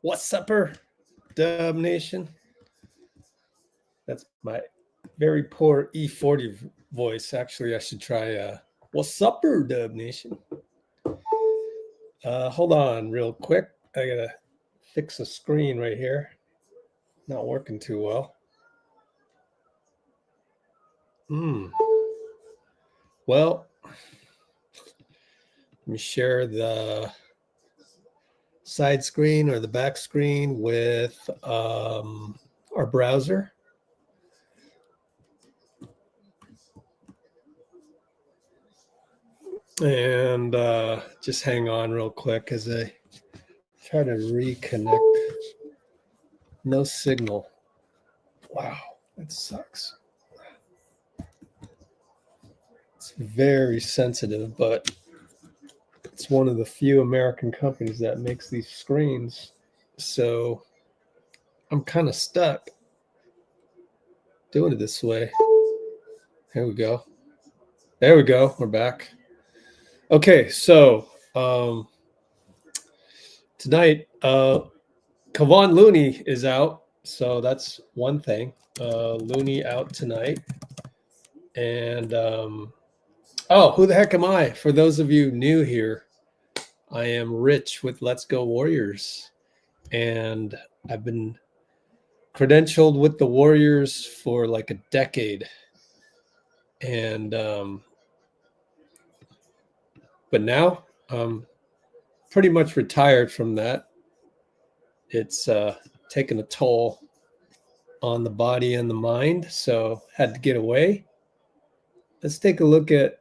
What's upper, Dub Nation? That's my very poor E40 voice. Actually, I should try what's upper, Dub Nation? Hold on real quick. I gotta fix a screen right here. Not working too well. Well, let me share the side screen or the back screen with our browser. And just hang on real quick as I try to reconnect. No signal. Wow, that sucks. It's very sensitive, but it's one of the few American companies that makes these screens. So I'm kind of stuck doing it this way. Here we go. There we go. We're back. Okay, so tonight, Kevon Looney is out. So that's one thing. Looney out tonight. And, who the heck am I? For those of you new here, I am Rich with Let's Go Warriors. And I've been credentialed with the Warriors for like a decade. And, but now I'm pretty much retired from that. It's taken a toll on the body and the mind, so had to get away. Let's take a look at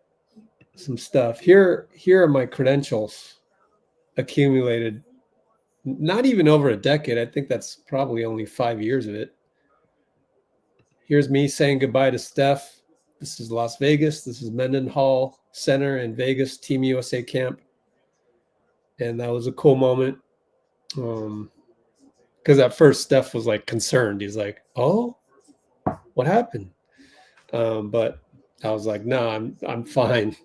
some stuff. Here are my credentials accumulated, not even over a decade. I think that's probably only 5 years of it. Here's me saying goodbye to Steph. This is Las Vegas. This is Mendenhall Center in Vegas, Team USA camp. And that was a cool moment. Because at first Steph was like concerned. He's like, "Oh, what happened?" But I was like, "No, I'm fine,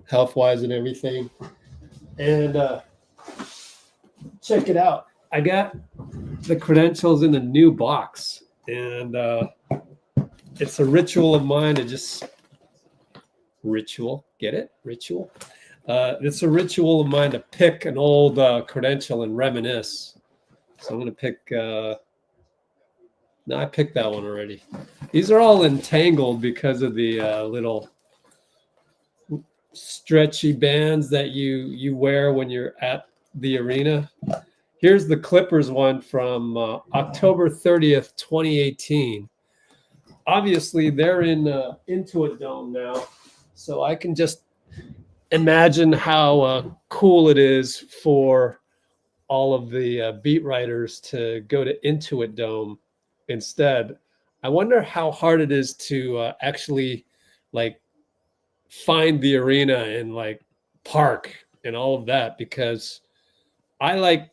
health-wise and everything." And check it out. I got the credentials in a new box, and it's a ritual of mine to just get it? Ritual. It's a ritual of mine to pick an old credential and reminisce. So I'm going to pick, I picked that one already. These are all entangled because of the little stretchy bands that you wear when you're at the arena. Here's the Clippers one from October 30th, 2018. Obviously, they're in Intuit Dome now, so I can just imagine how cool it is for all of the beat writers to go to Intuit Dome instead. I wonder how hard it is to actually like find the arena and like park and all of that, because I like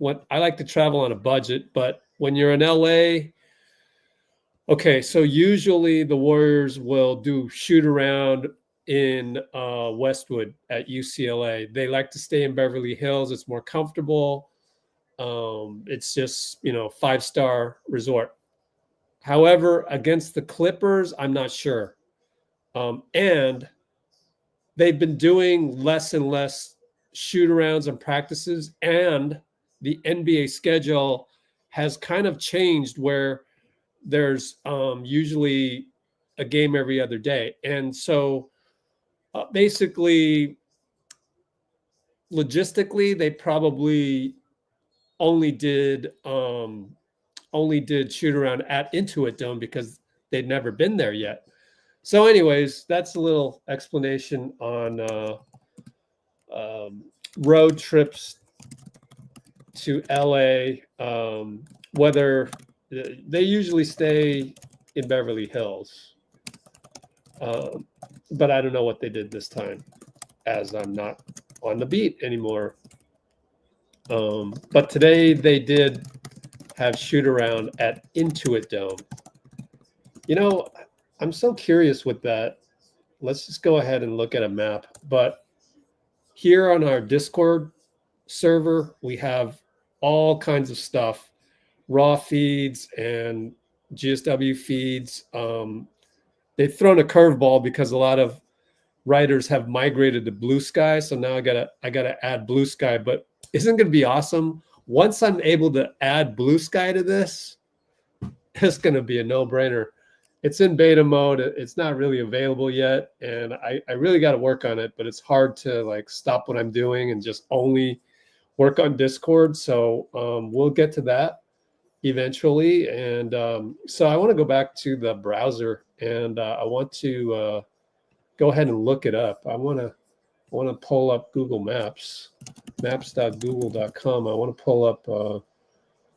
to travel on a budget, but when you're in LA, okay, so usually the Warriors will do shoot around in Westwood at UCLA. They like to stay in Beverly Hills. It's more comfortable. It's just, 5-star resort. However, against the Clippers, I'm not sure. And they've been doing less and less shoot arounds and practices, and the NBA schedule has kind of changed where there's usually a game every other day. And so basically, logistically, they probably only did shoot around at Intuit Dome because they'd never been there yet. So anyways, that's a little explanation on road trips to LA, whether they usually stay in Beverly Hills. But I don't know what they did this time, as I'm not on the beat anymore. But today they did have shoot around at Intuit Dome. I'm so curious with that. Let's just go ahead and look at a map. But here on our Discord server, we have all kinds of stuff, raw feeds and GSW feeds. They've thrown a curveball because a lot of writers have migrated to Blue Sky. So now I gotta add Blue Sky, but isn't it gonna be awesome? Once I'm able to add Blue Sky to this, it's gonna be a no-brainer. It's in beta mode. It's not really available yet. And I really got to work on it, but it's hard to like stop what I'm doing and just only work on Discord. So we'll get to that eventually. And so I want to go back to the browser and I want to go ahead and look it up. I want to pull up Google Maps, maps.google.com. I want to pull up,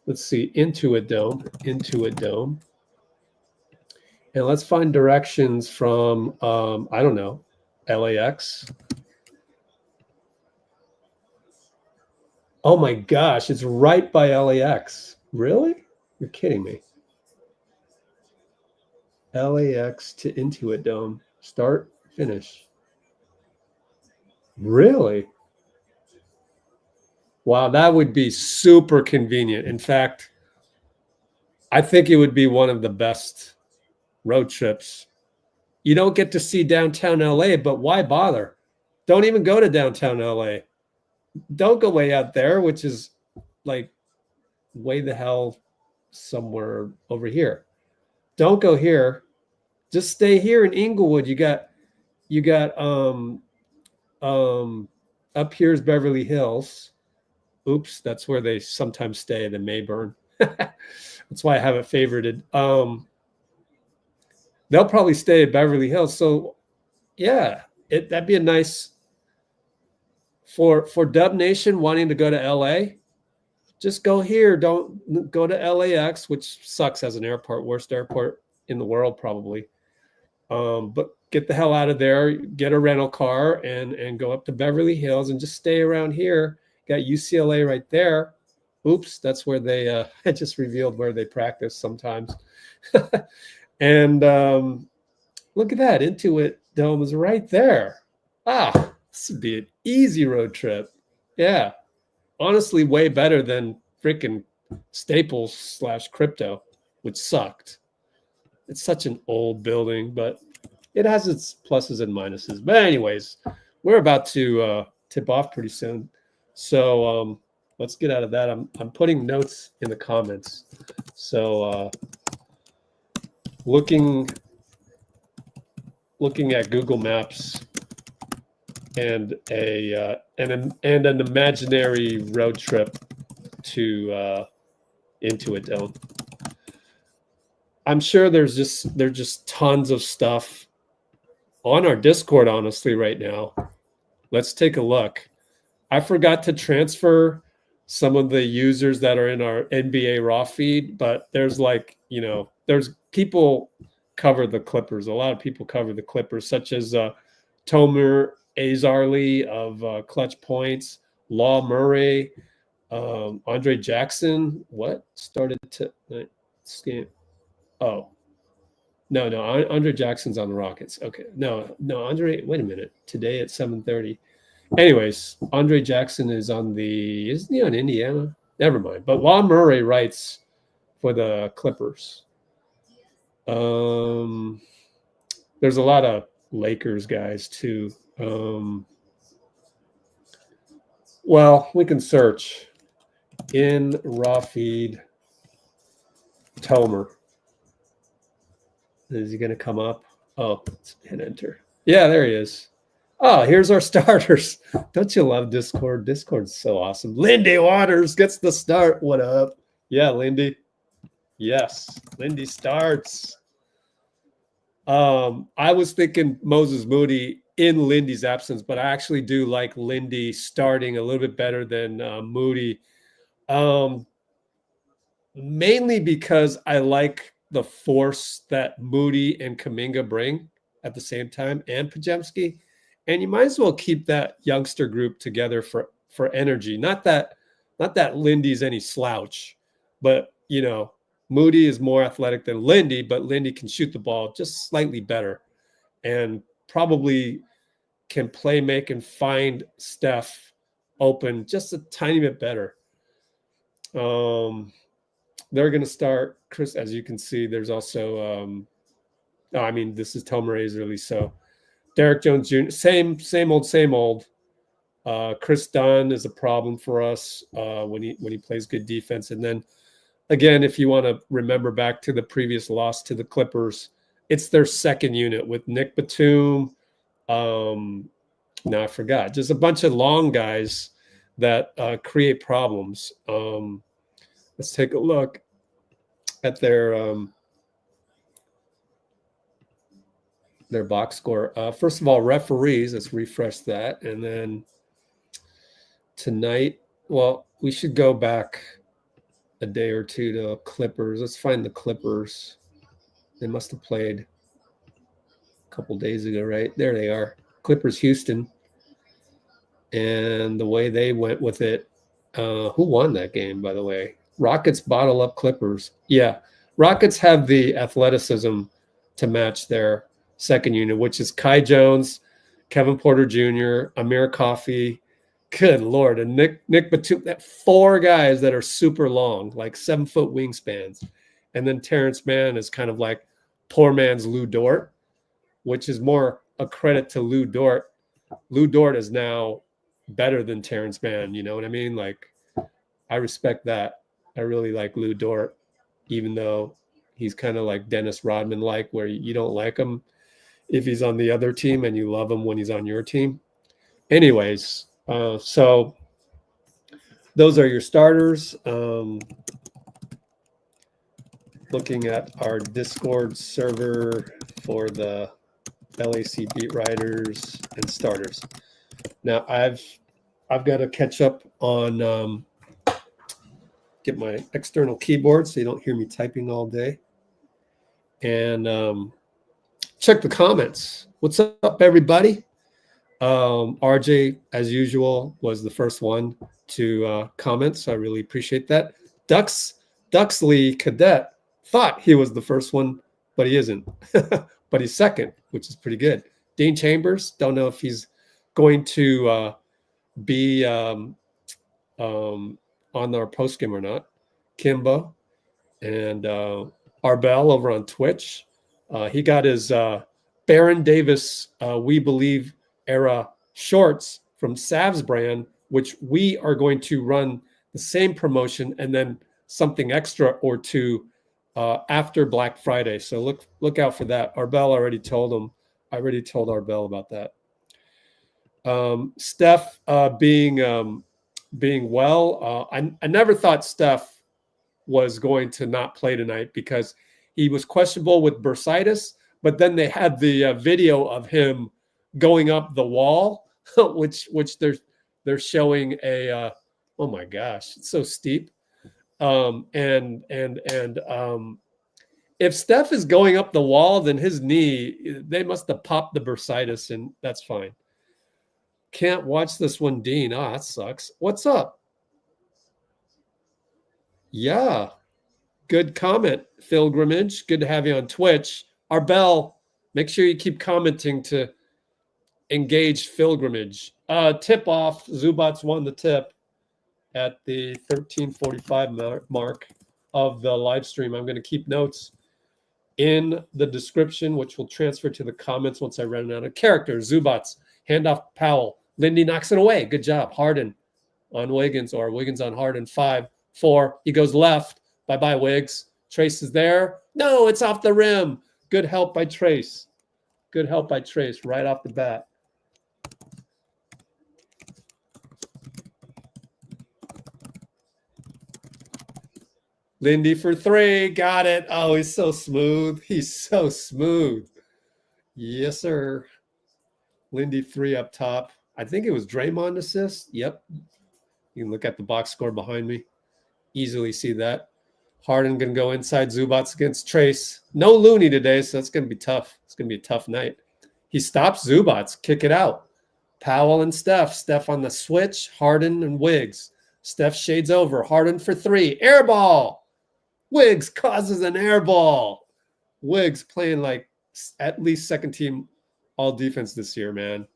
let's see, Intuit Dome. And let's find directions from, I don't know, LAX. Oh my gosh, it's right by LAX. Really? You're kidding me. LAX to Intuit Dome. Start, finish. Really? Wow, that would be super convenient. In fact, I think it would be one of the best road trips. You don't get to see downtown LA, but why bother? Don't even go to downtown LA. Don't go way out there, which is like way the hell somewhere over here. Don't go here. Just stay here in Inglewood. You got up here's Beverly Hills. Oops, that's where they sometimes stay, the Mayburn. That's why I have it favorited. They'll probably stay at Beverly Hills. So yeah, that'd be a nice for Dub Nation wanting to go to LA. Just go here. Don't go to LAX, which sucks as an airport, worst airport in the world probably. But get the hell out of there, get a rental car and go up to Beverly Hills and just stay around here. Got UCLA right there. Oops, that's where they I just revealed where they practice sometimes. And look at that. Intuit Dome is right there. This would be an easy road trip. Yeah. Honestly, way better than freaking Staples / Crypto, which sucked. It's such an old building, but it has its pluses and minuses. But anyways, we're about to tip off pretty soon. So let's get out of that. I'm putting notes in the comments. So looking at Google Maps and an imaginary road trip to Intuit Dome. I'm sure there's just tons of stuff on our Discord, honestly, right now. Let's take a look. I forgot to transfer some of the users that are in our NBA Raw feed, but there's there's people cover the Clippers. A lot of people cover the Clippers, such as Tomer Azarly of Clutch Points, Law Murray, Andre Jackson. What started to scan? Oh, no, Andre Jackson's on the Rockets. Okay, no, Andre. Wait a minute. Today at 7:30. Anyways, Andre Jackson is on isn't he on Indiana? Never mind. But Law Murray writes for the Clippers. There's a lot of Lakers guys too. Well, we can search in raw feed Tomer. Is he going to come up? Oh, hit enter. Yeah, there he is. Oh, here's our starters. Don't you love Discord? Discord's so awesome. Lindy Waters gets the start. What up? Yeah, Lindy. Yes, Lindy starts. I was thinking Moses Moody in Lindy's absence, but I actually do like Lindy starting a little bit better than Moody. Mainly because I like the force that Moody and Kuminga bring at the same time, and Pajemski. And you might as well keep that youngster group together for energy. Not that Lindy's any slouch, but Moody is more athletic than Lindy, but Lindy can shoot the ball just slightly better and probably can play make and find Steph open just a tiny bit better. They're going to start Chris. As you can see, there's also. I mean, this is Tomaray's release. So Derek Jones Jr. Same old. Chris Dunn is a problem for us when he plays good defense. And then again, if you want to remember back to the previous loss to the Clippers, it's their second unit with Nick Batum. Now I forgot. Just a bunch of long guys that create problems. Let's take a look at their box score. First of all, referees. Let's refresh that, and then tonight. Well, we should go back a day or two to Clippers. Let's find the Clippers. They must have played a couple days ago, right? There they are. Clippers, Houston. And the way they went with it, who won that game, by the way? Rockets bottle up Clippers. Yeah, Rockets have the athleticism to match their second unit, which is Kai Jones, Kevin Porter Jr., Amir Coffey. Good Lord. And Nick Batum, that 4 guys that are super long, like 7-foot wingspans. And then Terrence Mann is kind of like poor man's Lou Dort, which is more a credit to Lou Dort. Lou Dort is now better than Terrence Mann. You know what I mean? Like, I respect that. I really like Lou Dort, even though he's kind of like Dennis Rodman-like, where you don't like him if he's on the other team and you love him when he's on your team. Anyways, so those are your starters. Looking at our Discord server for the LAC beat writers and starters. Now I've got to catch up on get my external keyboard so you don't hear me typing all day, and check the comments. What's up, everybody? RJ, as usual, was the first one to comment, so I really appreciate that. Duxley Cadet thought he was the first one, but he isn't. But he's second, which is pretty good. Dean Chambers, don't know if he's going to be on our postgame or not. Kimbo and Arbel over on Twitch. He got his Baron Davis We Believe era shorts from Sav's brand, which we are going to run the same promotion and then something extra or two after Black Friday. So look out for that. Arbel already told him. I already told Arbel about that. Steph being well. I never thought Steph was going to not play tonight because he was questionable with bursitis, but then they had the video of him going up the wall, which they're showing a oh my gosh, it's so steep. And if Steph is going up the wall, then his knee, they must have popped the bursitis, and that's fine. Can't watch this one, Dean. That sucks. What's up? Yeah. Good comment, Pilgrimage. Good to have you on Twitch. Arbel, make sure you keep commenting to engage Pilgrimage. Tip off. Zubac's won the tip at the 1345 mark of the live stream. I'm going to keep notes in the description, which will transfer to the comments once I run out of characters. Zubac's handoff Powell. Lindy knocks it away. Good job. Harden on Wiggins, or Wiggins on Harden. 5-4. He goes left. Bye-bye, Wiggs. Trayce is there. No, it's off the rim. Good help by Trayce. Good help by Trayce right off the bat. Lindy for 3. Got it. Oh, he's so smooth. He's so smooth. Yes, sir. Lindy 3 up top. I think it was Draymond assist. Yep. You can look at the box score behind me. Easily see that. Harden going to go inside Zubac against Trayce. No Looney today, so that's going to be tough. It's going to be a tough night. He stops Zubac. Kick it out. Powell and Steph. Steph on the switch. Harden and Wiggs. Steph shades over. Harden for 3. Air ball. Wiggs causes an air ball. Wiggs playing like at least second team all defense this year, man.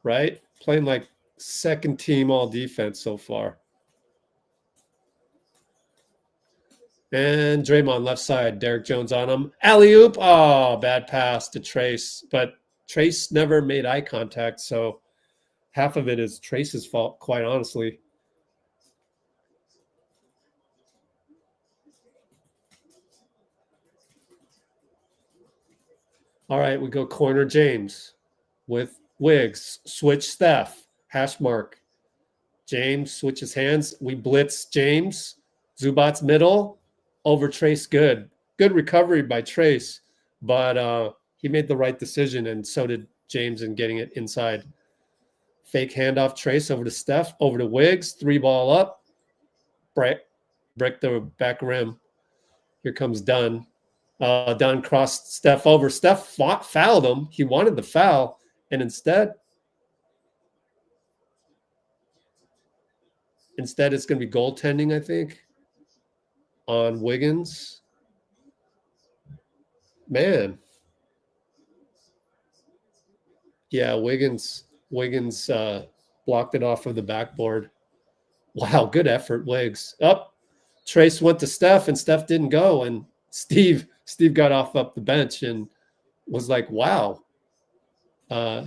right? Playing like second team all defense so far. And Draymond left side, Derek Jones on him. Alley-oop. Oh, bad pass to Trayce. But Trayce never made eye contact, so half of it is Trayce's fault, quite honestly. All right, we go corner James with Wiggs. Switch Steph. Hash mark. James switches hands. We blitz James. Zubac's middle. Over Trayce. Good. Good recovery by Trayce. But he made the right decision, and so did James in getting it inside. Fake handoff Trayce over to Steph. Over to Wiggs. 3-ball up. Break the back rim. Here comes Dunn. Dunn crossed Steph over. Steph fouled him. He wanted the foul, and instead it's going to be goaltending, I think, on Wiggins. Man. Yeah, Wiggins blocked it off of the backboard. Wow, good effort, Wiggs. Up. Trayce went to Steph, and Steph didn't go, and Steve got off up the bench and was like, wow.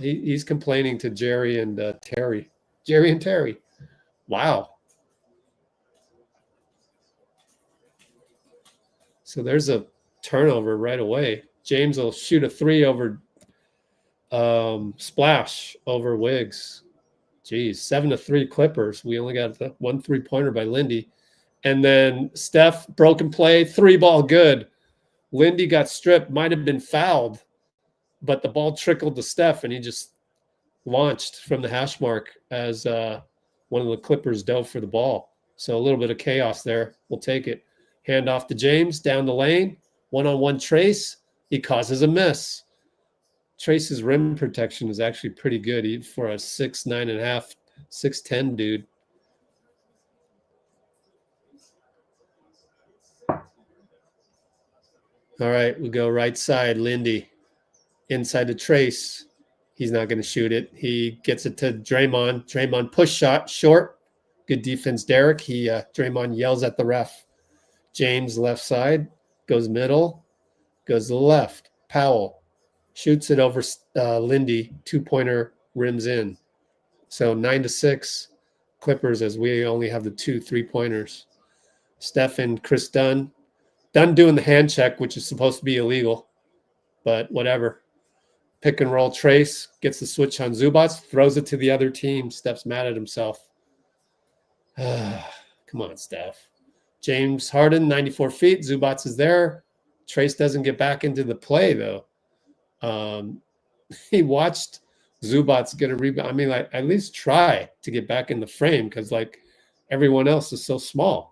He's complaining to Jerry and Terry. Jerry and Terry. Wow. So there's a turnover right away. James will shoot a 3 over splash over Wiggs. Geez, 7-3 Clippers. We only got the 1 3-pointer by Lindy. And then Steph, broken play, 3-ball good. Lindy got stripped, might have been fouled, but the ball trickled to Steph, and he just launched from the hash mark as one of the Clippers dove for the ball. So a little bit of chaos there. We'll take it. Hand off to James, down the lane. One-on-one Trayce. He causes a miss. Trayce's rim protection is actually pretty good for a 6'9.5", 6'10" dude. All right, we go right side, Lindy. Inside to Trayce. He's not going to shoot it. He gets it to Draymond. Draymond push shot, short. Good defense, Derek. Draymond yells at the ref. James left side, goes middle, goes to the left. Powell shoots it over Lindy. 2-pointer rims in. So 9-6 Clippers, as we only have the 2 3-pointers. Steph and Chris Dunn. Dunn doing the hand check, which is supposed to be illegal, but whatever. Pick and roll Trayce, gets the switch on Zubac, throws it to the other team. Steph's mad at himself. Come on, Steph. James Harden, 94 feet. Zubac is there. Trayce doesn't get back into the play, though. He watched Zubac get a rebound. I mean, like, at least try to get back in the frame because, like, everyone else is so small.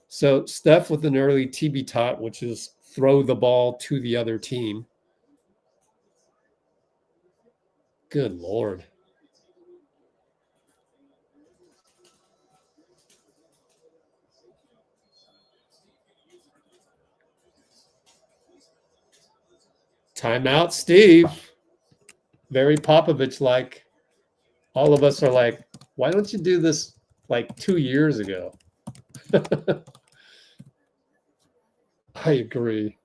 So Steph with an early TB-tot, which is throw the ball to the other team. Good Lord. Timeout, Steve. Very Popovich-like. All of us are like, why don't you do this like 2 years ago? I agree.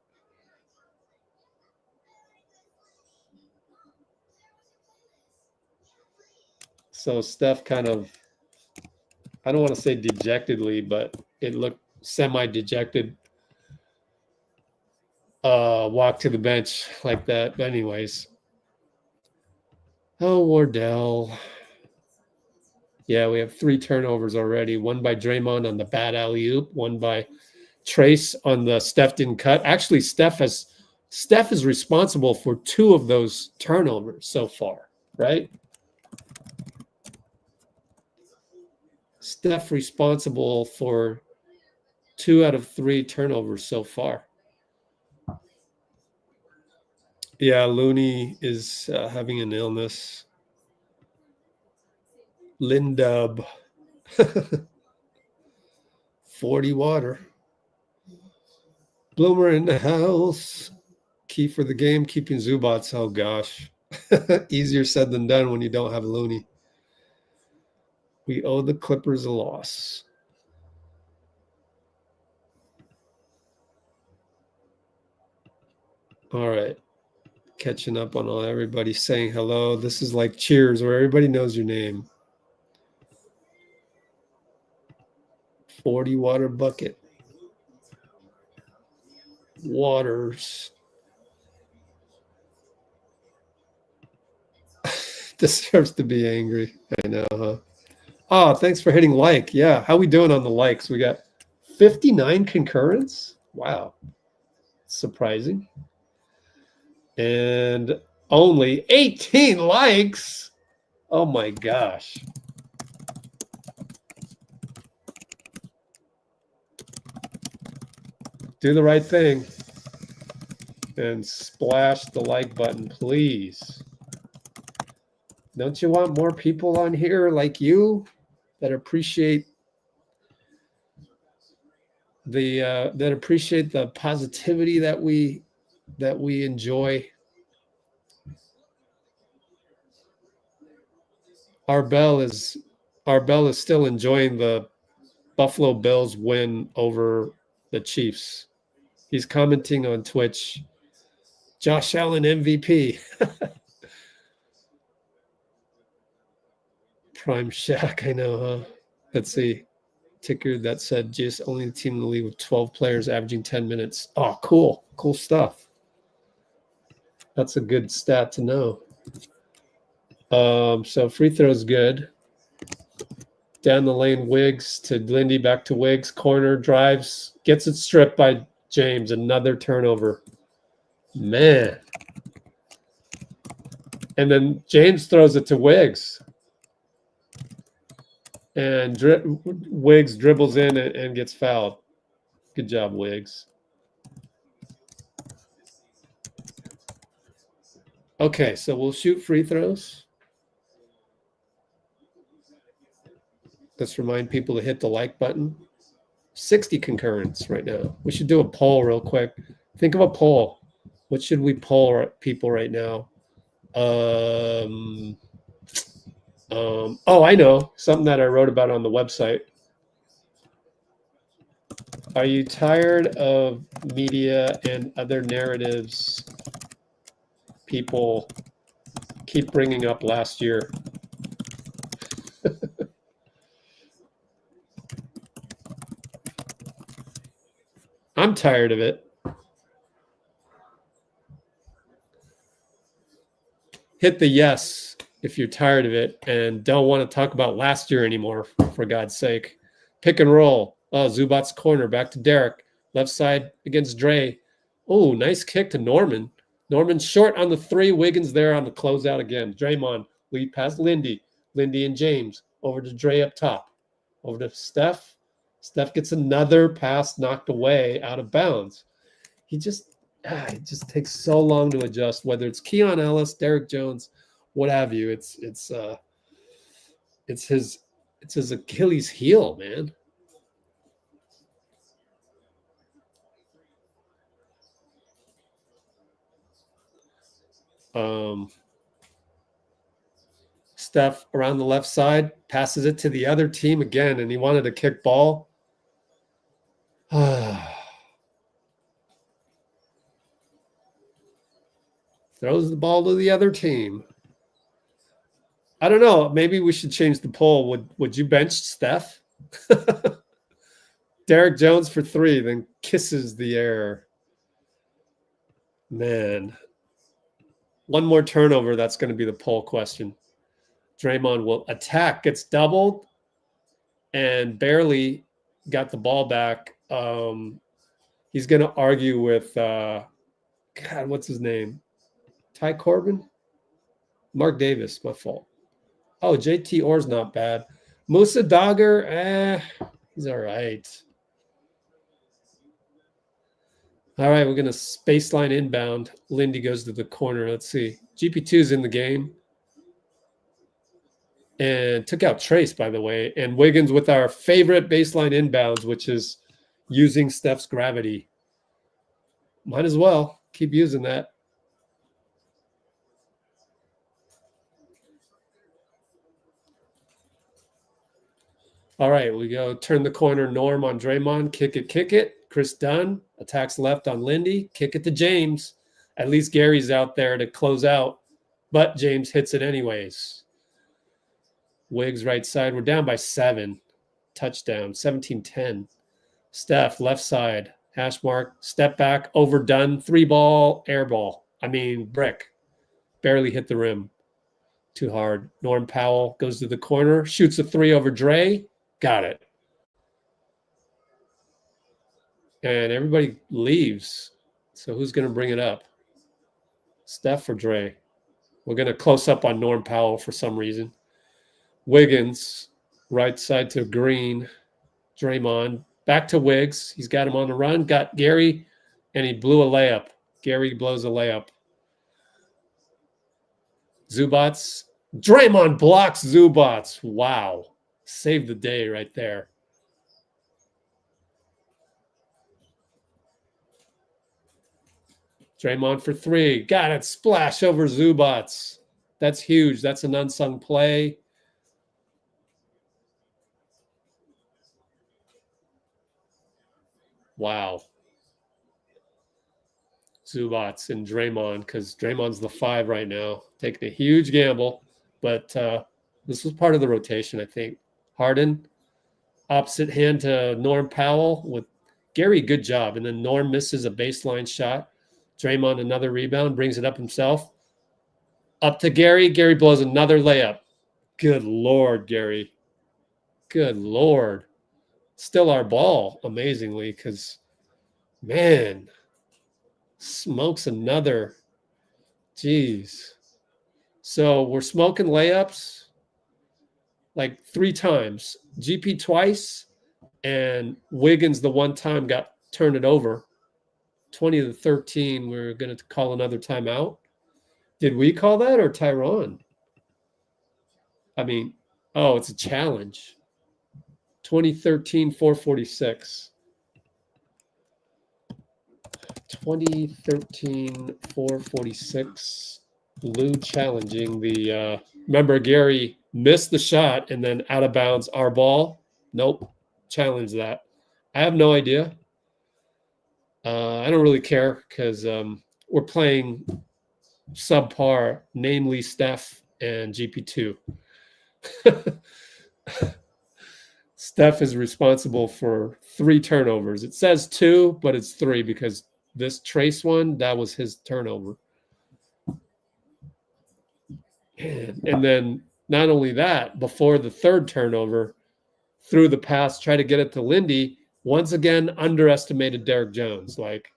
So Steph kind of, I don't want to say dejectedly, but it looked semi-dejected. Walk to the bench like that. But anyways. Oh, Wardell. Yeah, we have 3 turnovers already. One by Draymond on the bad alley-oop. One by Trayce on the Steph didn't cut. Actually, Steph is responsible for 2 of those turnovers so far, right? Steph responsible for 2 out of 3 turnovers so far. Yeah, Looney is having an illness. Lindub. 40 water. Bloomer in the house. Key for the game, keeping Zubac. Oh, gosh. Easier said than done when you don't have Looney. We owe the Clippers a loss. All right. Catching up on everybody saying hello. This is like Cheers, where everybody knows your name. 40 water bucket. Waters. Deserves to be angry. I know, huh? Oh, thanks for hitting like. Yeah. How we doing on the likes? We got 59 concurrents. Wow. Surprising. And only 18 likes. Oh my gosh. Do the right thing and splash the like button, please. Don't you want more people on here like you that appreciate the positivity that we enjoy? Our bell is still enjoying the Buffalo Bills win over the Chiefs. He's commenting on Twitch. Josh Allen MVP. Prime Shaq, I know, huh? Let's see. Ticker that said just only the team in the league with 12 players averaging 10 minutes. Oh, cool. Cool stuff. That's a good stat to know. So free throws good. Down the lane, Wiggs to Lindy, back to Wiggs. Corner, drives, gets it stripped by James. Another turnover. Man. And then James throws it to Wiggs. And Wiggs dribbles in and gets fouled. Good job, Wiggs. Okay, so we'll shoot free throws. Let's remind people to hit the like button. 60 concurrents right now. We should do a poll real quick. Think of a poll. What should we poll people right now? Oh, I know. Something that I wrote about on the website. Are you tired of media and other narratives people keep bringing up last year? I'm tired of it. Hit the yes if you're tired of it and don't want to talk about last year anymore, for God's sake. Pick and roll. Oh, Zubac's corner. Back to Derek. Left side against Dray. Oh, nice kick to Norman. Norman short on the three. Wiggins there on the closeout again. Draymond lead past Lindy. Lindy and James. Over to Dray up top. Over to Steph. Steph gets another pass knocked away out of bounds. It just takes so long to adjust, whether it's Keon Ellis, Derek Jones, what have you. It's his Achilles heel, man. Steph around the left side, passes it to the other team again, and he wanted a kick ball. Throws the ball to the other team. I don't know. Maybe we should change the poll. Would you bench Steph? Derek Jones for 3, then kisses the air. Man. One more turnover, that's going to be the poll question. Draymond will attack, gets doubled, and barely got the ball back. He's going to argue with, God, what's his name? Ty Corbin? Mark Davis, my fault. Oh, JT Orr's not bad. Musa Dagger, he's all right. All right, we're going to baseline inbound. Lindy goes to the corner. Let's see. GP2's in the game. And took out Trayce, by the way. And Wiggins with our favorite baseline inbounds, which is using Steph's gravity. Might as well keep using that. All right, we go turn the corner. Norm on Draymond. Kick it. Chris Dunn attacks left on Lindy. Kick it to James. At least Gary's out there to close out, but James hits it anyways. Wiggs right side. We're down by 7. Touchdown, 17-10. Steph left side. Hash mark. Step back. Overdone. 3-ball. Airball. I mean, brick. Barely hit the rim. Too hard. Norm Powell goes to the corner. Shoots a 3 over Dray. Got it. And everybody leaves. So who's going to bring it up? Steph or Dray? We're going to close up on Norm Powell for some reason. Wiggins, right side to Green. Draymond, back to Wiggs. He's got him on the run. Got Gary, and he blew a layup. Gary blows a layup. Zubac. Draymond blocks Zubac. Wow. Saved the day right there. Draymond for 3. Got it. Splash over Zubac. That's huge. That's an unsung play. Wow. Zubac and Draymond, because Draymond's the 5 right now. Taking a huge gamble. But this was part of the rotation, I think. Harden, opposite hand to Norm Powell with Gary, good job. And then Norm misses a baseline shot. Draymond, another rebound, brings it up himself. Up to Gary. Gary blows another layup. Good Lord, Gary. Good Lord. Still our ball, amazingly, because, man, smokes another. Jeez. So we're smoking layups like 3 times. GP twice, and Wiggins the one time got turned it over. 20-13, we're going to call another timeout. Did we call that or Tyron? I mean, oh, it's a challenge. 2013, 446. 2013, 446. Lou challenging the remember Gary missed the shot and then out of bounds our ball. Nope. Challenge that. I have no idea. I don't really care because we're playing subpar, namely Steph and GP2. Steph is responsible for 3 turnovers. It says 2, but it's 3 because this Trayce one, that was his turnover. And then not only that, before the 3rd turnover, threw the pass, tried to get it to Lindy. Once again, underestimated Derek Jones. Like,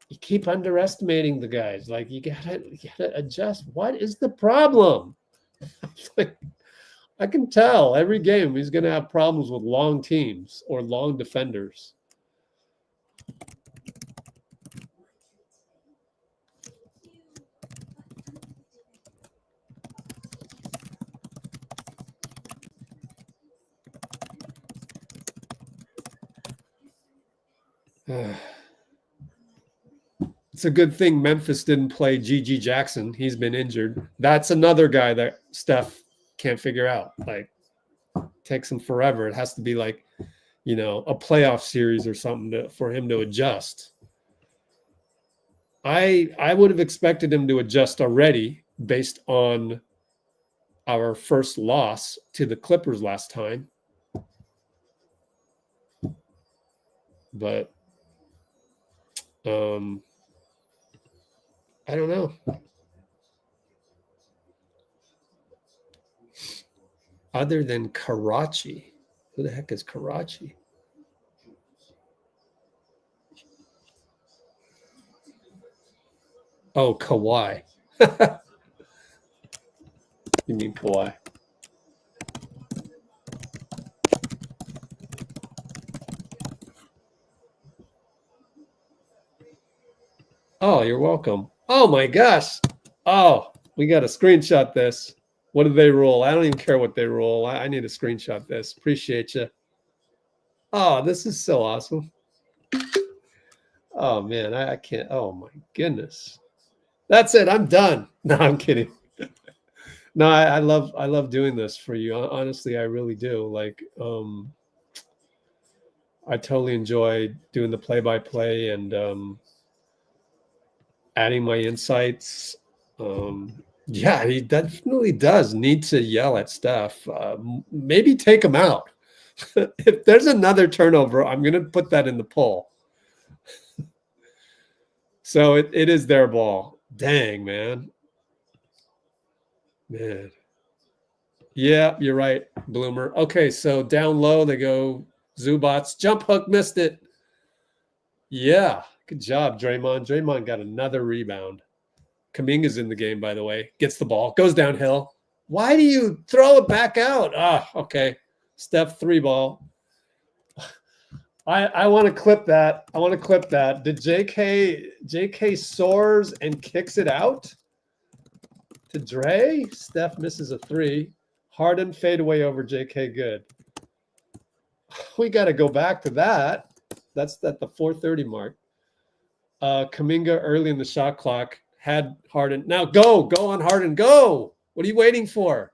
you keep underestimating the guys. Like, you gotta adjust. What is the problem? Like, I can tell every game he's going to have problems with long teams or long defenders. It's a good thing Memphis didn't play G.G. Jackson. He's been injured. That's another guy that Steph can't figure out. Like, takes him forever. It has to be like, a playoff series or something for him to adjust. I would have expected him to adjust already based on our first loss to the Clippers last time. But I don't know. Other than Karachi. Who the heck is Karachi? Oh, Kawhi. You mean Kawhi? Oh, you're welcome. Oh, my gosh. Oh, we got to screenshot this. What do they rule? I don't even care what they rule. I need to screenshot this. Appreciate you. Oh, this is so awesome. Oh, man, I can't. Oh, my goodness. That's it. I'm done. No, I'm kidding. No, I love doing this for you. Honestly, I really do. Like, I totally enjoy doing the play-by-play and adding my insights. Yeah, he definitely does need to yell at Steph. Maybe take him out. If there's another turnover, I'm going to put that in the poll. So it is their ball. Dang, man. Man. Yeah, you're right, Bloomer. Okay, so down low they go Zubac's. Jump hook, missed it. Yeah, good job, Draymond. Draymond got another rebound. Kuminga's in the game, by the way. Gets the ball, goes downhill. Why do you throw it back out? Ah, okay. Steph 3-ball. I want to clip that. I want to clip that. Did JK soars and kicks it out to Dray? Steph misses a 3. Harden fade away over JK. Good. We got to go back to that. That's at the 4:30 mark. Kuminga early in the shot clock had Harden. Now go on Harden. Go. What are you waiting for?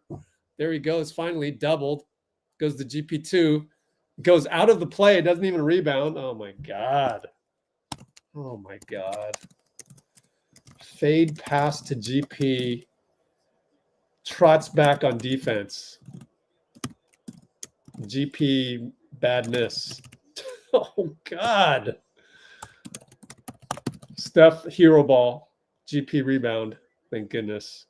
There he goes. Finally doubled. Goes to GP2. Goes out of the play. Doesn't even rebound. Oh my God. Oh my God. Fade pass to GP. Trots back on defense. GP badness. Oh God. Steph hero ball. GP rebound. Thank goodness.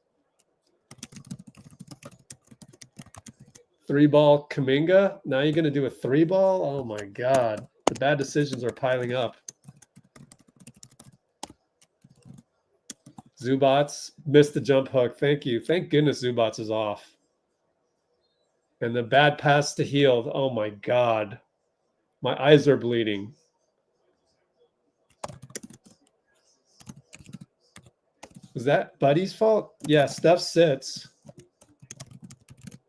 3-ball Kuminga. Now you're going to do a 3-ball? Oh my God. The bad decisions are piling up. Zubac missed the jump hook. Thank you. Thank goodness Zubac is off. And the bad pass to Hield. Oh my God. My eyes are bleeding. Was that Buddy's fault? Yeah, Steph sits.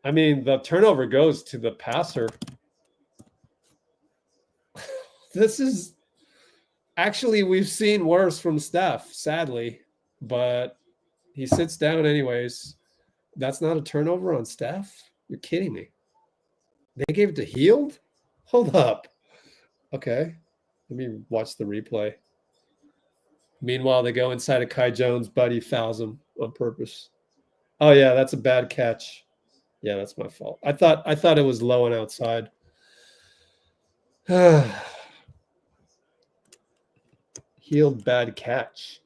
I mean, the turnover goes to the passer. This is actually, we've seen worse from Steph, sadly, but he sits down anyways. That's not a turnover on Steph? You're kidding me. They gave it to Hield? Hold up. Okay. Let me watch the replay. Meanwhile, they go inside of Kai Jones. Buddy fouls him on purpose. Oh, yeah, that's a bad catch. Yeah, that's my fault. I thought it was low and outside. Hield bad catch.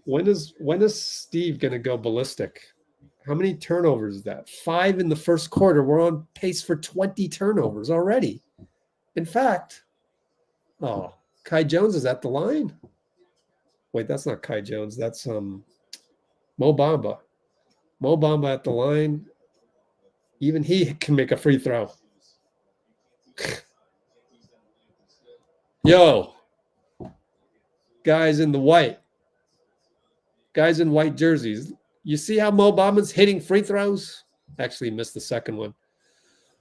When is Steve gonna go ballistic? How many turnovers is that? 5 in the first quarter. We're on pace for 20 turnovers already. In fact, Kai Jones is at the line. Wait, that's not Kai Jones. That's Mo Bamba. Mo Bamba at the line. Even he can make a free throw. Yo, guys in the white. Guys in white jerseys. You see how Mo Bamba's hitting free throws? Actually missed the second one.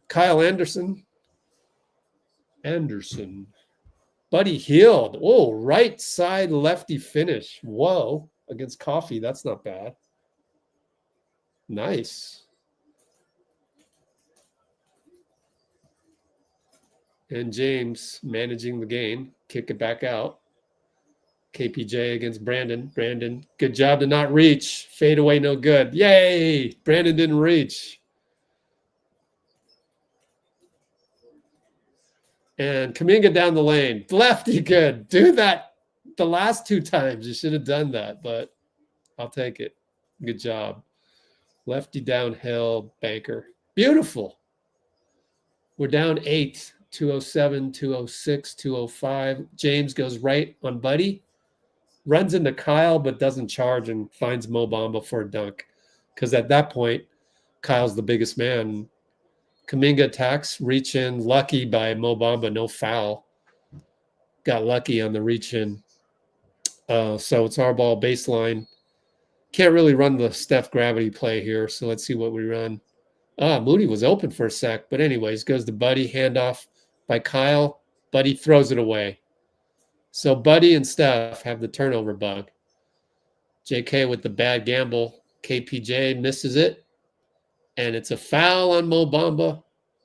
Kyle Anderson. Buddy Hield. Oh, right side lefty finish. Whoa. Against Coffee. That's not bad. Nice. And James managing the game. Kick it back out. KPJ against Brandon. Brandon, good job to not reach. Fade away, no good. Yay! Brandon didn't reach. And Kuminga down the lane. Lefty good. Do that the last 2 times. You should have done that, but I'll take it. Good job. Lefty downhill, banker. Beautiful. We're down 8. 207, 206, 205. James goes right on Buddy. Runs into Kyle, but doesn't charge and finds Mo Bamba for a dunk. Because at that point, Kyle's the biggest man. Kuminga attacks, reach in, lucky by Mo Bamba, no foul. Got lucky on the reach in. So it's our ball baseline. Can't really run the Steph gravity play here, so let's see what we run. Moody was open for a sec, but anyways, goes to Buddy, handoff by Kyle. Buddy throws it away. So Buddy and Steph have the turnover bug. J.K. with the bad gamble. KPJ misses it. And it's a foul on Mo Bamba.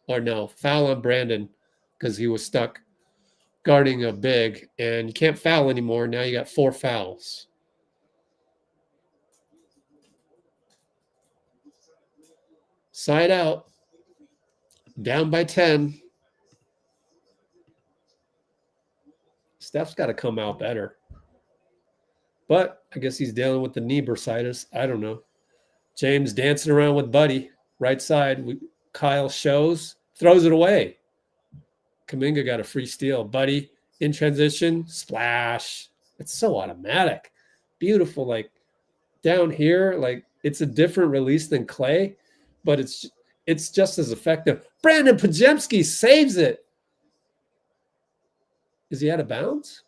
Or no, foul on Brandon because he was stuck guarding a big. And you can't foul anymore. Now you got 4 fouls. Side out. Down by 10. Steph's got to come out better. But I guess he's dealing with the knee bursitis. I don't know. James dancing around with Buddy. Right side. Kyle shows. Throws it away. Kuminga got a free steal. Buddy in transition. Splash. It's so automatic. Beautiful. Like down here, like it's a different release than Clay, but it's just as effective. Brandon Pajemski saves it. Is he out of bounds?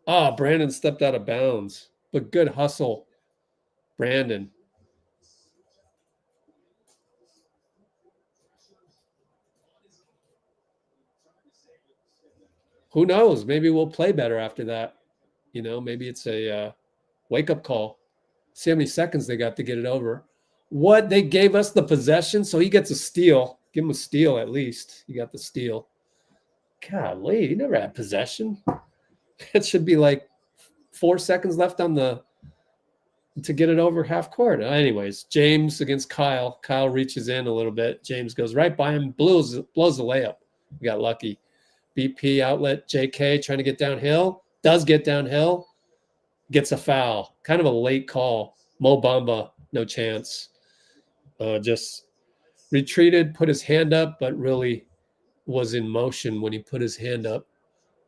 Oh, Brandon stepped out of bounds. But good hustle, Brandon. Who knows? Maybe we'll play better after that. You know, maybe it's a wake-up call. See how many seconds they got to get it over. What? They gave us the possession, so he gets a steal. Give him a steal at least. He got the steal. Golly, he never had possession. It should be like 4 seconds left on to get it over half court. Anyways, James against Kyle. Kyle reaches in a little bit. James goes right by him, blows the layup. We got lucky. BP outlet, JK trying to get downhill. Does get downhill. Gets a foul. Kind of a late call. Mo Bamba, no chance. Just retreated, put his hand up, but really was in motion when he put his hand up.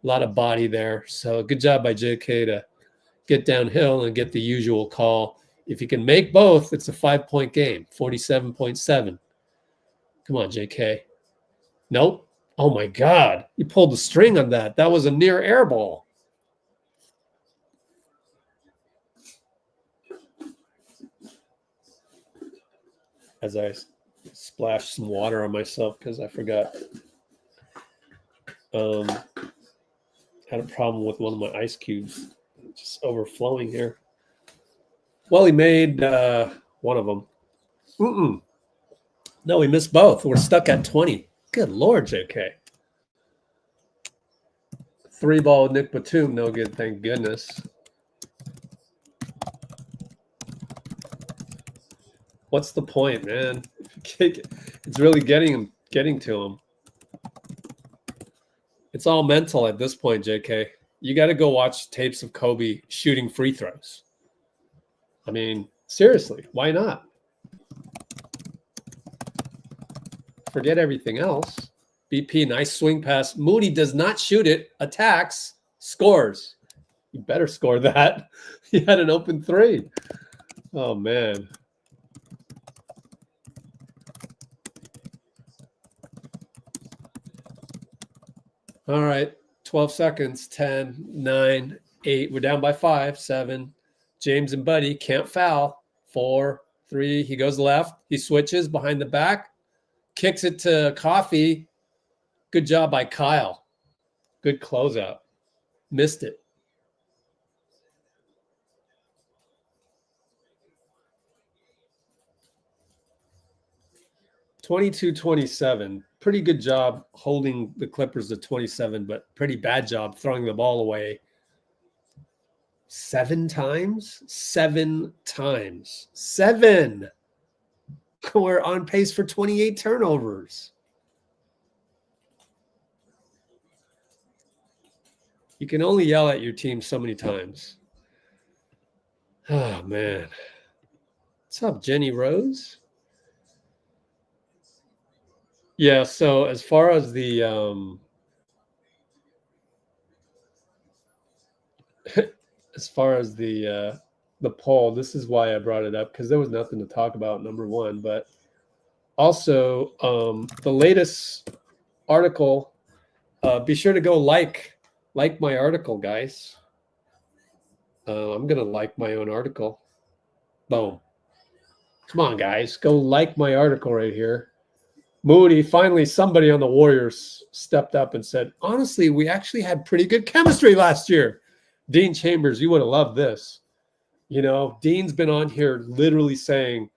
A lot of body there. So good job by JK to get downhill and get the usual call. If you can make both, it's a 5-point game, 47.7. Come on, JK. Nope. Oh, my God. He pulled the string on that. That was a near air ball. As I splashed some water on myself because I forgot. Had a problem with one of my ice cubes. Just overflowing here. Well, he made one of them. No, we missed both. We're stuck at 20. Good Lord, JK. 3-ball Nick Batum, no good, thank goodness. What's the point, man? It's really getting to him. It's all mental at this point, JK. You got to go watch tapes of Kobe shooting free throws. I mean, seriously, why not? Forget everything else. BP, nice swing pass. Moody does not shoot it, attacks, scores. You better score that. He had an open 3. Oh, man. All right, 12 seconds, 10, 9, 8. We're down by 5, 7. James and Buddy can't foul. 4, 3. He goes left. He switches behind the back. Kicks it to Coffee. Good job by Kyle. Good closeout. Missed it. (22-27). Pretty good job holding the Clippers to 27, but pretty bad job throwing the ball away. 7 times? 7 times. 7. We're on pace for 28 turnovers. You can only yell at your team so many times. Oh, man. What's up, Jenny Rose? Yeah, so as far as the poll, this is why I brought it up, because there was nothing to talk about, number one. But also the latest article, be sure to go like my article, guys. I'm gonna like my own article. Boom. Come on, guys, go like my article right here. Moody, finally somebody on the Warriors stepped up and said, honestly, we actually had pretty good chemistry last year. Dean Chambers, you would have loved this. You know, Dean's been on here literally saying,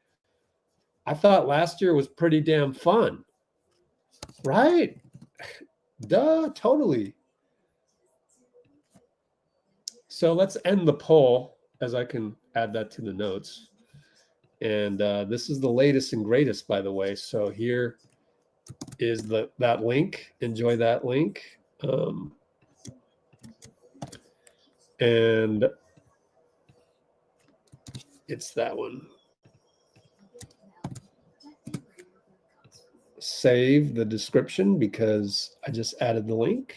I thought last year was pretty damn fun. Right? Duh, totally. So let's end the poll, as I can add that to the notes. And this is the latest and greatest, by the way. So here is that link. Enjoy that link. And it's that one. Save the description because I just added the link.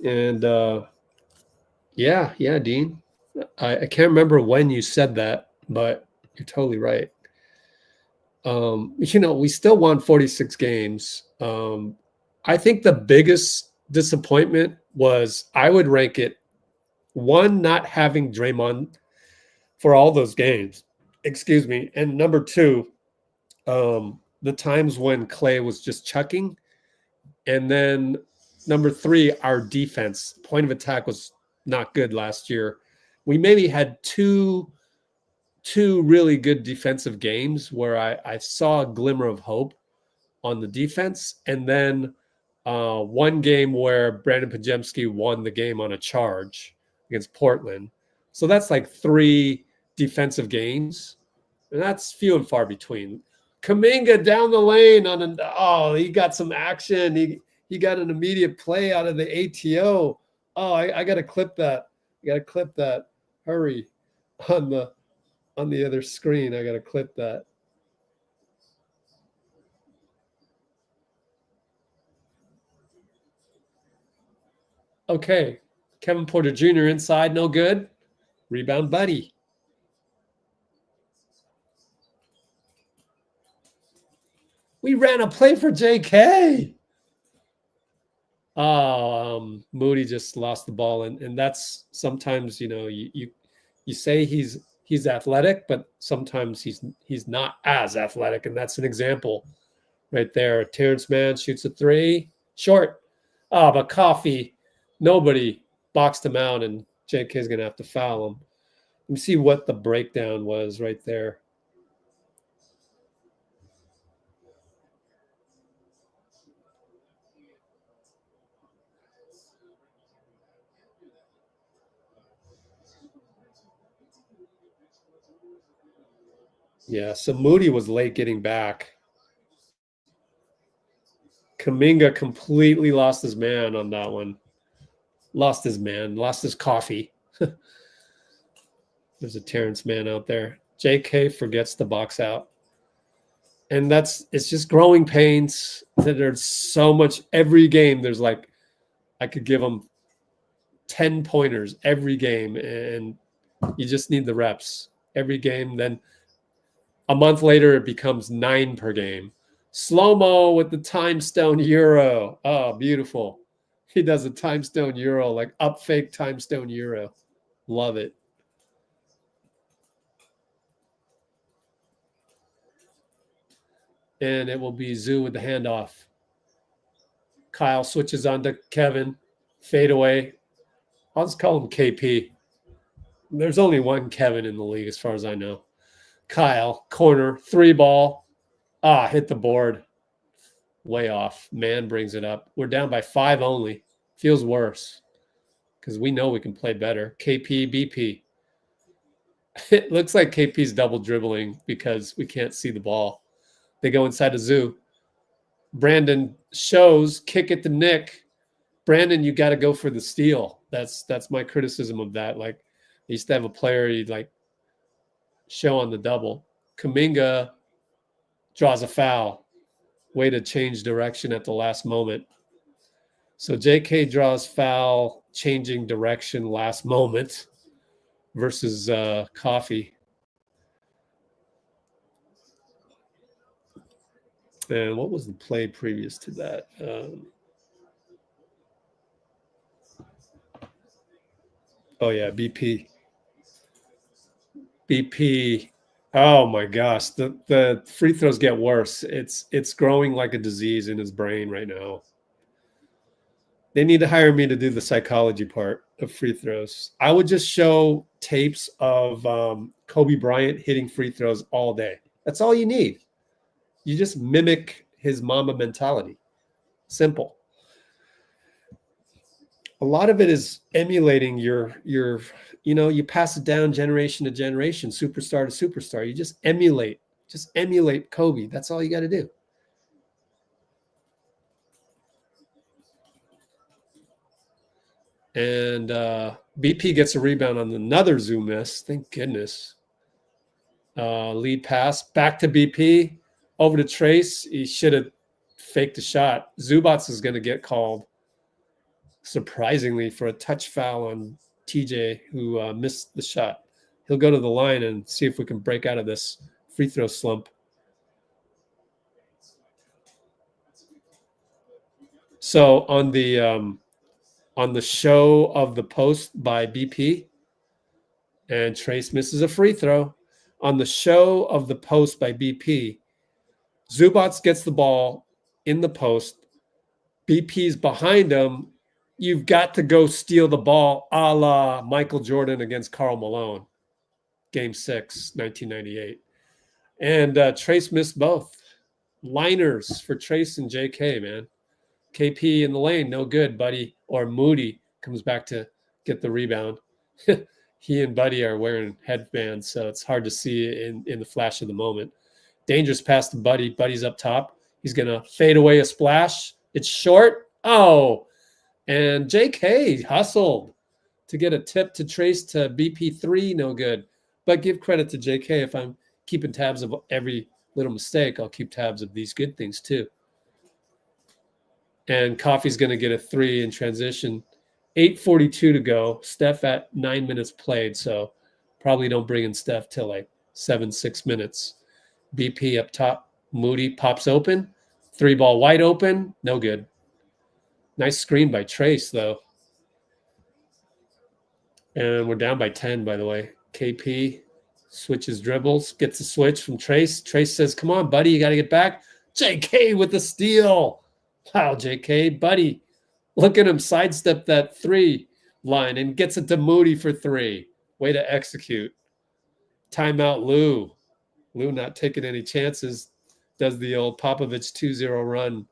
And yeah, Dean. I can't remember when you said that, but you're totally right. You know, we still won 46 games. I think the biggest disappointment was, I would rank it, one, not having Draymond for all those games. Excuse me. And number two, the times when Clay was just chucking. And then number three, our defense. Point of attack was not good last year. We maybe had two really good defensive games where I saw a glimmer of hope on the defense. And then one game where Brandon Pajemski won the game on a charge against Portland. So that's like 3 defensive games. And that's few and far between. Kuminga down the lane he got some action. He got an immediate play out of the ATO. Oh, I got to clip that. Hurry on the other screen. I got to clip that. Okay. Kevin Porter Jr. inside, no good. Rebound, Buddy. We ran a play for JK. Oh, Moody just lost the ball. And that's sometimes, you know, you say he's athletic, but sometimes he's not as athletic. And that's an example right there. Terrence Mann shoots a 3. Short. But Coffee, nobody boxed him out, and JK is going to have to foul him. Let me see what the breakdown was right there. Yeah, so Moody was late getting back. Kuminga completely lost his man on that one. Lost his coffee. There's a Terrence Mann out there. JK forgets to box out. And it's just growing pains. There's so much every game. There's like, I could give him 10 pointers every game, and you just need the reps every game. Then a month later, it becomes 9 per game. Slow-mo with the time stone Euro. Oh, beautiful. He does a time stone Euro, like up fake time stone Euro. Love it. And it will be Zoo with the handoff. Kyle switches on to Kevin. Fade away. I'll just call him KP. There's only one Kevin in the league as far as I know. Kyle, corner, 3 ball. Hit the board. Way off. Man brings it up. We're down by 5 only. Feels worse because we know we can play better. KP, BP. It looks like KP's double dribbling because we can't see the ball. They go inside the Zoo. Brandon shows, kick it to Nick. Brandon, you got to go for the steal. That's my criticism of that. Like, they used to have a player he'd like show on the double. Kuminga draws a foul. Way to change direction at the last moment. So JK draws foul, changing direction last moment versus Coffee. And what was the play previous to that? BP. BP. Oh my gosh, the free throws get worse. It's growing like a disease in his brain right now. They need to hire me to do the psychology part of free throws. I would just show tapes of Kobe Bryant hitting free throws all day. That's all you need. You just mimic his mama mentality. Simple. A lot of it is emulating your you pass it down generation to generation, superstar to superstar. You just emulate Kobe. That's all you got to do. And BP gets a rebound on another Zoo miss. Thank goodness. Lead pass back to BP, over to Trayce. He should have faked a shot. Zubac is going to get called, surprisingly, for a touch foul on TJ, who missed the shot. He'll go to the line and see if we can break out of this free throw slump. So on the show of the post by BP, and Trayce misses a free throw. On the show of the post by BP, Zubac gets the ball in the post. BP's behind him. You've got to go steal the ball, a la Michael Jordan against Karl Malone, Game 6, 1998. And Trayce missed both. Liners for Trayce and J.K., man. KP in the lane, no good, buddy. Or Moody comes back to get the rebound. He and Buddy are wearing headbands, so it's hard to see in the flash of the moment. Dangerous pass to Buddy. Buddy's up top. He's going to fade away a splash. It's short. Oh, and J.K. hustled to get a tip to Trayce to BP3. No good. But give credit to J.K. If I'm keeping tabs of every little mistake, I'll keep tabs of these good things too. And Coffey's going to get a 3 in transition. 8:42 to go. Steph at 9 minutes played, so probably don't bring in Steph till like 6 minutes. BP up top. Moody pops open. 3-ball wide open. No good. Nice screen by Trayce, though. And we're down by 10, by the way. KP switches dribbles, gets a switch from Trayce. Trayce says, come on, buddy, you got to get back. JK with the steal. Wow, JK, buddy. Look at him sidestep that 3 line and gets it to Moody for 3. Way to execute. Timeout, Lou. Lou not taking any chances. Does the old Popovich 2-0 run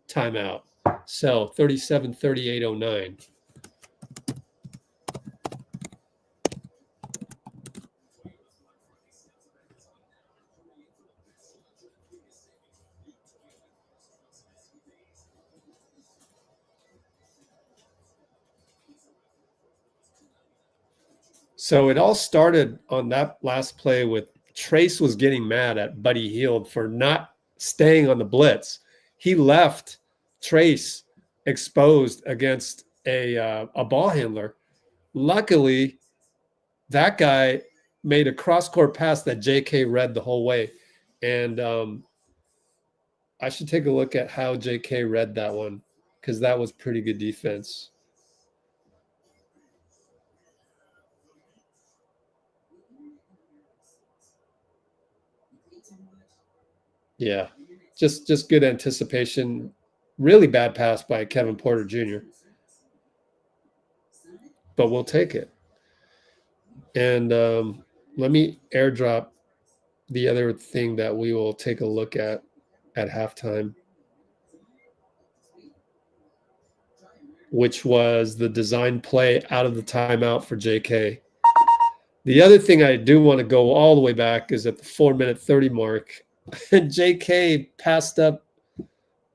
timeout. So 37-38-09. So it all started on that last play with Trayce was getting mad at Buddy Hield for not staying on the blitz. He left Trayce exposed against a ball handler. Luckily, that guy made a cross-court pass that JK read the whole way. And I should take a look at how JK read that one, because that was pretty good defense. Yeah, just good anticipation. Really bad pass by Kevin Porter Jr., but we'll take it. And let me airdrop the other thing that we will take a look at halftime, which was the design play out of the timeout for JK. The other thing I do want to go all the way back is at the 4-minute 30 mark, and JK passed up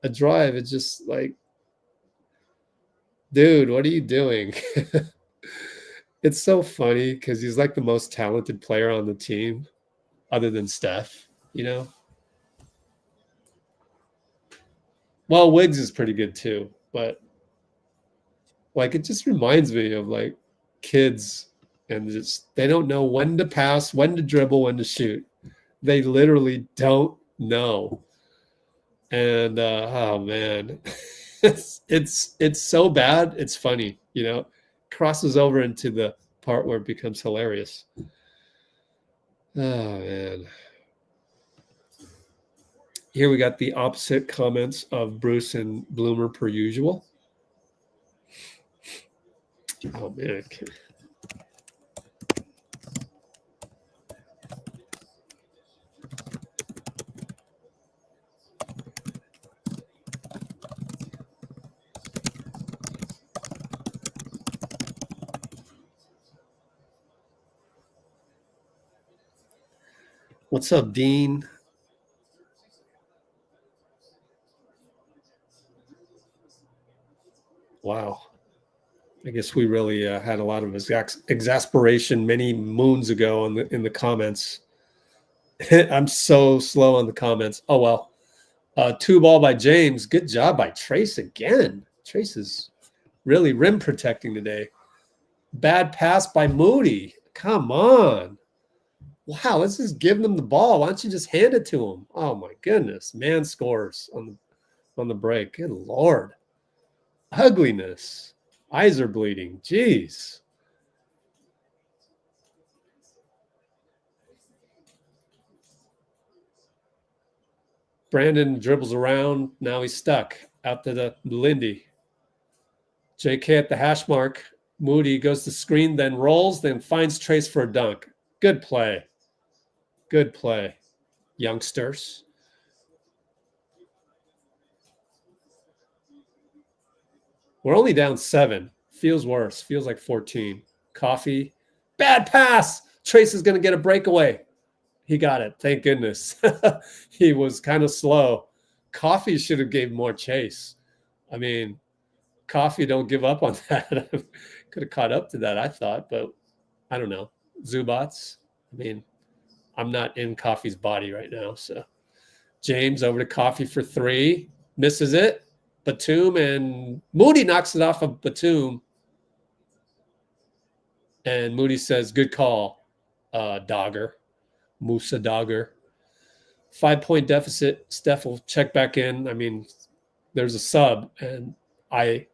a drive. It's just like, dude, what are you doing? It's so funny because he's like the most talented player on the team other than Steph, you know? Well, Wiggs is pretty good too, but like it just reminds me of like kids, and just they don't know when to pass, when to dribble, when to shoot. They literally don't know. And oh man, it's so bad, it's funny, you know. Crosses over into the part where it becomes hilarious. Oh man. Here we got the opposite comments of Bruce and Bloomer per usual. Oh, man. What's up, Dean? Wow. I guess we really had a lot of exasperation many moons ago in the comments. I'm so slow on the comments. Oh, well. 2-ball by James. Good job by Trayce again. Trayce is really rim protecting today. Bad pass by Moody. Come on. Wow, let's just give them the ball. Why don't you just hand it to him? Oh, my goodness. Man scores on the break. Good Lord. Ugliness. Eyes are bleeding. Jeez. Brandon dribbles around. Now he's stuck out to the Lindy. JK at the hash mark. Moody goes to screen, then rolls, then finds Trayce for a dunk. Good play. Good play, youngsters. We're only down 7. Feels worse. Feels like 14. Coffee. Bad pass. Trayce is going to get a breakaway. He got it. Thank goodness. He was kind of slow. Coffee should have gave more chase. I mean, Coffee don't give up on that. Could have caught up to that, I thought, but I don't know. Zubats. I mean, I'm not in Coffee's body right now. So James over to Coffee for 3. Misses it. Batum and Moody knocks it off of Batum. And Moody says, good call, Dogger. Musa Dogger. 5-point deficit. Steph will check back in. I mean, there's a sub, and I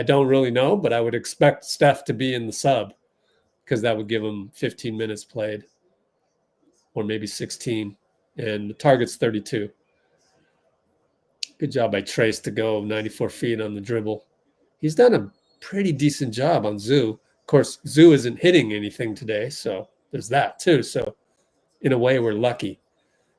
don't really know, but I would expect Steph to be in the sub because that would give him 15 minutes played or maybe 16. And the target's 32. Good job by Trayce to go 94 feet on the dribble. He's done a pretty decent job on Zoo. Of course, Zoo isn't hitting anything today, so there's that too. So in a way, we're lucky.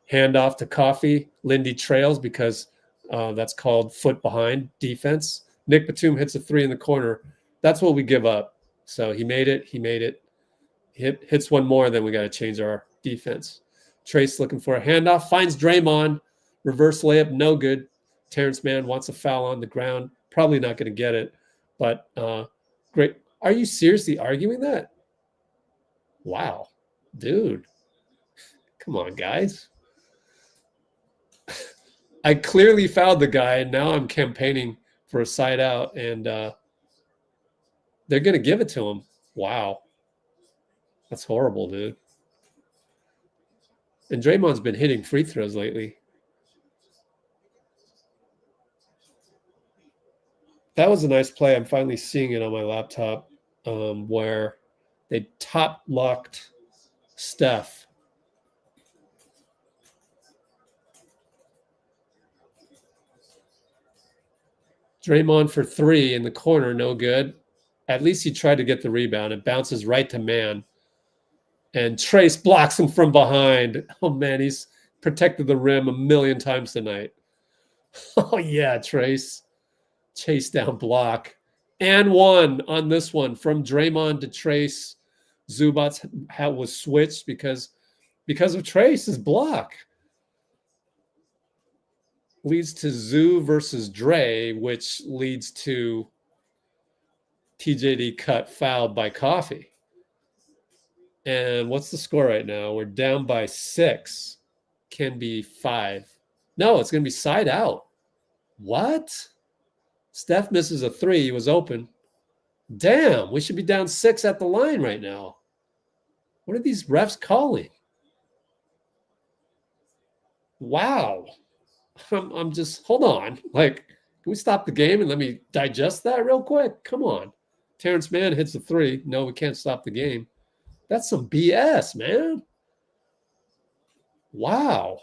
Hand off to Coffee. Lindy trails because that's called foot behind defense. Nick Batum hits a 3 in the corner. That's what we give up. So he made it. He made it. Hits one more, then we got to change our defense. Trayce looking for a handoff. Finds Draymond. Reverse layup, no good. Terrence Mann wants a foul on the ground. Probably not going to get it. But great. Are you seriously arguing that? Wow. Dude. Come on, guys. I clearly fouled the guy, and now I'm campaigning for a side out, and they're going to give it to him. Wow. That's horrible, dude. And Draymond's been hitting free throws lately. That was a nice play. I'm finally seeing it on my laptop where they top locked Steph. Draymond for 3 in the corner, no good. At least he tried to get the rebound. It bounces right to Mann. And Trayce blocks him from behind. Oh, man, he's protected the rim a million times tonight. Oh, yeah, Trayce. Chase down block. And 1 on this one from Draymond to Trayce. Zubac was switched because of Trace's block. Leads to Zoo versus Dray, which leads to TJD cut fouled by Coffee. And what's the score right now? We're down by 6. Can be 5. No, it's going to be side out. What? Steph misses a 3. He was open. Damn, we should be down 6 at the line right now. What are these refs calling? Wow. I'm just, hold on. Like, can we stop the game and let me digest that real quick? Come on. Terrence Mann hits a 3. No, we can't stop the game. That's some BS, man. Wow.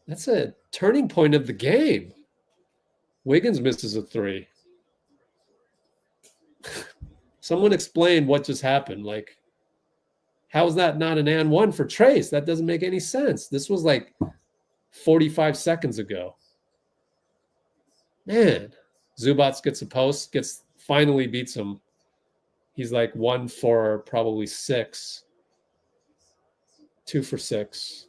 That's a turning point of the game. Wiggins misses a three. Someone explain what just happened. Like, how is that not an and one for Trayce? That doesn't make any sense. This was like 45 seconds ago. Man, Zubac gets a post, finally beats him. He's like 1 for probably 6. 2 for 6.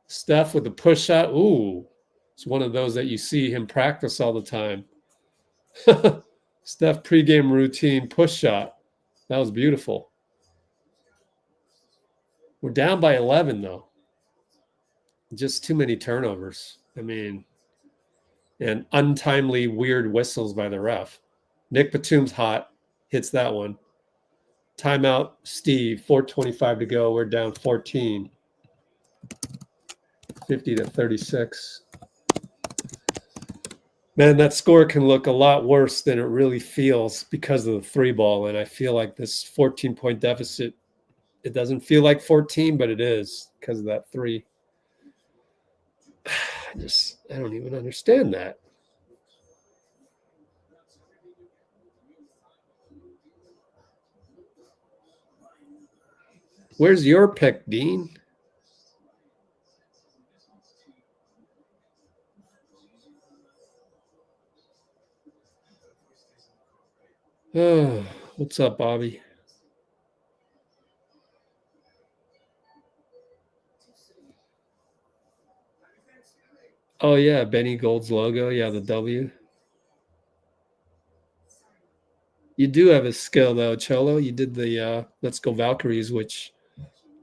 Steph with the push shot. Ooh, it's one of those that you see him practice all the time. Steph pregame routine push shot. That was beautiful. We're down by 11, though. Just too many turnovers. I mean, and untimely weird whistles by the ref. Nick Batum's hot. Hits that one. Timeout, Steve. 4:25 to go. We're down 14. 50-36. Man, that score can look a lot worse than it really feels because of the three ball. And I feel like this 14-point deficit, it doesn't feel like 14, but it is because of that three. I don't even understand that. Where's your pick, Dean? Oh, what's up, Bobby? Oh, yeah, Benny Gold's logo. Yeah, the W. You do have a skill, though, Cholo. You did the Let's Go Valkyries, which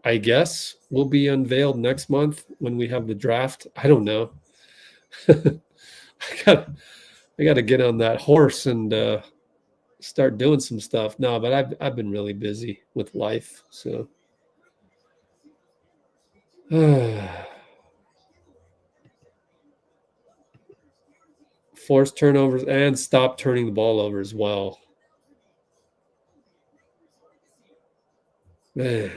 I guess will be unveiled next month when we have the draft. I don't know. I got to get on that horse and start doing some stuff. No, but I've been really busy with life, so. Force turnovers and stop turning the ball over as well. Man.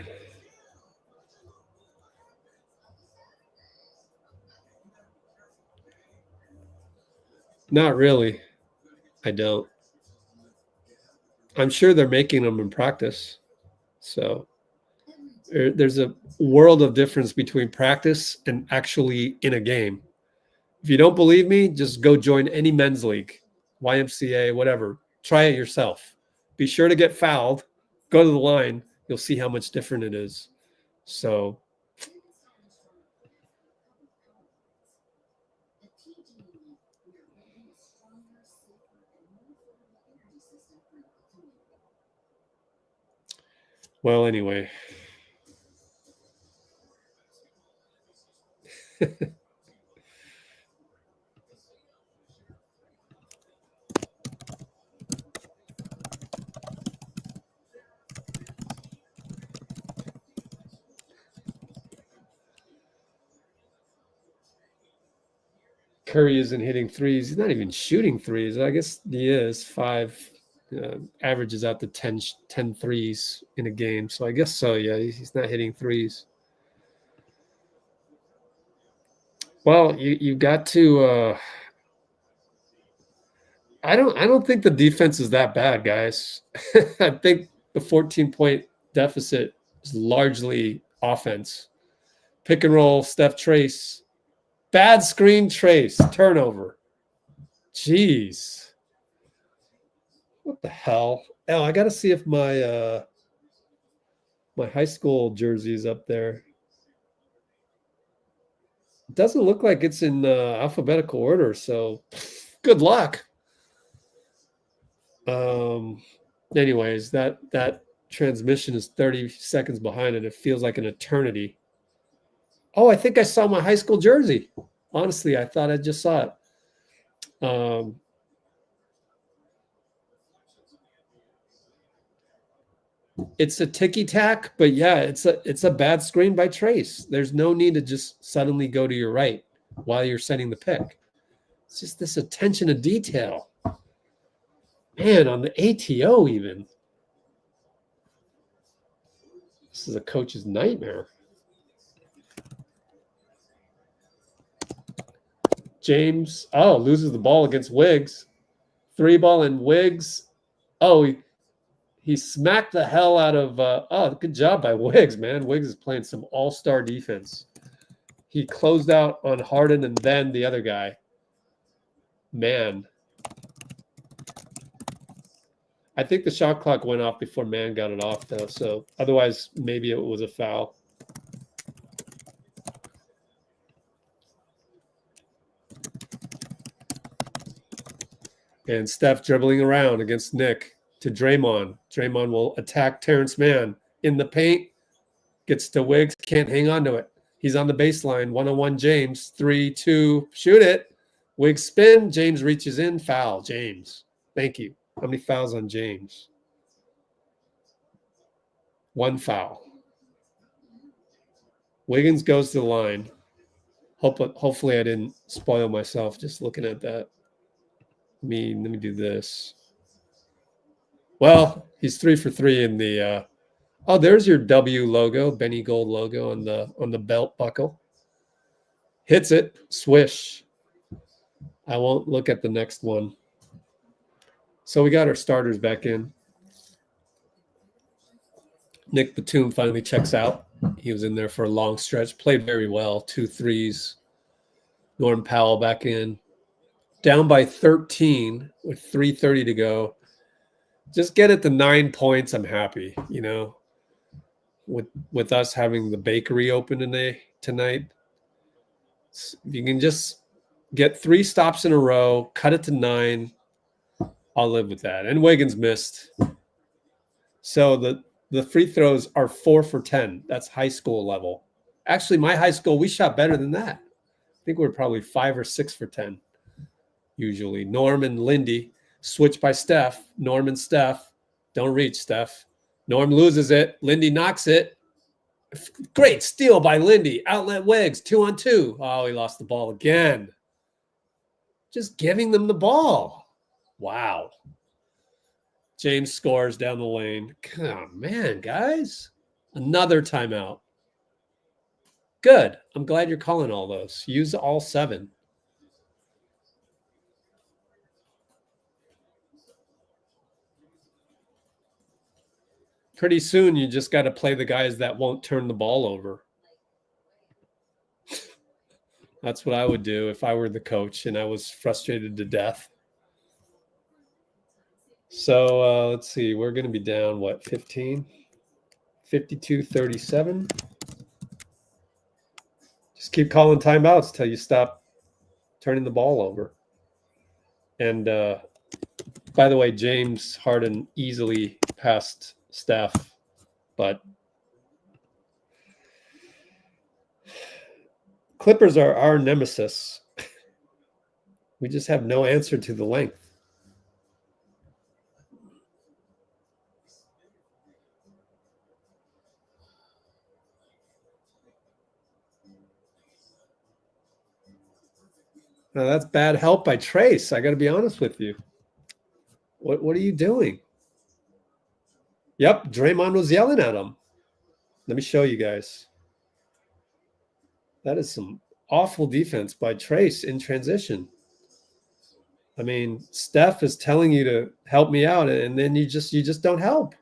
Not really. I don't. I'm sure they're making them in practice. So there's a world of difference between practice and actually in a game. If you don't believe me, just go join any men's league, YMCA, whatever. Try it yourself. Be sure to get fouled. Go to the line. You'll see how much different it is. So well, anyway. Curry isn't hitting threes. He's not even shooting threes. I guess he is. 5 averages out to 10 threes in a game. So I guess so, yeah. He's not hitting threes. Well, you've got to I don't think the defense is that bad, guys. I think the 14-point deficit is largely offense. Pick and roll, Steph Trayce. Bad screen, Trayce. Turnover. Jeez. What the hell? Oh, I got to see if my my high school jersey is up there. It doesn't look like it's in alphabetical order, so good luck. Anyways, that transmission is 30 seconds behind and it feels like an eternity. Oh, I think I saw my high school jersey. Honestly, I thought I just saw it. It's a ticky tack, but yeah, it's a bad screen by Trayce. There's no need to just suddenly go to your right while you're setting the pick. It's just this attention to detail. Man, on the ATO even. This is a coach's nightmare. James, loses the ball against Wiggs. 3-ball and Wiggs. Oh, he smacked the hell out of, good job by Wiggs, man. Wiggs is playing some all-star defense. He closed out on Harden and then the other guy. Man. I think the shot clock went off before Man got it off, though. So otherwise, maybe it was a foul. And Steph dribbling around against Nick to Draymond. Draymond will attack Terrence Mann in the paint. Gets to Wiggs, can't hang on to it. He's on the baseline, one-on-one James. 3-2, shoot it. Wiggs spin, James reaches in, foul. James, thank you. How many fouls on James? 1 foul. Wiggins goes to the line. Hopefully I didn't spoil myself just looking at that. Let me do this. Well, he's 3 for 3 in the there's your W logo, Benny Gold logo on the belt buckle. Hits it, swish. I won't look at the next one. So we got our starters back in. Nick Batum finally checks out. He was in there for a long stretch, played very well, 2 threes. Norm Powell back in. Down by 13 with 3:30 to go. Just get it to 9 points. I'm happy, with us having the bakery open tonight. If you can just get 3 stops in a row, cut it to 9, I'll live with that. And Wiggins missed. So the free throws are 4 for 10. That's high school level. Actually, my high school, we shot better than that. I think we're probably 5 or 6 for 10. Usually. Norm and Lindy switch by Steph. Norm and Steph. Don't reach, Steph. Norm loses it. Lindy knocks it. Great steal by Lindy. Outlet Wiggs. 2-on-2. Oh, he lost the ball again. Just giving them the ball. Wow. James scores down the lane. Come on, man, guys. Another timeout. Good. I'm glad you're calling all those. Use all 7. Pretty soon, you just got to play the guys that won't turn the ball over. That's what I would do if I were the coach and I was frustrated to death. So let's see. We're going to be down, 15? 52-37. Just keep calling timeouts till you stop turning the ball over. And by the way, James Harden easily passed Steph, but Clippers are our nemesis. We just have no answer to the length. Now that's bad help by Trayce. I got to be honest with you. What are you doing? Yep, Draymond was yelling at him. Let me show you guys. That is some awful defense by Trayce in transition. I mean, Steph is telling you to help me out, and then you just don't help.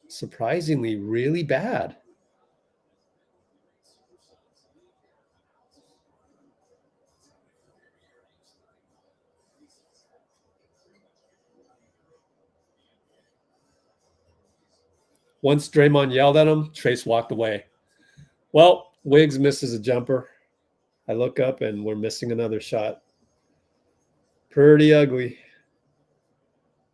Surprisingly, really bad. Once Draymond yelled at him, Trayce walked away. Well, Wiggs misses a jumper. I look up and we're missing another shot. Pretty ugly.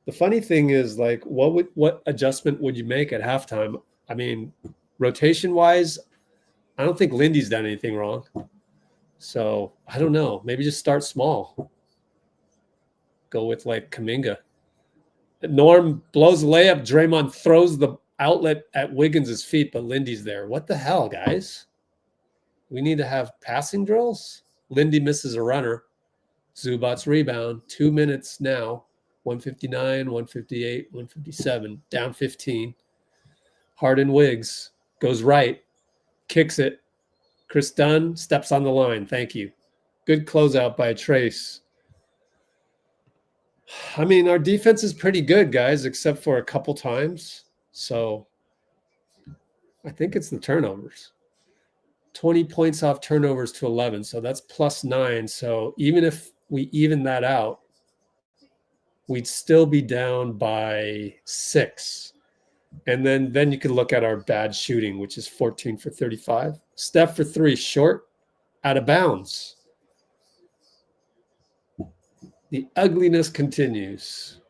The funny thing is, like, what adjustment would you make at halftime? I mean, rotation-wise, I don't think Lindy's done anything wrong. So, I don't know. Maybe just start small. Go with, like, Kuminga. Norm blows the layup. Draymond throws the outlet at Wiggins' feet, but Lindy's there. What the hell, guys? We need to have passing drills. Lindy misses a runner. Zubac's rebound. 2 minutes now. 159, 158, 157. Down 15. Harden Wiggs goes right. Kicks it. Chris Dunn steps on the line. Thank you. Good closeout by Trayce. I mean, our defense is pretty good, guys, except for a couple times. So I think it's the turnovers. 20 points off turnovers to 11. So that's +9. So even if we even that out, we'd still be down by 6. And then you can look at our bad shooting, which is 14 for 35. Steph for 3, short, out of bounds. The ugliness continues.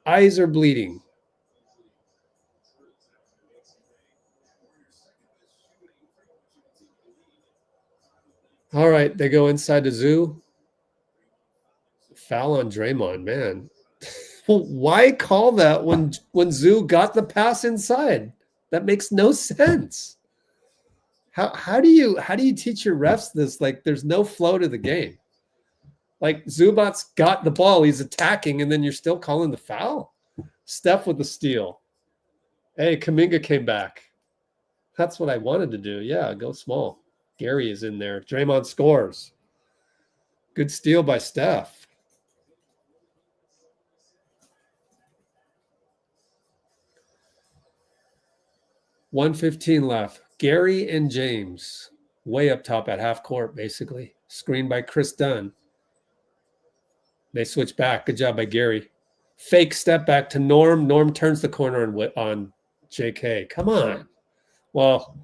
Eyes are bleeding. All right, they go inside the zoo. Foul on Draymond, man. Well, why call that when Zoo got the pass inside? That makes no sense. How do you teach your refs this? Like, there's no flow to the game. Like, Zubac's got the ball, he's attacking, and then you're still calling the foul. Steph with the steal. Hey, Kuminga came back. That's what I wanted to do. Yeah, go small. Gary is in there. Draymond scores. Good steal by Steph. $1:15 left. Gary and James way up top at half court, basically. Screened by Chris Dunn. They switch back. Good job by Gary. Fake step back to Norm. Norm turns the corner on J.K. Come on. Well,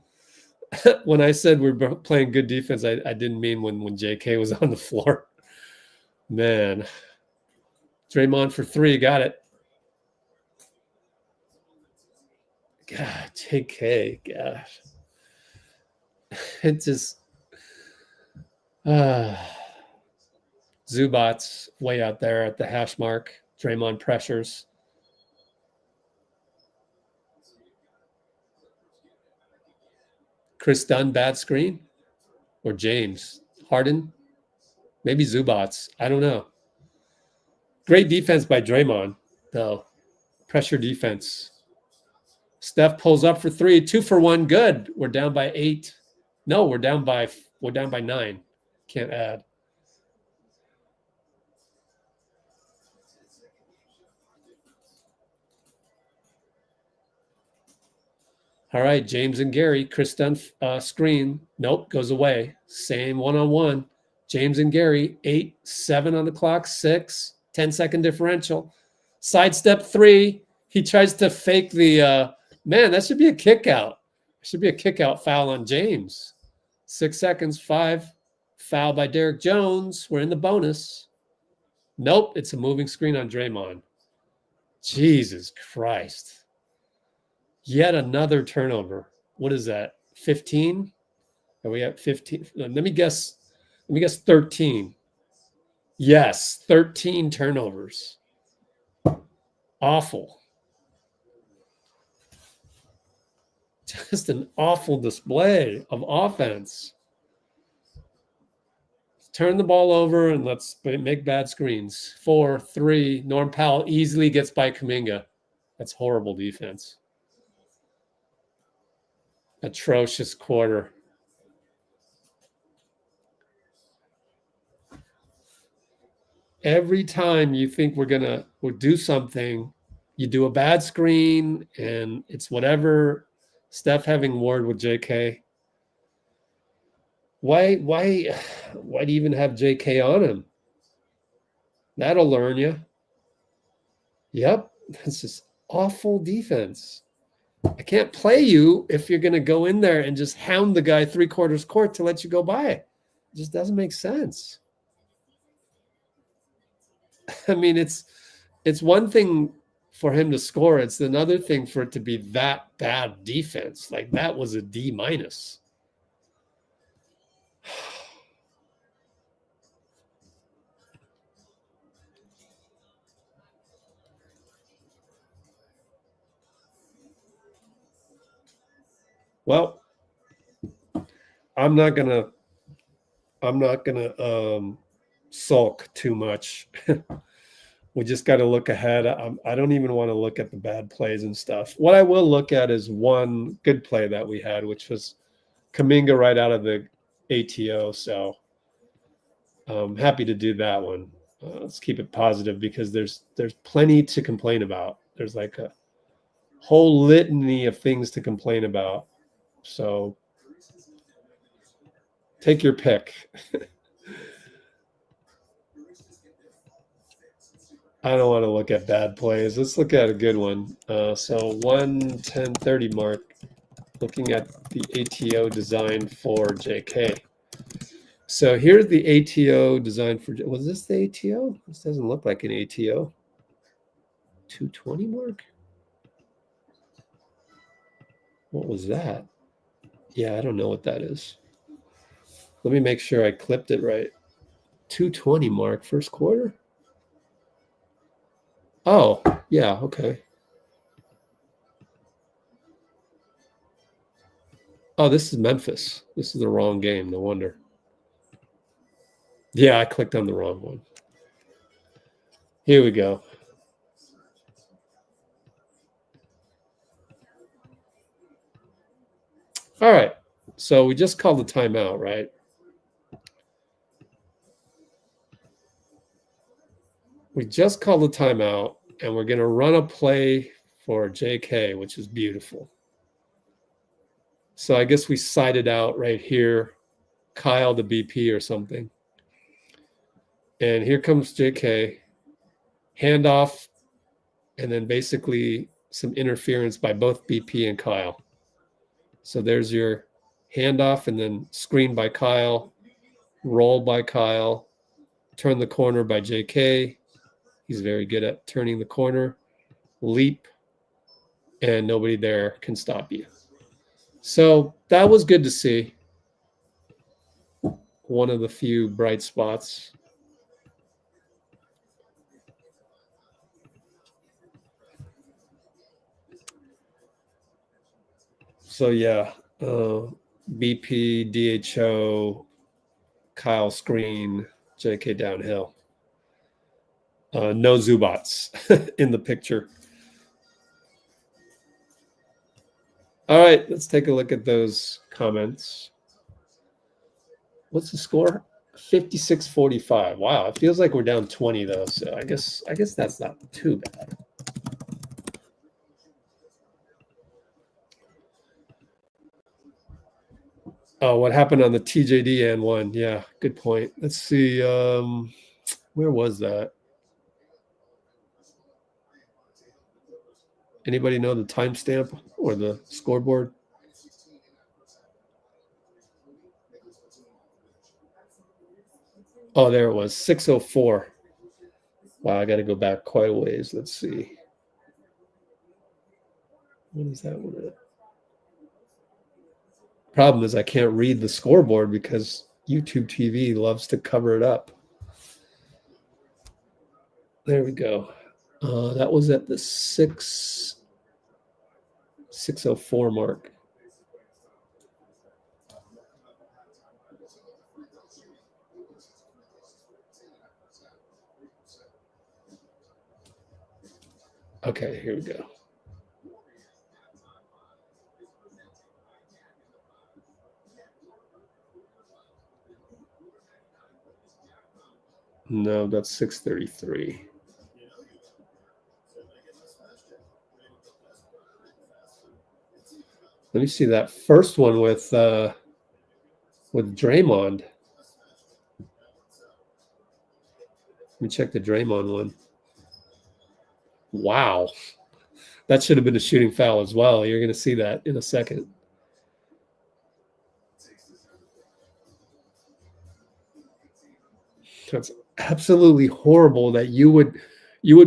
when I said we're playing good defense, I didn't mean when J.K. was on the floor. Man. Draymond for 3. Got it. God, J.K. Gosh. It just... Zubac's way out there at the hash mark. Draymond pressures. Chris Dunn, bad screen? Or James? Harden? Maybe Zubac's. I don't know. Great defense by Draymond, though. Pressure defense. Steph pulls up for 3. 2 for 1. Good. We're down by 8. No, we're down by 9. Can't add. All right, James and Gary. Chris Dunn screen. Nope, goes away. Same one-on-one. James and Gary. 8, 7 on the clock. 6. 10-second differential. Sidestep 3. He tries to fake the man, that should be a kick out. Should be a kick out foul on James. 6 seconds. 5. Foul by Derek Jones. We're in the bonus. Nope, it's a moving screen on Draymond. Jesus Christ. Yet another turnover. What is that? 15? Are we at 15? Let me guess 13. Yes, 13 turnovers. Awful. Just an awful display of offense. Turn the ball over and let's make bad screens. 4, 3. Norm Powell easily gets by Kuminga. That's horrible defense. Atrocious quarter. Every time you think we'll do something, you do a bad screen and it's whatever. Steph having Ward with JK. Why do you even have JK on him? That'll learn you. Yep, that's just awful defense. I can't play you if you're going to go in there and just hound the guy 3/4 court to let you go by. It just doesn't make sense. I mean, it's one thing for him to score. It's another thing for it to be that bad defense. Like, that was a D-. Well, I'm not gonna sulk too much. We just got to look ahead. I don't even want to look at the bad plays and stuff. What I will look at is one good play that we had, which was Kuminga right out of the ATO. So I'm happy to do that one. Let's keep it positive because there's plenty to complain about. There's like a whole litany of things to complain about. So take your pick. I don't want to look at bad plays. Let's look at a good one. So 1:10:30 mark, looking at the ATO design for JK. So here's the ATO design for, was this the ATO? This doesn't look like an ATO. 220 mark? What was that? Yeah, I don't know what that is. Let me make sure I clipped it right. 220 mark, first quarter? Oh, yeah, okay. Oh, this is Memphis. This is the wrong game, no wonder. Yeah, I clicked on the wrong one. Here we go. All right, so we just called the timeout, right? We just called the timeout, and we're going to run a play for JK, which is beautiful. So I guess we cited out right here, Kyle the BP or something. And here comes JK, handoff, and then basically some interference by both BP and Kyle. So there's your handoff and then screen by Kyle, roll by Kyle, turn the corner by JK. He's very good at turning the corner, leap, and nobody there can stop you. So that was good to see. One of the few bright spots. So yeah, BP, DHO, Kyle screen, JK downhill. No Zubats in the picture. All right, let's take a look at those comments. What's the score? 56-45. Wow, it feels like we're down 20 though. So I guess that's not too bad. Oh, what happened on the TJD and one? Yeah, good point. Let's see. Where was that? Anybody know the timestamp or the scoreboard? Oh, there it was. 6:04. Wow, I got to go back quite a ways. Let's see. What is that one at? Problem is I can't read the scoreboard because YouTube TV loves to cover it up. There we go. That was at the 6:04 mark. Okay, here we go. No, that's 6:33. Let me see that first one with Draymond. Let me check the Draymond one. Wow. That should have been a shooting foul as well. You're going to see that in a second. That's absolutely horrible that you would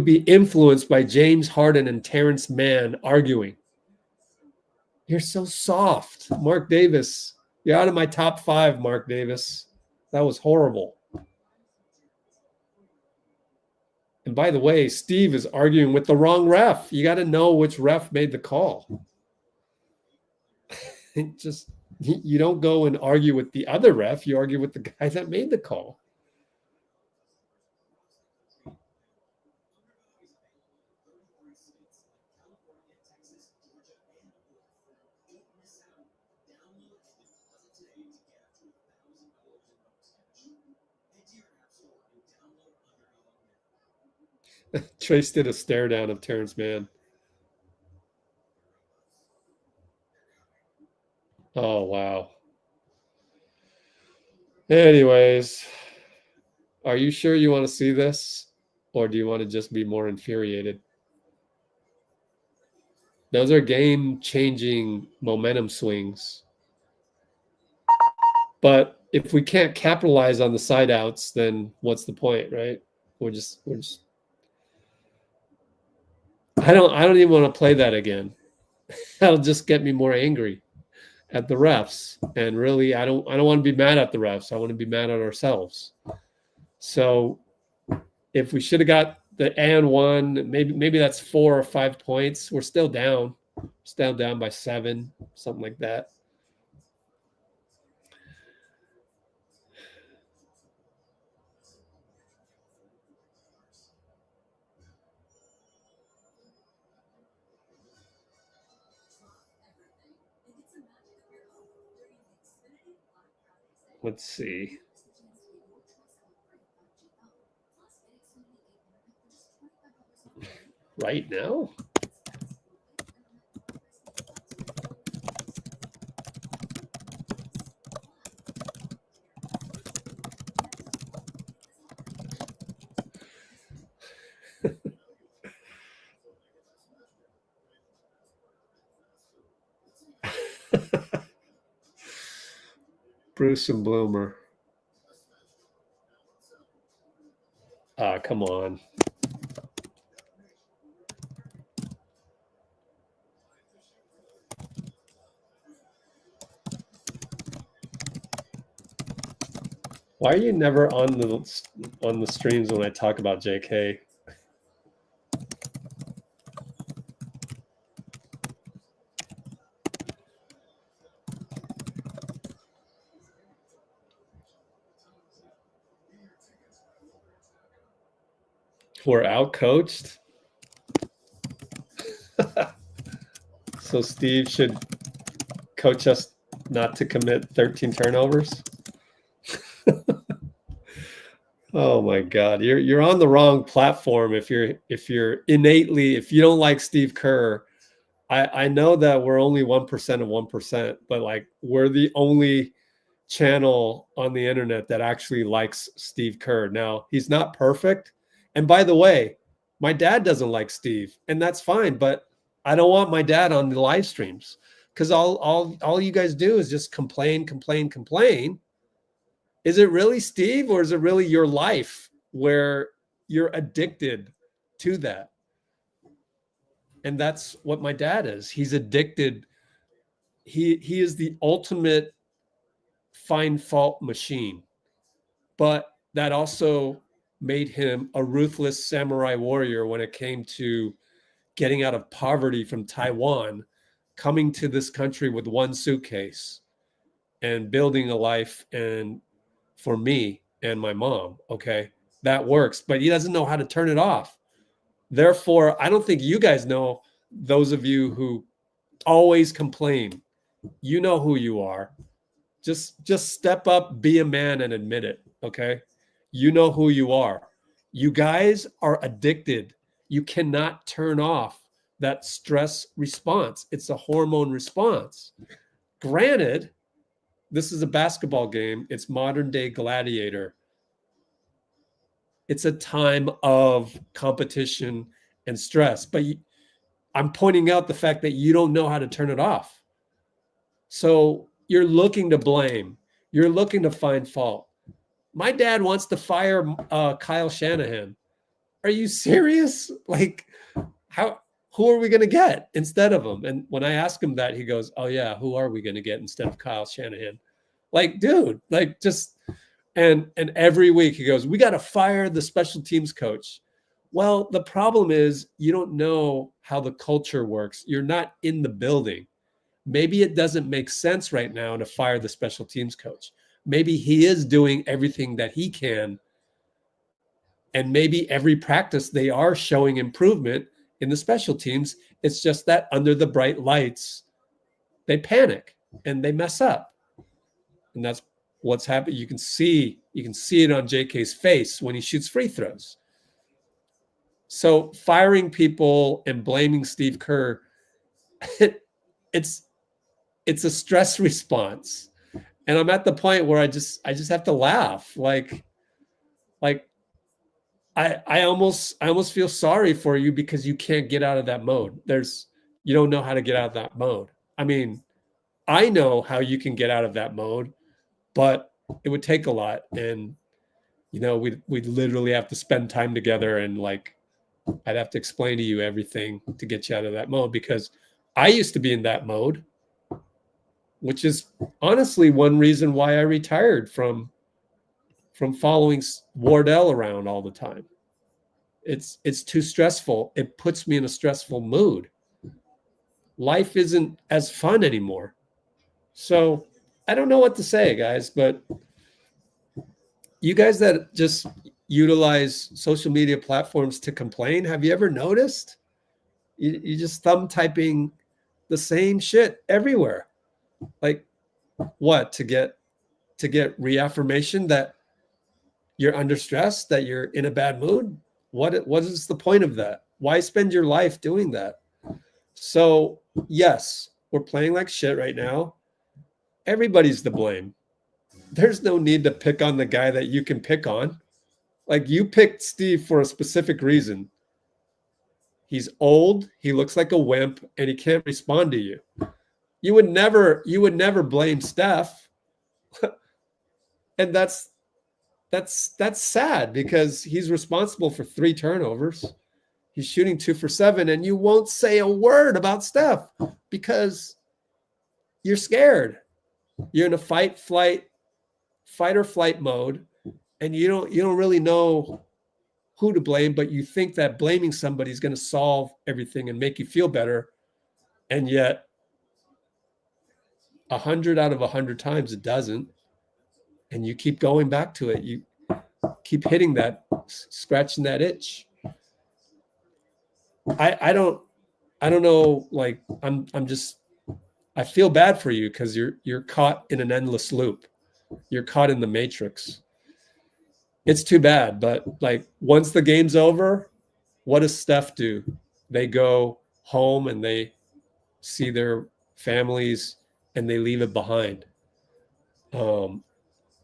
be influenced by James Harden and Terrence Mann arguing. You're so soft. Mark Davis. You're out of my top 5, Mark Davis. That was horrible. And by the way, Steve is arguing with the wrong ref. You got to know which ref made the call. Just you don't go and argue with the other ref. You argue with the guy that made the call. Trayce did a stare down of Terrence Mann. Oh, wow. Anyways, are you sure you want to see this? Or do you want to just be more infuriated? Those are game-changing momentum swings. But if we can't capitalize on the side outs, then what's the point, right? We're just I don't even want to play that again. That'll just get me more angry at the refs. And really I don't want to be mad at the refs. I want to be mad at ourselves. So if we should have got the and one, maybe that's 4 or 5 points. We're still down. Still down by 7, something like that. Let's see. Right now? Bruce and Bloomer. Ah, come on. Why are you never on the streams when I talk about JK? We're outcoached. So Steve should coach us not to commit 13 turnovers. Oh my God, you're on the wrong platform if you're innately, if you don't like Steve Kerr. I know that we're only 1% of 1%, but like we're the only channel on the internet that actually likes Steve Kerr. Now, he's not perfect. And by the way, my dad doesn't like Steve, and that's fine, but I don't want my dad on the live streams because all you guys do is just complain. Is it really Steve, or is it really your life where you're addicted to that? And that's what my dad is. He's addicted. He is the ultimate find fault machine, but that also made him a ruthless samurai warrior when it came to getting out of poverty from Taiwan, coming to this country with one suitcase and building a life. And for me and my mom, okay, that works, but he doesn't know how to turn it off. Therefore, I don't think you guys know, those of you who always complain, you know who you are. Just step up, be a man, and admit it, okay? You know who you are. You guys are addicted. You cannot turn off that stress response. It's a hormone response. Granted, this is a basketball game. It's modern day gladiator. It's a time of competition and stress, but I'm pointing out the fact that you don't know how to turn it off. So you're looking to blame. You're looking to find fault. My dad wants to fire Kyle Shanahan. Are you serious? Like, who are we going to get instead of him? And when I ask him that, he goes, oh yeah, who are we going to get instead of Kyle Shanahan? Like, dude, like just, and every week he goes, we got to fire the special teams coach. Well, the problem is you don't know how the culture works. You're not in the building. Maybe it doesn't make sense right now to fire the special teams coach. Maybe he is doing everything that he can. And maybe every practice they are showing improvement in the special teams. It's just that under the bright lights, they panic and they mess up. And that's what's happening. You can see it on JK's face when he shoots free throws. So firing people and blaming Steve Kerr, it's a stress response. And I'm at the point where I just have to laugh. Like I almost feel sorry for you because you can't get out of that mode. You don't know how to get out of that mode. I mean, I know how you can get out of that mode, but it would take a lot. And, we'd literally have to spend time together, and like, I'd have to explain to you everything to get you out of that mode, because I used to be in that mode, which is honestly one reason why I retired from following Wardell around all the time. It's too stressful. It puts me in a stressful mood. Life isn't as fun anymore. So I don't know what to say, guys, but you guys that just utilize social media platforms to complain, have you ever noticed? You just thumb typing the same shit everywhere. Like, what, to get reaffirmation that you're under stress, that you're in a bad mood? What is the point of that? Why spend your life doing that? So yes, we're playing like shit right now. Everybody's to blame. There's no need to pick on the guy that you can pick on. Like, you picked Steve for a specific reason. He's old, he looks like a wimp, and he can't respond to you. You would never blame Steph. And that's sad, because he's responsible for 3 turnovers. He's shooting 2 for 7, and you won't say a word about Steph because you're scared. You're in a fight or flight mode, and you don't really know who to blame, but you think that blaming somebody is going to solve everything and make you feel better. And yet 100 out of 100 times it doesn't. And you keep going back to it. You keep hitting that, scratching that itch. I don't know. Like, I feel bad for you because you're caught in an endless loop. You're caught in the matrix. It's too bad, but like, once the game's over, what does Steph do? They go home and they see their families and they leave it behind.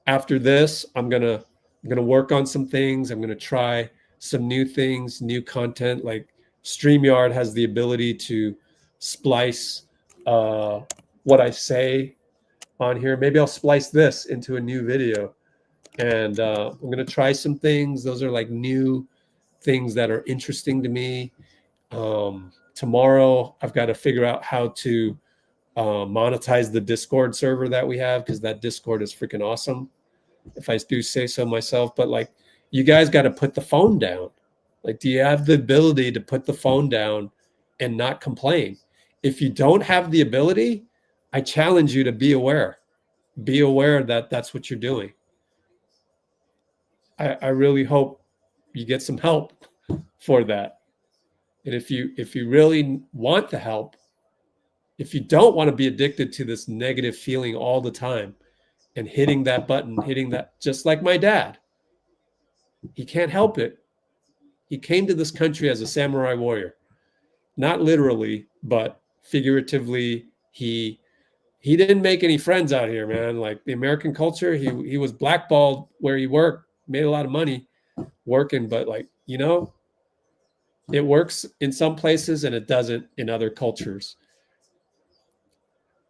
After this, I'm gonna work on some things. I'm gonna try some new things, new content. Like, StreamYard has the ability to splice what I say on here. Maybe I'll splice this into a new video. And I'm going to try some things. Those are like new things that are interesting to me. Tomorrow, I've got to figure out how to monetize the Discord server that we have, because that Discord is freaking awesome, if I do say so myself. But like, you guys got to put the phone down. Like, do you have the ability to put the phone down and not complain? If you don't have the ability, I challenge you to be aware. Be aware that that's what you're doing. I really hope you get some help for that. And if you really want the help, if you don't want to be addicted to this negative feeling all the time and hitting that button, just like my dad, he can't help it. He came to this country as a samurai warrior, not literally, but figuratively. He didn't make any friends out here, man. Like, the American culture, he was blackballed where he worked, made a lot of money working, but like, it works in some places and it doesn't in other cultures.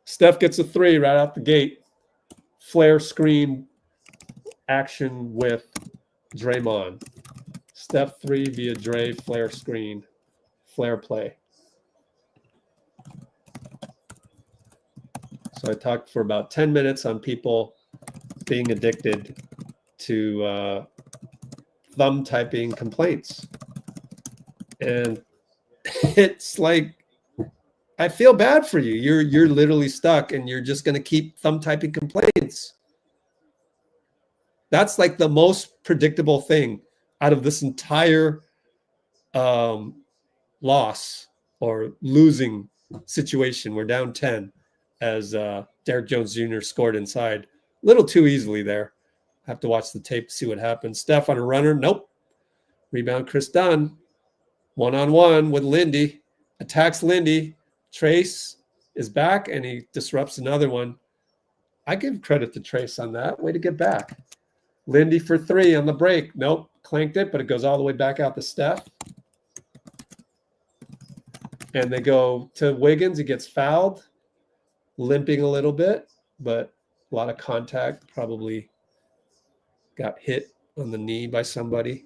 Steph gets a 3 right out the gate. Flare screen action with Draymond. Steph 3 via Dray, flare screen, flare play. So I talked for about 10 minutes on people being addicted to thumb typing complaints. And it's like, I feel bad for you. You're literally stuck, and you're just going to keep thumb typing complaints. That's like the most predictable thing out of this entire loss or losing situation. We're down 10 as Derrick Jones Jr. scored inside. A little too easily there. Have to watch the tape to see what happens. Steph on a runner. Nope. Rebound, Chris Dunn. One-on-one with Lindy. Attacks Lindy. Trayce is back, and he disrupts another one. I give credit to Trayce on that. Way to get back. Lindy for 3 on the break. Nope, clanked it, but it goes all the way back out to Steph. And they go to Wiggins. He gets fouled, limping a little bit, but a lot of contact. Probably got hit on the knee by somebody.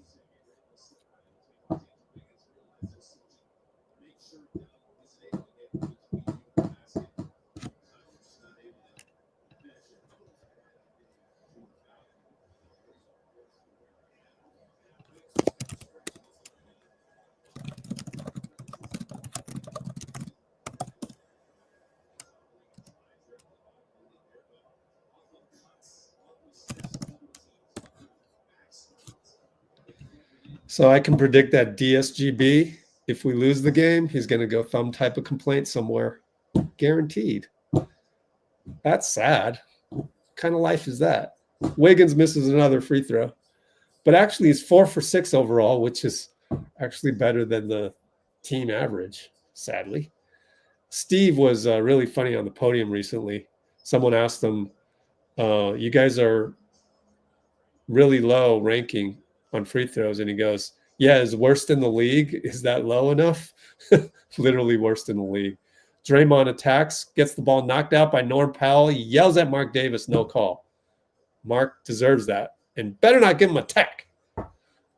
So I can predict that DSGB, if we lose the game, he's going to go thumb type of complaint somewhere. Guaranteed. That's sad. What kind of life is that? Wiggins misses another free throw. But actually, he's 4 for 6 overall, which is actually better than the team average, sadly. Steve was really funny on the podium recently. Someone asked him, you guys are really low ranking on free throws, and he goes, yeah, is worst in the league. Is that low enough? Literally worst in the league. Draymond attacks, gets the ball knocked out by Norm Powell. He yells at Mark Davis, no call. Mark deserves that, and better not give him a tech.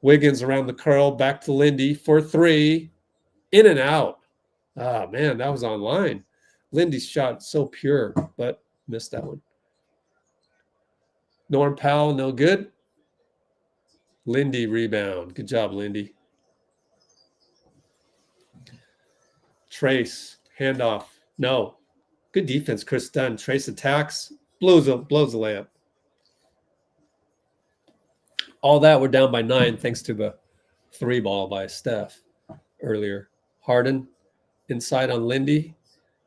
Wiggins around the curl, back to Lindy for 3, in and out. Ah, man, that was online. Lindy's shot so pure, but missed that one. Norm Powell, no good. Lindy rebound. Good job, Lindy. Trayce, handoff. No. Good defense, Chris Dunn. Trayce attacks, blows the layup. All that, we're down by 9 thanks to the 3 ball by Steph earlier. Harden inside on Lindy.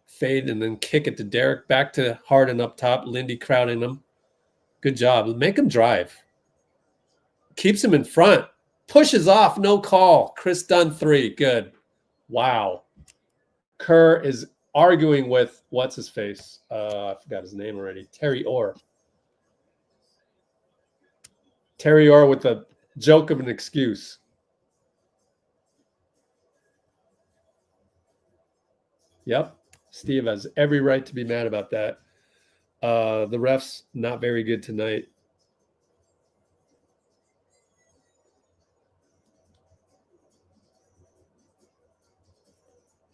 Fade and then kick it to Derek. Back to Harden up top. Lindy crowding him. Good job. Make him drive. Keeps him in front. Pushes off. No call. Chris Dunn 3. Good. Wow. Kerr is arguing with what's his face? I forgot his name already. Terry Orr. Terry Orr with a joke of an excuse. Yep. Steve has every right to be mad about that. The refs not very good tonight.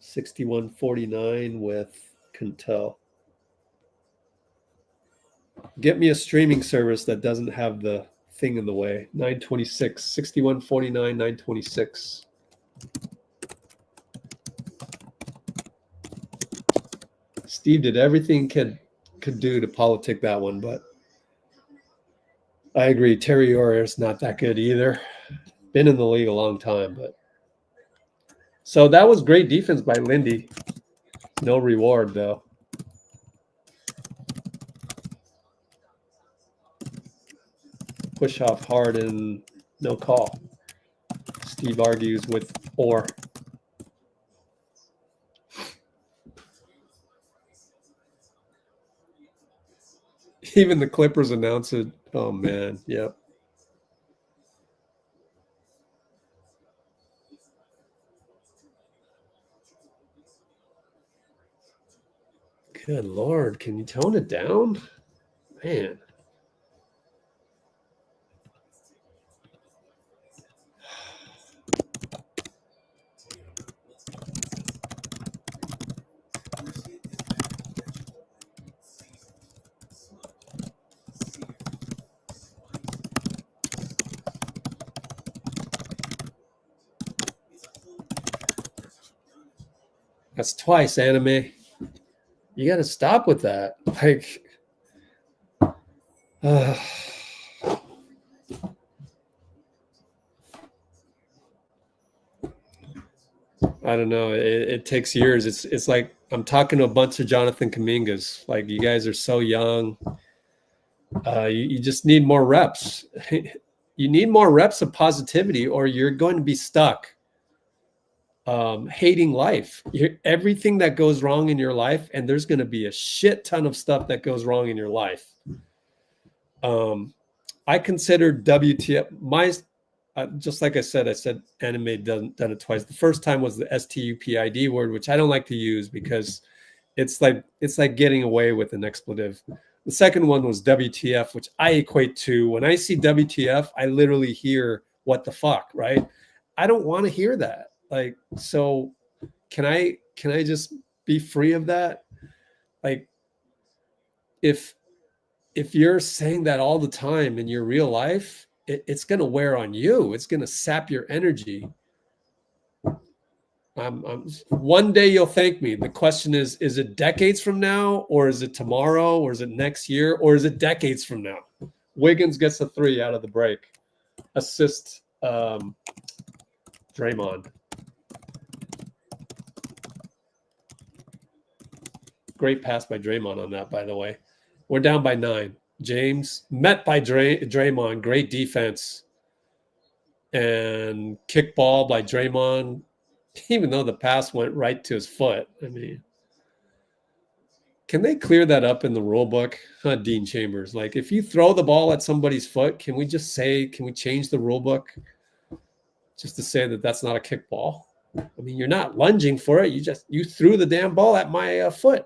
$61.49 with Cantel. Get me a streaming service that doesn't have the thing in the way. 926, 61.49, 926. Steve did everything could do to politic that one, but I agree. Terry Orr is not that good either. Been in the league a long time, but so that was great defense by Lindy. No reward though. Push off Harden, no call. Steve argues with Orr. Even the Clippers announce it. Oh man, yep. Good Lord, can you tone it down? Man. That's twice, anime. You got to stop with that. Like, I don't know. It takes years. It's like I'm talking to a bunch of Jonathan Kumingas. Like, you guys are so young. You just need more reps. You need more reps of positivity, or you're going to be stuck. hating life. Everything that goes wrong in your life, and there's going to be a shit ton of stuff that goes wrong in your life. I consider WTF just like I said anime done it twice. The first time was the STUPID word, which I don't like to use because it's like getting away with an expletive. The second one was WTF, which I equate to when I see WTF, I literally hear what the fuck, right? I don't want to hear that. Like, so can I just be free of that? Like, if you're saying that all the time in your real life, it's going to wear on you. It's going to sap your energy. One day you'll thank me. The question is it decades from now, or is it tomorrow, or is it next year, or is it decades from now? Wiggins gets a 3 out of the break. Assist Draymond. Great pass by Draymond on that, by the way. We're down by 9. James met by Draymond. Great defense. And kick ball by Draymond, even though the pass went right to his foot. I mean, can they clear that up in the rule book? Dean Chambers. Like, if you throw the ball at somebody's foot, can we change the rule book just to say that that's not a kick ball? I mean, you're not lunging for it. You threw the damn ball at my foot.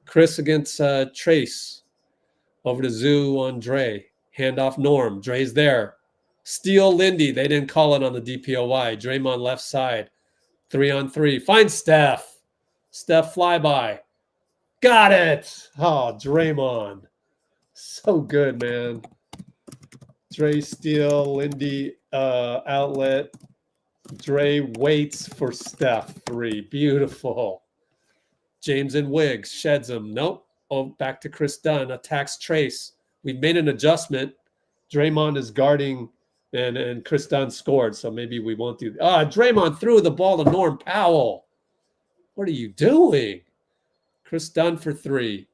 Chris against Trayce. Over to Zoo on Dray. Handoff Norm. Dray's there. Steal Lindy. They didn't call it on the DPOY. Draymond left side. 3-on-3. Find Steph. Steph flyby. Got it. Oh, Draymond. So good, man. Dray steal. Lindy outlet. Dray waits for Steph. 3. Beautiful. James and Wiggs. Sheds him. Nope. Oh, back to Chris Dunn. Attacks Trayce. We've made an adjustment. Draymond is guarding, and Chris Dunn scored, so maybe we won't do that. Draymond threw the ball to Norm Powell. What are you doing? Chris Dunn for 3.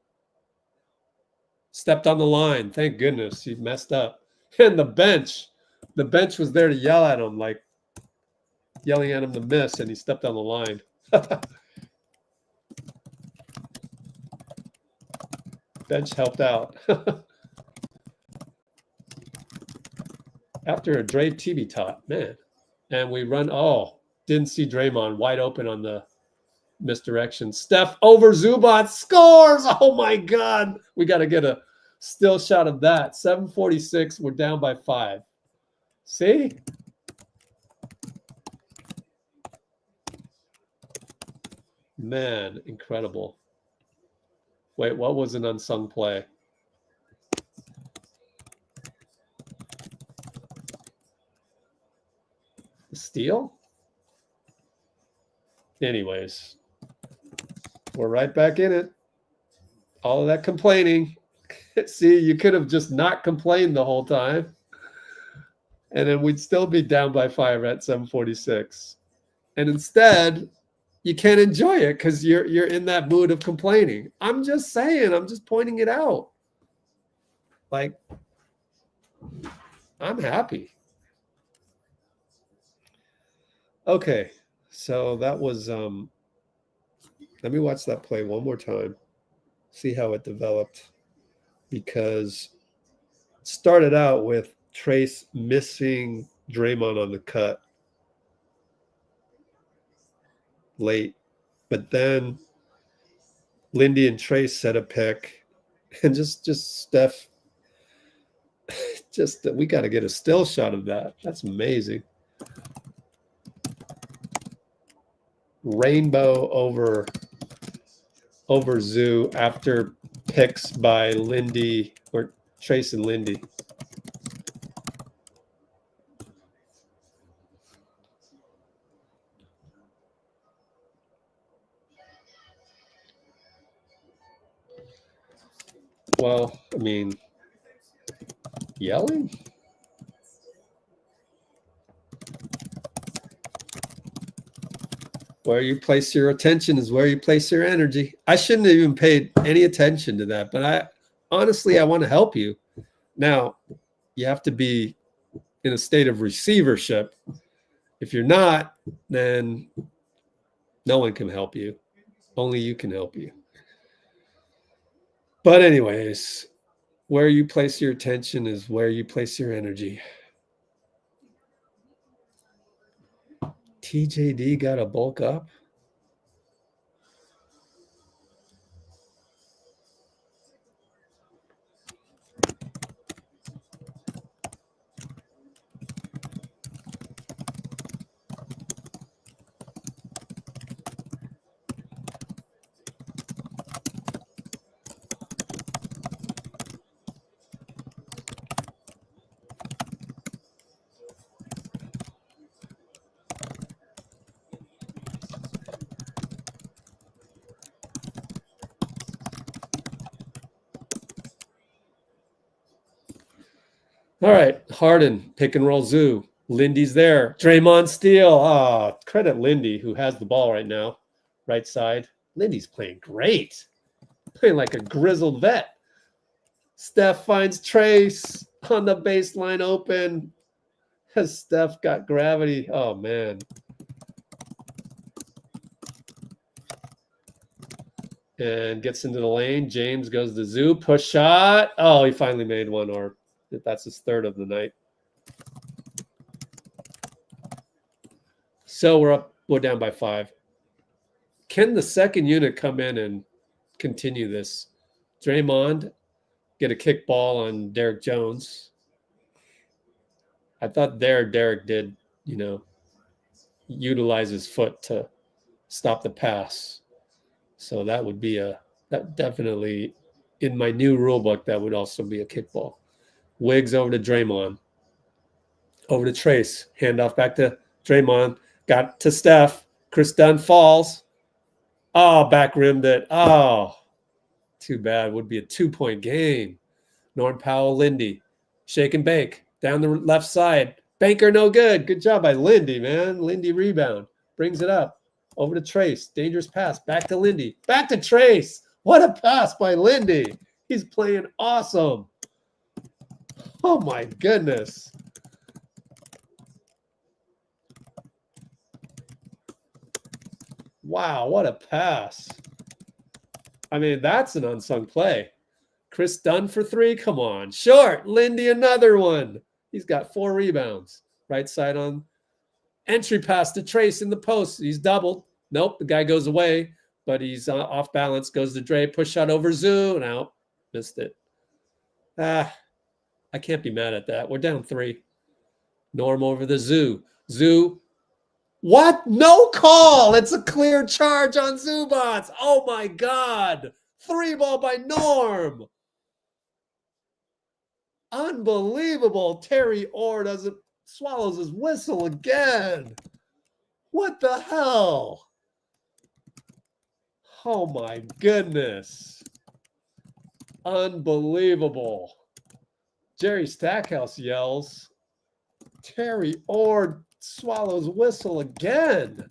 Stepped on the line. Thank goodness. He messed up. And the bench was there to yell at him, like yelling at him to miss, and he stepped on the line. Bench helped out. After a Dray TTBTOT, man. And we run, didn't see Draymond wide open on the misdirection. Steph over Zubac scores. Oh my God. We got to get a still shot of that. 7:46. We're down by 5. See? Man, incredible. Wait, what was an unsung play? Steal? Anyways, we're right back in it. All of that complaining. See, you could have just not complained the whole time, and then we'd still be down by 5 at 7:46. And instead, you can't enjoy it because you're in that mood of complaining. I'm just saying. I'm just pointing it out. Like, I'm happy. Okay, so that was let me watch that play one more time, see how it developed, because it started out with Trayce missing Draymond on the cut late, but then Lindy and Trayce set a pick, and just Steph, we got to get a still shot of that. That's amazing. Rainbow over Zoo after picks by Lindy or Trayce and Lindy. Well, I mean, yelling? Where you place your attention is where you place your energy. I shouldn't have even paid any attention to that, but I want to help you. Now, you have to be in a state of receivership If you're not, then no one can help you. Only you can help you. But anyways, where you place your attention is where you place your energy. TJD got to bulk up. All right, Harden, pick and roll Zoo. Lindy's there. Draymond steal. Ah, credit Lindy, who has the ball right now. Right side. Lindy's playing great. Playing like a grizzled vet. Steph finds Trayce on the baseline open. Has Steph got gravity? Oh, man. And gets into the lane. James goes to Zoo. Push shot. Oh, he finally made one, or that's his third of the night. So we're down by 5. Can the second unit come in and continue this? Draymond get a kick ball on Derek Jones. I thought Derek did, utilize his foot to stop the pass. So that would be that definitely in my new rule book, that would also be a kickball. Wiggs over to Draymond. Over to Trayce. Handoff back to Draymond. Got to Steph. Chris Dunn falls. Oh, back rimmed it. Oh, too bad. Would be a 2-point game. Norm Powell, Lindy. Shake and bake. Down the left side. Banker no good. Good job by Lindy, man. Lindy rebound. Brings it up. Over to Trayce. Dangerous pass. Back to Lindy. Back to Trayce. What a pass by Lindy. He's playing awesome. Oh, my goodness. Wow, what a pass. I mean, that's an unsung play. Chris Dunn for 3. Come on. Short. Lindy, another one. He's got 4 rebounds. Right side on. Entry pass to Trayce in the post. He's doubled. Nope, the guy goes away, but he's off balance. Goes to Dray. Push shot over Zoo. And out. Missed it. I can't be mad at that. We're down 3. Norm over the Zoo. Zoo. What? No call. It's a clear charge on Zubac. Oh, my God. 3 ball by Norm. Unbelievable. Terry Orr swallows his whistle again. What the hell? Oh, my goodness. Unbelievable. Jerry Stackhouse yells. Terry Orr swallows whistle again.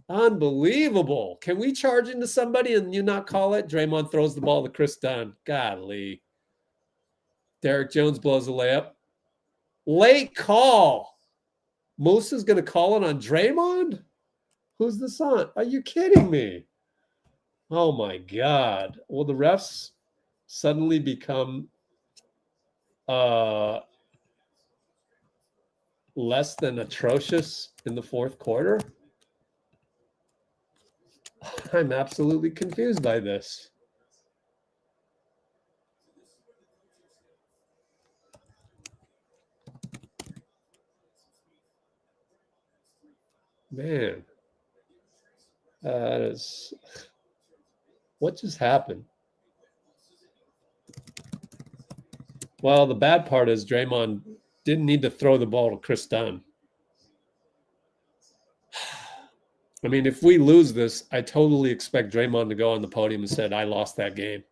Unbelievable. Can we charge into somebody and you not call it? Draymond throws the ball to Chris Dunn. Golly. Derek Jones blows a layup. Late call. Moose is going to call it on Draymond? Who's the son? Are you kidding me? Oh, my God. Will the refs suddenly become less than atrocious in the fourth quarter? I'm absolutely confused by this. Man, what just happened? Well, the bad part is Draymond didn't need to throw the ball to Chris Dunn. I mean, if we lose this, I totally expect Draymond to go on the podium and said, I lost that game.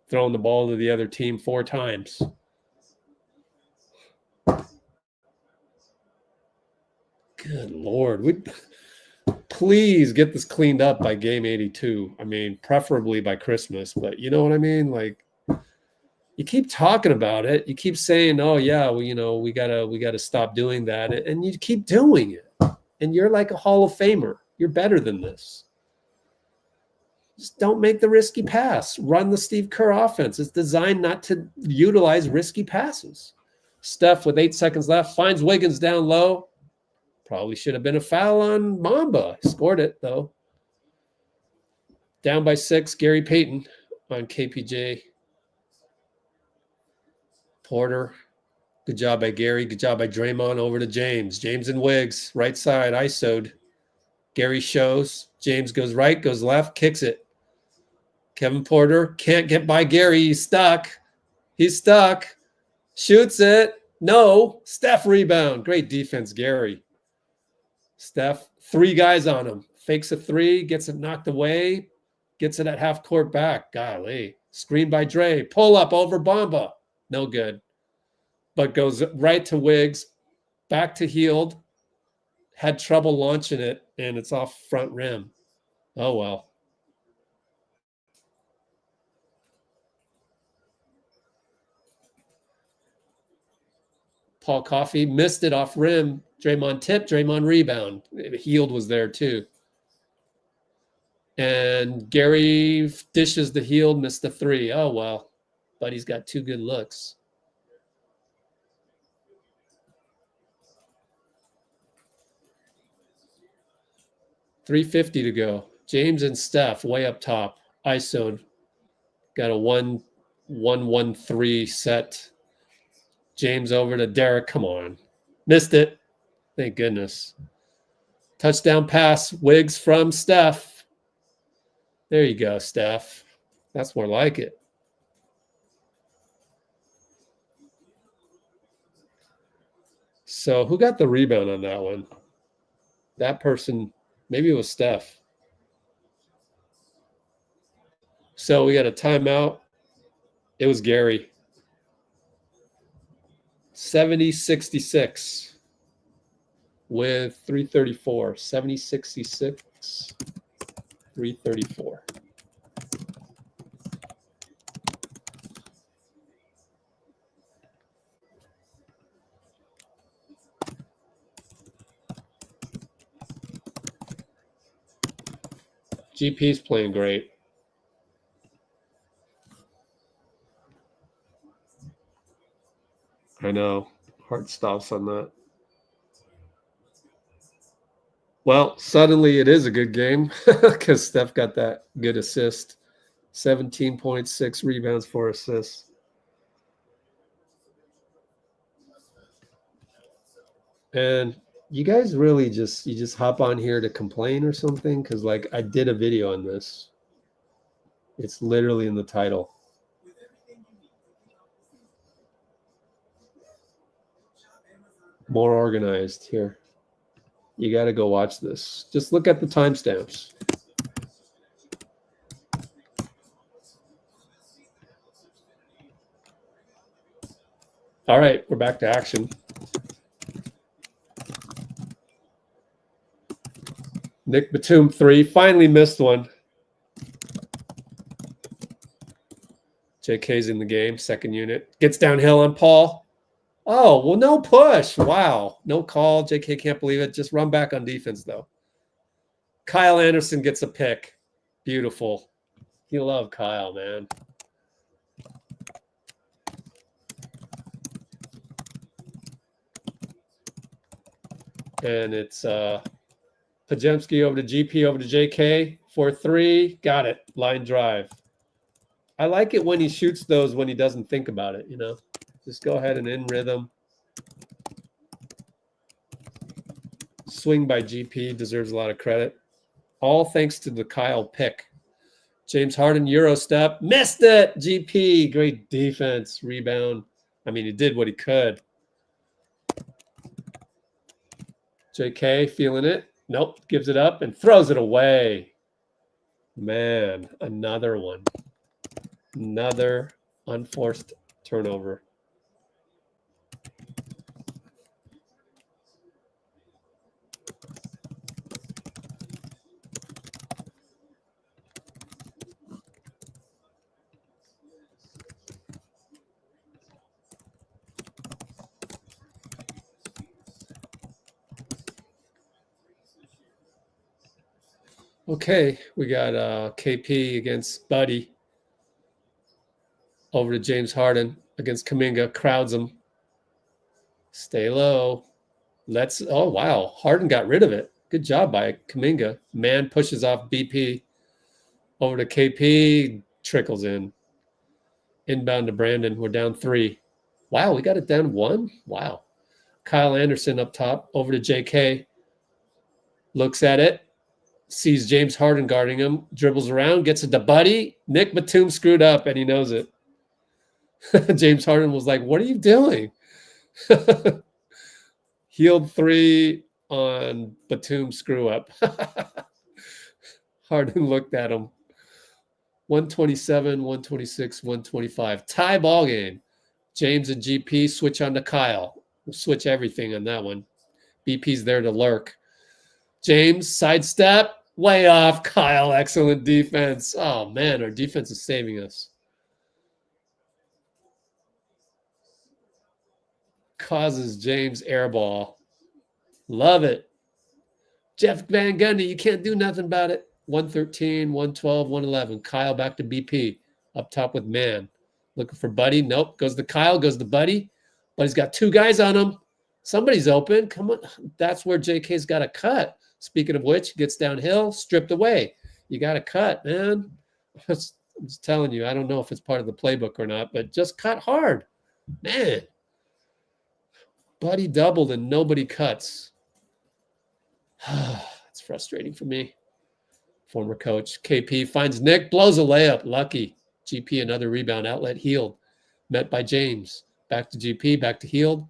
Throwing the ball to the other team 4 times. Good Lord. Please get this cleaned up by game 82. I mean, preferably by Christmas, but you know what I mean? Like, You keep talking about it. You keep saying, "Oh yeah, well, we gotta stop doing that," and you keep doing it. And you're like a Hall of Famer. You're better than this. Just don't make the risky pass. Run the Steve Kerr offense. It's designed not to utilize risky passes. Steph, with 8 seconds left, finds Wiggins down low. Probably should have been a foul on Mamba. Scored it, though. Down by 6, Gary Payton on KPJ. Porter. Good job by Gary. Good job by Draymond. Over to James. James and Wiggs. Right side, ISO'd. Gary shows. James goes right, goes left, kicks it. Kevin Porter can't get by Gary. He's stuck. He's stuck. Shoots it. No. Steph rebound. Great defense, Gary. Steph, 3 guys on him. Fakes a 3, gets it knocked away, gets it at half court back. Golly. Screen by Dray. Pull up over Bamba. No good. But goes right to Wiggs. Back to Heald. Had trouble launching it, and it's off front rim. Oh, well. Paul Coffey missed it off rim. Draymond tip, Draymond rebound. Heald was there too. And Gary dishes the Heald, missed the 3. Oh, well. But he's got 2 good looks. .350 to go. James and Steph way up top. ISO'd. Got a 1-1-1-3 set. James over to Derek. Come on. Missed it. Thank goodness. Touchdown pass. Wiggs from Steph. There you go, Steph. That's more like it. So who got the rebound on that one? That person, maybe it was Steph. So we got a timeout. It was Gary. 70-66 with 3:34. 70-66, 3:34. GP's playing great. I know. Heart stops on that. Well, suddenly it is a good game because Steph got that good assist. 17.6 rebounds, 4 assists. And you guys really just hop on here to complain or something? Because, like, I did a video on this. It's literally in the title. More organized here. You got to go watch this. Just look at the timestamps. All right, we're back to action. Nick Batum 3, finally missed one. JK's in the game, second unit. Gets downhill on Paul. Oh, well, no push. Wow. No call. JK can't believe it. Just run back on defense, though. Kyle Anderson gets a pick. Beautiful. You love Kyle, man. And it's Pajemski over to GP over to JK. 4-3. Got it. Line drive. I like it when he shoots those when he doesn't think about it, you know. Just go ahead and in rhythm. Swing by GP deserves a lot of credit. All thanks to the Kyle pick. James Harden, Euro step. Missed it! GP, great defense, rebound. I mean, he did what he could. JK feeling it. Nope, gives it up and throws it away. Man, another one. Another unforced turnover. Okay, we got KP against Buddy. Over to James Harden against Kuminga. Crowds him. Stay low. Oh, wow. Harden got rid of it. Good job by Kuminga. Man pushes off BP. Over to KP. Trickles in. Inbound to Brandon. We're down 3. Wow, we got it down 1? Wow. Kyle Anderson up top. Over to JK. Looks at it. Sees James Harden guarding him. Dribbles around. Gets it to Buddy. Nick Batum screwed up, and he knows it. James Harden was like, what are you doing? Healed 3 on Batum screw up. Harden looked at him. 127, 126, 125. Tie ball game. James and GP switch on to Kyle. We'll switch everything on that one. BP's there to lurk. James, sidestep, way off. Kyle, excellent defense. Oh, man, our defense is saving us. Causes James airball. Love it. Jeff Van Gundy, you can't do nothing about it. 113, 112, 111. Kyle back to BP. Up top with Man. Looking for Buddy. Nope. Goes to Kyle. Goes to Buddy. Buddy's got 2 guys on him. Somebody's open. Come on. That's where JK's got to cut. Speaking of which, gets downhill, stripped away. You got to cut, man. I'm just telling you, I don't know if it's part of the playbook or not, but just cut hard. Man. Buddy doubled and nobody cuts. It's frustrating for me. Former coach. KP finds Nick, blows a layup. Lucky. GP, another rebound. Outlet healed. Met by James. Back to GP, back to healed.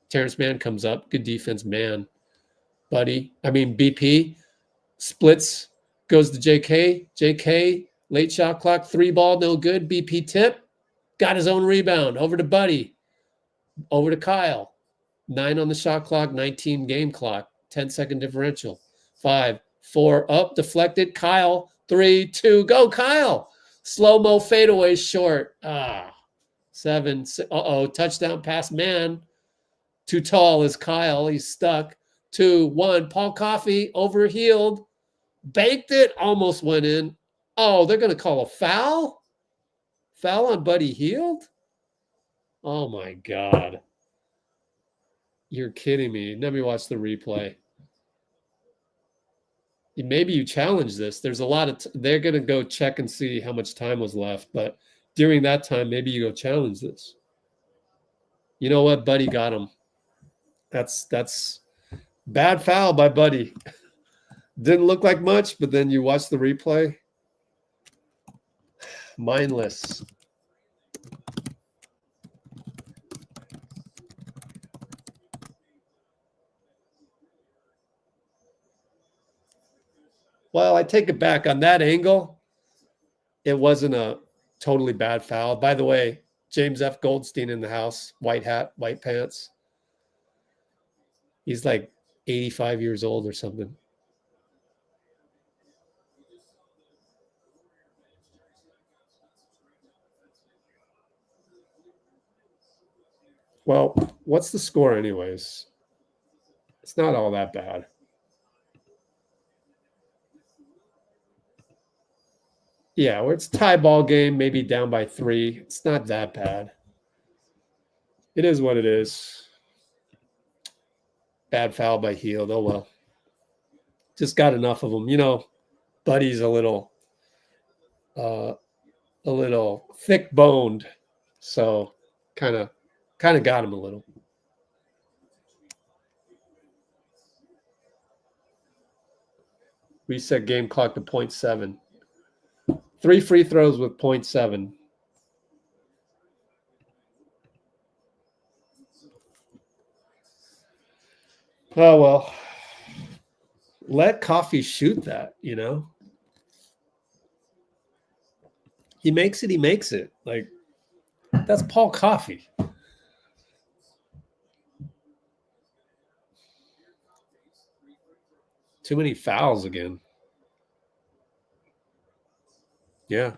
Terrence Mann comes up. Good defense, Man. BP. Splits. Goes to JK. JK, late shot clock. 3 ball, no good. BP tip. Got his own rebound. Over to Buddy. Over to Kyle. 9 on the shot clock. 19 game clock. 10-second differential. 5, 4, up, deflected. Kyle, 3, 2, go, Kyle. Slow-mo fadeaway short. 7, touchdown pass, Man. Too tall is Kyle. He's stuck. 2, 1, Paul Coffey, overhealed. Banked it, almost went in. Oh, they're going to call a foul? Foul on Buddy Hield? Oh, my God. You're kidding me. Let me watch the replay. Maybe you challenge this. There's a lot of they're going to go check and see how much time was left. But during that time, maybe you go challenge this. You know what? Buddy got him. That's bad foul by Buddy. Didn't look like much, but then you watch the replay. Mindless. Well, I take it back. On that angle, it wasn't a totally bad foul. By the way, James F. Goldstein in the house, white hat, white pants. He's like 85 years old or something. Well, what's the score anyways? It's not all that bad. Yeah, where it's tie ball game, maybe down by 3. It's not that bad. It is what it is. Bad foul by Hield. Oh, well. Just got enough of them. You know, Buddy's a little thick-boned. So kind of got him a little. Reset game clock to 0.7. 3 free throws with 0.7. Oh, well. Let Coffee shoot that, you know? He makes it. Like, that's Paul Coffey. Too many fouls again. Yeah.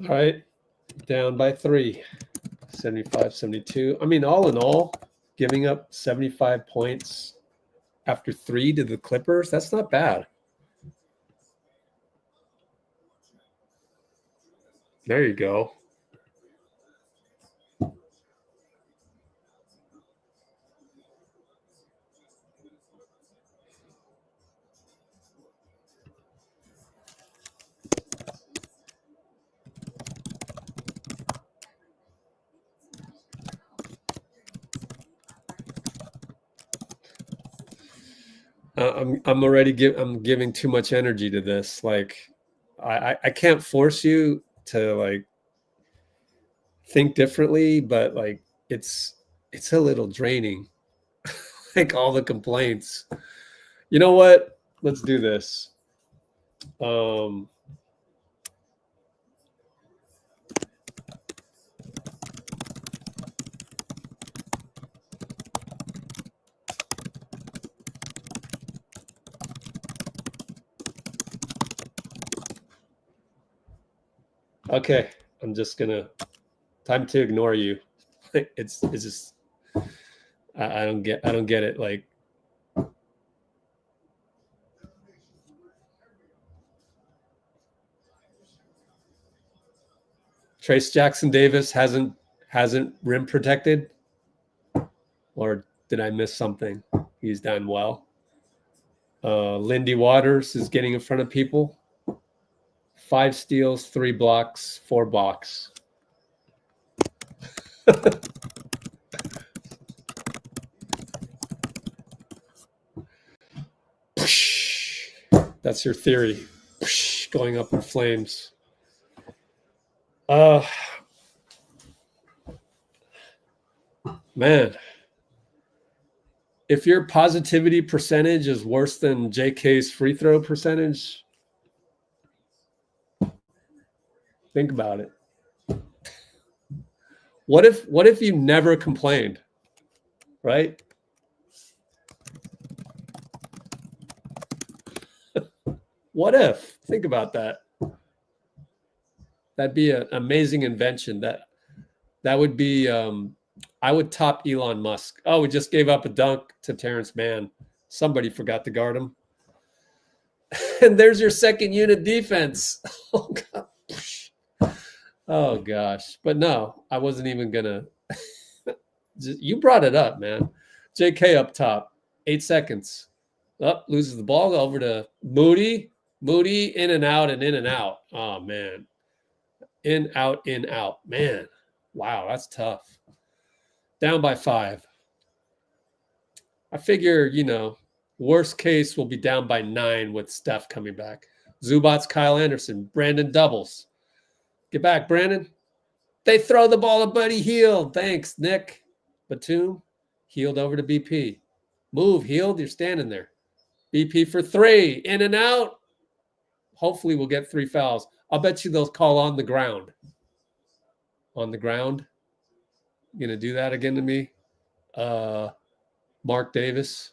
All right, down by 3, 75-72. I mean, all in all, giving up 75 points after 3 to the Clippers, that's not bad. There you go. I'm giving too much energy to this. Like, I can't force you to like think differently, but like it's a little draining. Like all the complaints. You know what? Let's do this. Okay, I'm just gonna time to ignore you. It's just I don't get it. Like Trayce Jackson Davis hasn't rim protected, or did I miss something? He's done well. Lindy Waters is getting in front of people. 5 steals, 3 blocks, 4 blocks. That's your theory. Going up in flames. Man, if your positivity percentage is worse than JK's free throw percentage, think about it. What if you never complained, right? What if? Think about that. That'd be an amazing invention. That would be I would top Elon Musk. Oh, we just gave up a dunk to Terrence Mann. Somebody forgot to guard him. And there's your second unit defense. Oh, God. Oh gosh. But no, I wasn't even gonna. You brought it up, man. JK up top, 8 seconds. Up, loses the ball over to Moody. Moody in and out and in and out. Oh man. In, out, man. Wow, that's tough. Down by 5. I figure, worst case we'll be down by 9 with Steph coming back. Zubac, Kyle Anderson, Brandon doubles. Get back, Brandon. They throw the ball at Buddy Hield. Thanks, Nick. Batum, Hield over to BP. Move, Hield. You're standing there. BP for 3. In and out. Hopefully we'll get 3 fouls. I'll bet you they'll call on the ground. On the ground. You going to do that again to me? Mark Davis.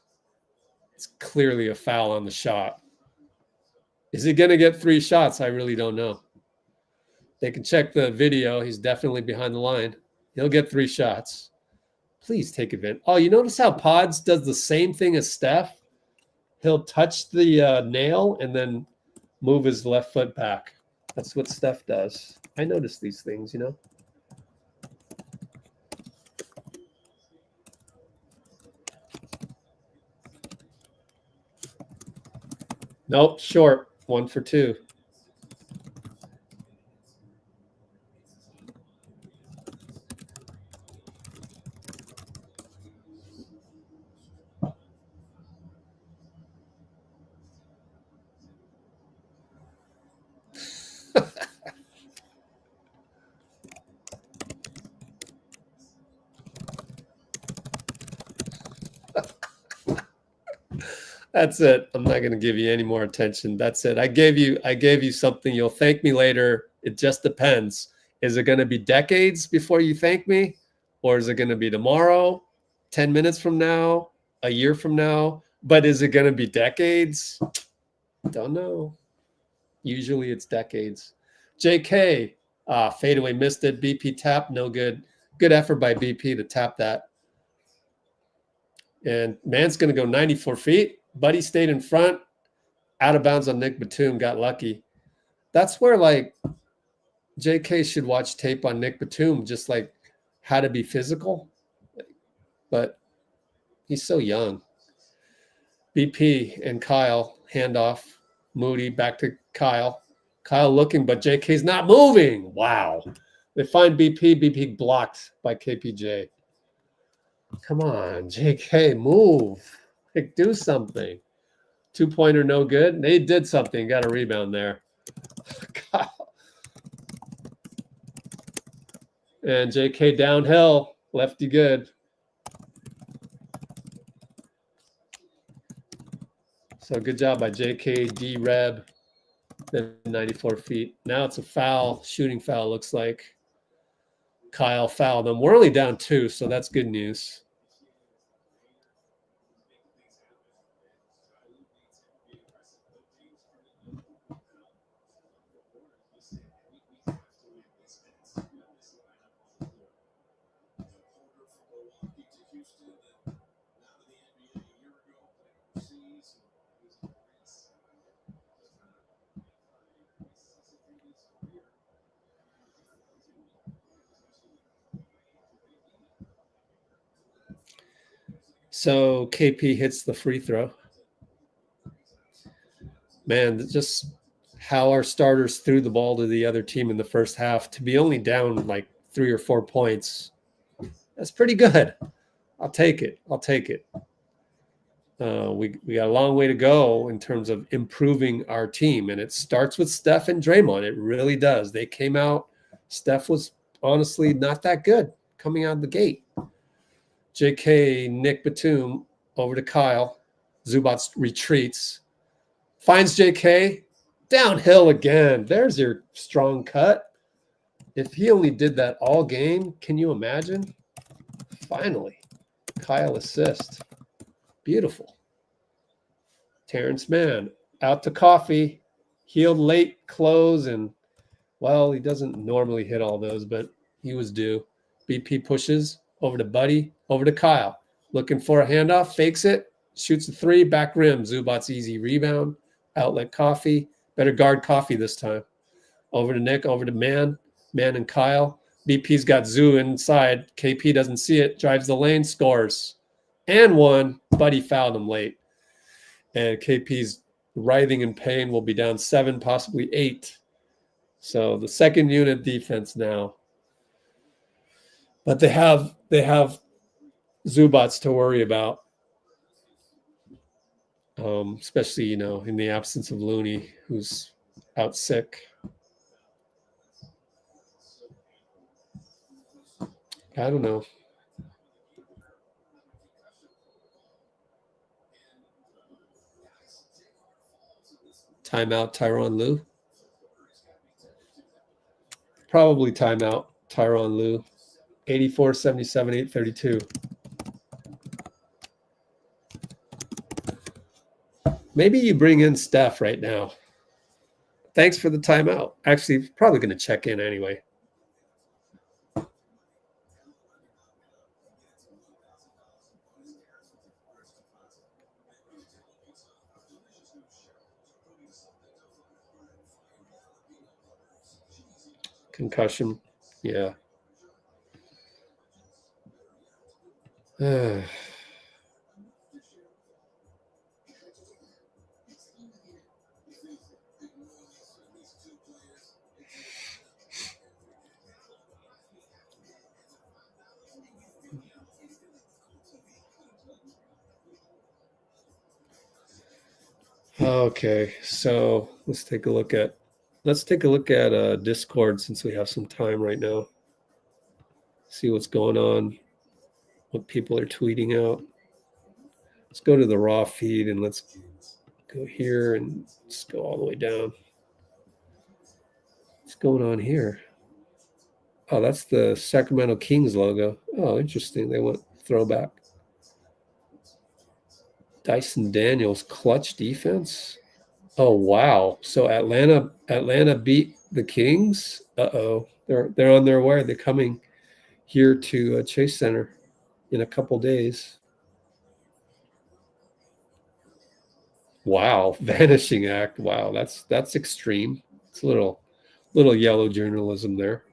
It's clearly a foul on the shot. Is he going to get 3 shots? I really don't know. They can check the video. He's definitely behind the line. He'll get 3 shots. Please take advantage. Oh, you notice how Pods does the same thing as Steph? He'll touch the nail and then move his left foot back. That's what Steph does. I notice these things, Nope, short. 1 for 2. That's it. I'm not going to give you any more attention. That's it. I gave you something. You'll thank me later. It just depends. Is it going to be decades before you thank me? Or is it going to be tomorrow, 10 minutes from now, a year from now? But is it going to be decades? Don't know. Usually it's decades. J.K. Fadeaway missed it. BP tap, no good. Good effort by BP to tap that. And man's going to go 94 feet. Buddy stayed in front. Out of bounds on Nick Batum. Got lucky. That's where, like, J.K. should watch tape on Nick Batum, just like how to be physical. But he's so young. BP and Kyle, handoff. Moody back to Kyle. Kyle looking, but JK's not moving. Wow. They find BP. BP blocked by KPJ. Come on, JK, move. Like, do something. 2-pointer, no good. They did something. Got a rebound there. Kyle. And JK downhill. Lefty good. So good job by JK D-Reb. Then 94 feet. Now it's a foul, shooting foul, looks like. Kyle fouled them. We're only down 2, so that's good news. So KP hits the free throw. Man, just how our starters threw the ball to the other team in the first half. To be only down like 3 or 4 points, that's pretty good. I'll take it. We got a long way to go in terms of improving our team, and it starts with Steph and Draymond. It really does. They came out. Steph was honestly not that good coming out of the gate. JK, Nick Batum, over to Kyle. Zubac retreats. Finds JK. Downhill again. There's your strong cut. If he only did that all game, can you imagine? Finally, Kyle assist. Beautiful. Terrence Mann, out to Coffee. Healed late, close, and, well, he doesn't normally hit all those, but he was due. BP pushes. Over to Buddy, over to Kyle. Looking for a handoff, fakes it, shoots a 3, back rim. Zubac's easy rebound. Outlet Coffee. Better guard Coffee this time. Over to Nick, over to Mann. Mann and Kyle. BP's got Zoo inside. KP doesn't see it. Drives the lane, scores. And one. Buddy fouled him late. And KP's writhing in pain, will be down 7, possibly 8. So the second unit defense now. But they have Zubats to worry about, especially, in the absence of Looney, who's out sick. I don't know. Timeout Tyronn Lue. Probably timeout Tyronn Lue. 84, 77, 832. Maybe you bring in Steph right now. Thanks for the timeout. Actually, probably going to check in anyway. Concussion. Yeah. Okay, so let's take a look at Discord since we have some time right now. See what's going on, what people are tweeting out. Let's go to the raw feed and let's go here and let's go all the way down. What's going on here? Oh, that's the Sacramento Kings logo. Oh, interesting. They went throwback. Dyson Daniels clutch defense. Oh wow! So Atlanta beat the Kings. Uh-oh, they're on their way. They're coming here to Chase Center in a couple days. Wow, vanishing act. Wow, that's extreme. It's a little yellow journalism there.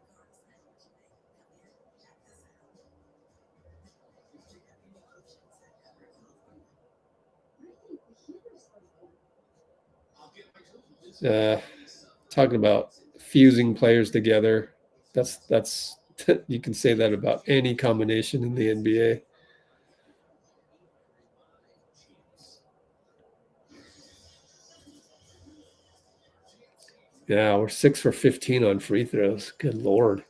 Talking about fusing players together. That's you can say that about any combination in the NBA. Yeah, we're 6 for 15 on free throws. Good Lord.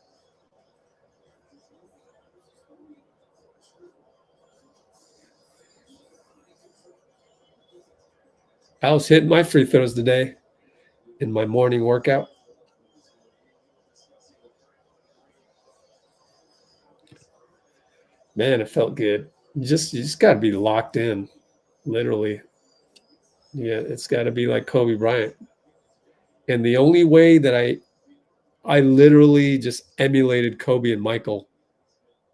I was hitting my free throws today in my morning workout. Man, it felt good. You just got to be locked in, literally. Yeah, it's got to be like Kobe Bryant. And the only way that I literally just emulated Kobe and Michael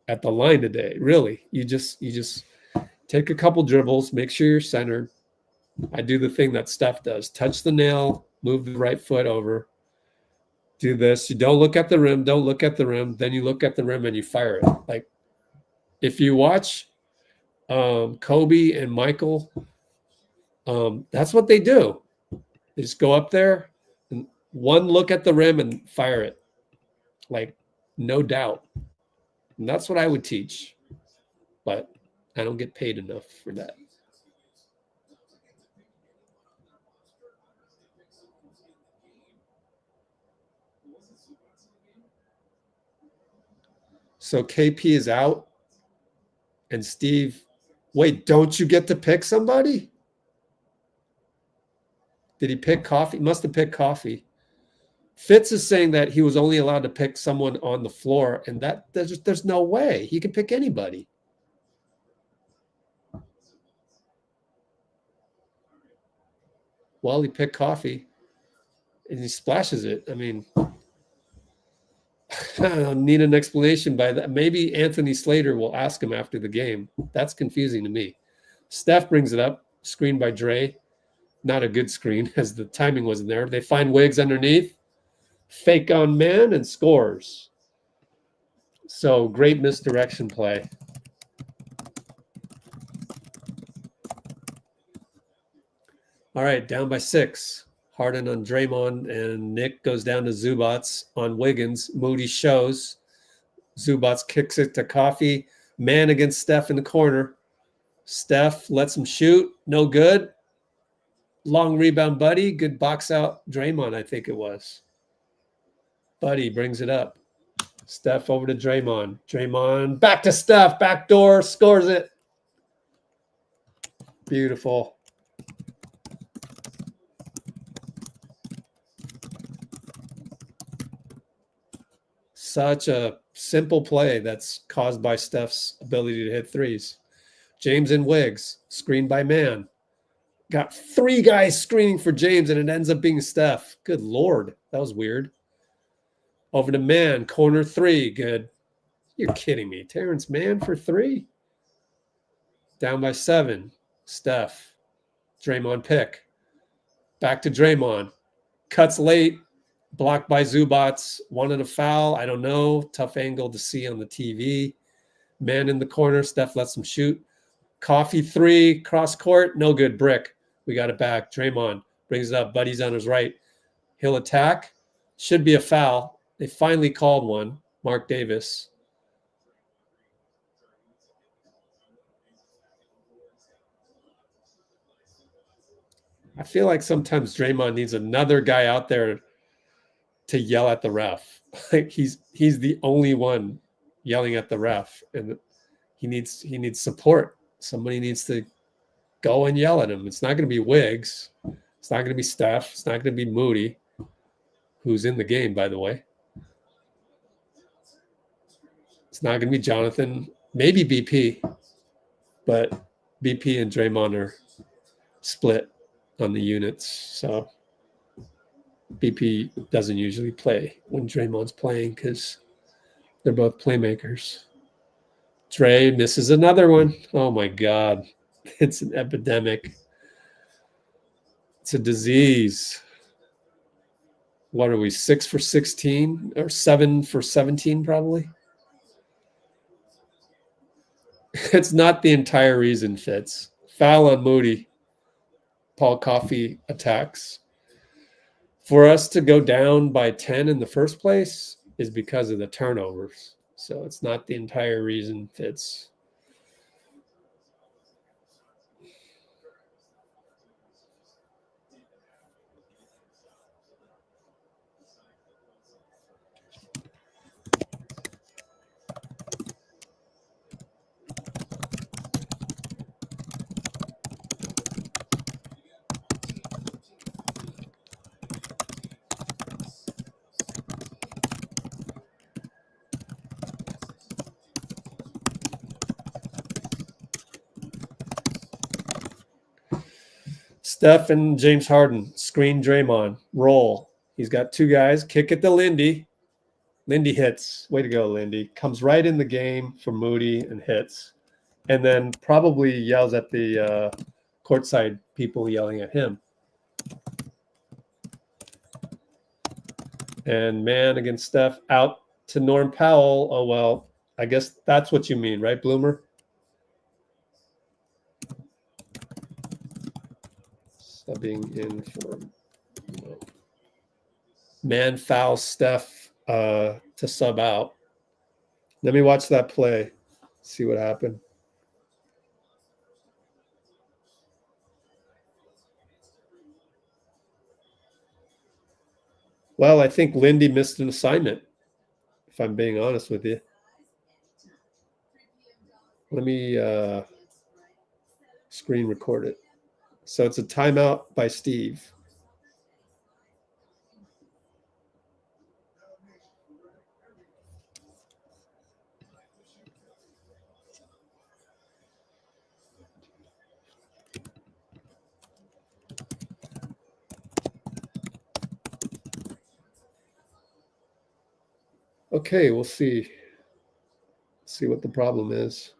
at the line today. Really, you just take a couple dribbles, make sure you're centered. I do the thing that Steph does: touch the nail, move the right foot over. Do this. You don't look at the rim. Don't look at the rim. Then you look at the rim and you fire it. Like if you watch Kobe and Michael, that's what they do. They just go up there and one look at the rim and fire it. Like no doubt. And that's what I would teach. But I don't get paid enough for that. So KP is out and Steve, wait, don't you get to pick somebody? Did he pick Coffee? Must have picked Coffee. Fitz is saying that he was only allowed to pick someone on the floor, and that there's no way he can pick anybody. Well, he picked Coffee, and he splashes it. I mean, I don't need an explanation by that. Maybe Anthony Slater will ask him after the game. That's confusing to me. Steph brings it up, screen by Dray. Not a good screen as the timing wasn't there. They find Wiggs underneath, fake on man, and scores. So great misdirection play. All right, down by 6. Harden on Draymond, and Nick goes down to Zubac on Wiggins. Moody shows. Zubac kicks it to Coffee. Man against Steph in the corner. Steph lets him shoot. No good. Long rebound, Buddy. Good box out. Draymond, I think it was. Buddy brings it up. Steph over to Draymond. Draymond back to Steph. Backdoor. Scores it. Beautiful. Such a simple play that's caused by Steph's ability to hit threes. James and Wiggs, screened by man. Got 3 guys screening for James, and it ends up being Steph. Good Lord. That was weird. Over to man, corner 3. Good. You're kidding me. Terrence Mann for 3? Down by 7. Steph. Draymond pick. Back to Draymond. Cuts late. Blocked by Zubac. Wanted a foul. I don't know. Tough angle to see on the TV. Man in the corner. Steph lets him shoot. Coffee 3. Cross court. No good. Brick. We got it back. Draymond brings it up. Buddy's on his right. He'll attack. Should be a foul. They finally called one. Mark Davis. I feel like sometimes Draymond needs another guy out there to yell at the ref. Like he's the only one yelling at the ref, and he needs support. Somebody needs to go and yell at him. It's not going to be Wiggs. It's not going to be Steph. It's not going to be Moody, who's in the game, by the way. It's not going to be Jonathan. Maybe BP, but BP and Draymond are split on the units. So BP doesn't usually play when Draymond's playing because they're both playmakers. Dray misses another one. Oh, my God. It's an epidemic. It's a disease. What are we, 6 for 16 or 7 for 17 probably? It's not the entire reason, Fitz. Foul on Moody. Paul Coffey attacks. For us to go down by 10 in the first place is because of the turnovers. So it's not the entire reason, Fitz. Steph and James Harden screen Draymond, roll. He's got two guys, kick it to Lindy. Lindy hits. Way to go, Lindy. Comes right in the game for Moody and hits. And then probably yells at the courtside people yelling at him. And man against Steph, out to Norm Powell. Oh, well, I guess that's what you mean, right, Bloomer? Subbing in for man foul Steph to sub out. Let me watch that play, see what happened. Well, I think Lindy missed an assignment, if I'm being honest with you. Let me screen record it. So it's a timeout by Steve. Okay, we'll see. See what the problem is.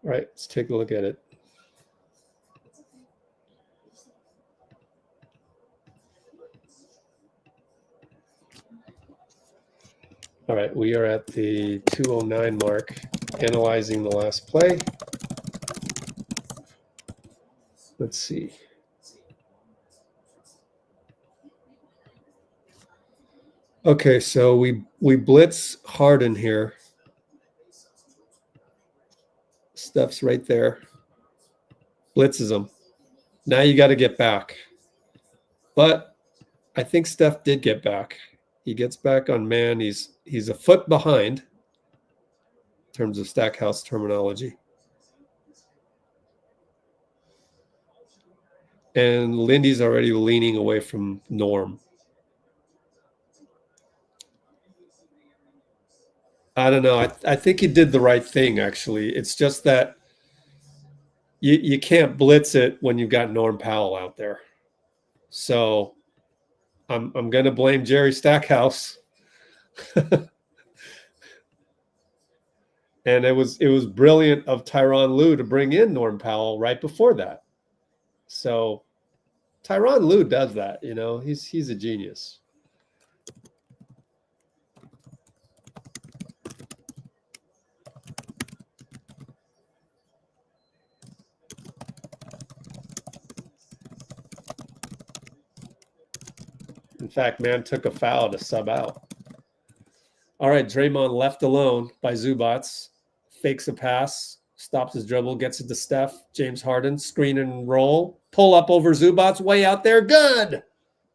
All right, let's take a look at it. All right, we are at the 2:09 mark, analyzing the last play. Let's see. Okay, so we blitz Harden here. Steph's right there. Blitzes him. Now you got to get back. But I think Steph did get back. He gets back on man. He's a foot behind in terms of Stackhouse terminology. And Lindy's already leaning away from Norm. I don't know. I think he did the right thing, actually. It's just that you can't blitz it when you've got Norm Powell out there. So I'm going to blame Jerry Stackhouse. And it was brilliant of Tyronn Lue to bring in Norm Powell right before that. So Tyronn Lue does that, you know. He's a genius. In fact, man took a foul to sub out. All right, Draymond left alone by Zubac. Fakes a pass, stops his dribble, gets it to Steph. James Harden, screen and roll. Pull up over Zubac, way out there. Good.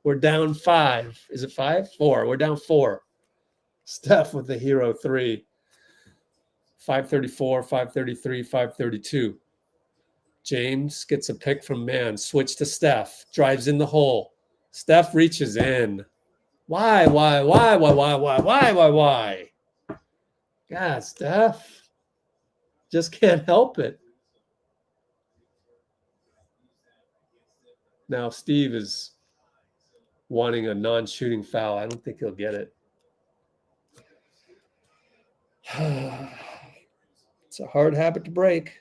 We're down 5. Is it 5? 4. We're down 4. Steph with the hero 3. 5:34, 5:33, 5:32. James gets a pick from man. Switch to Steph. Drives in the hole. Steph reaches in. Why? God, Steph. Just can't help it. Now Steve is wanting a non-shooting foul. I don't think he'll get it. It's a hard habit to break.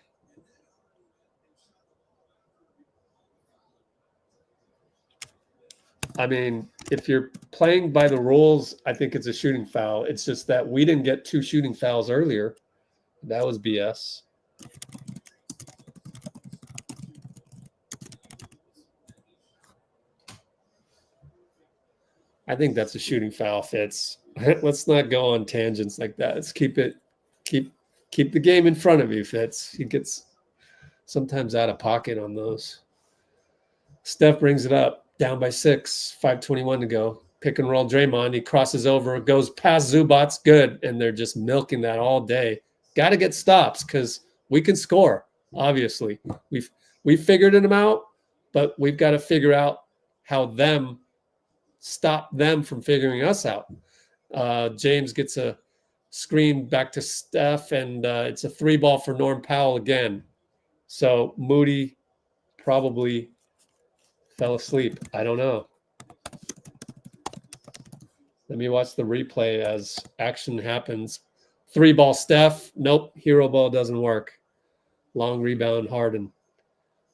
I mean, if you're playing by the rules, I think it's a shooting foul. It's just that we didn't get 2 shooting fouls earlier. That was BS. I think that's a shooting foul, Fitz. Let's not go on tangents like that. Let's keep the game in front of you, Fitz. He gets sometimes out of pocket on those. Steph brings it up, down by 6, 5:21 to go. Pick and roll Draymond. He crosses over, goes past Zubac, good, and they're just milking that all day. Got to get stops because we can score. Obviously, we've figured them out, but we've got to figure out how stop them from figuring us out. James gets a screen back to Steph, and it's a 3-ball for Norm Powell again. So Moody probably fell asleep. I don't know. Let me watch the replay as action happens. 3-ball Steph. Nope. Hero ball doesn't work. Long rebound Harden.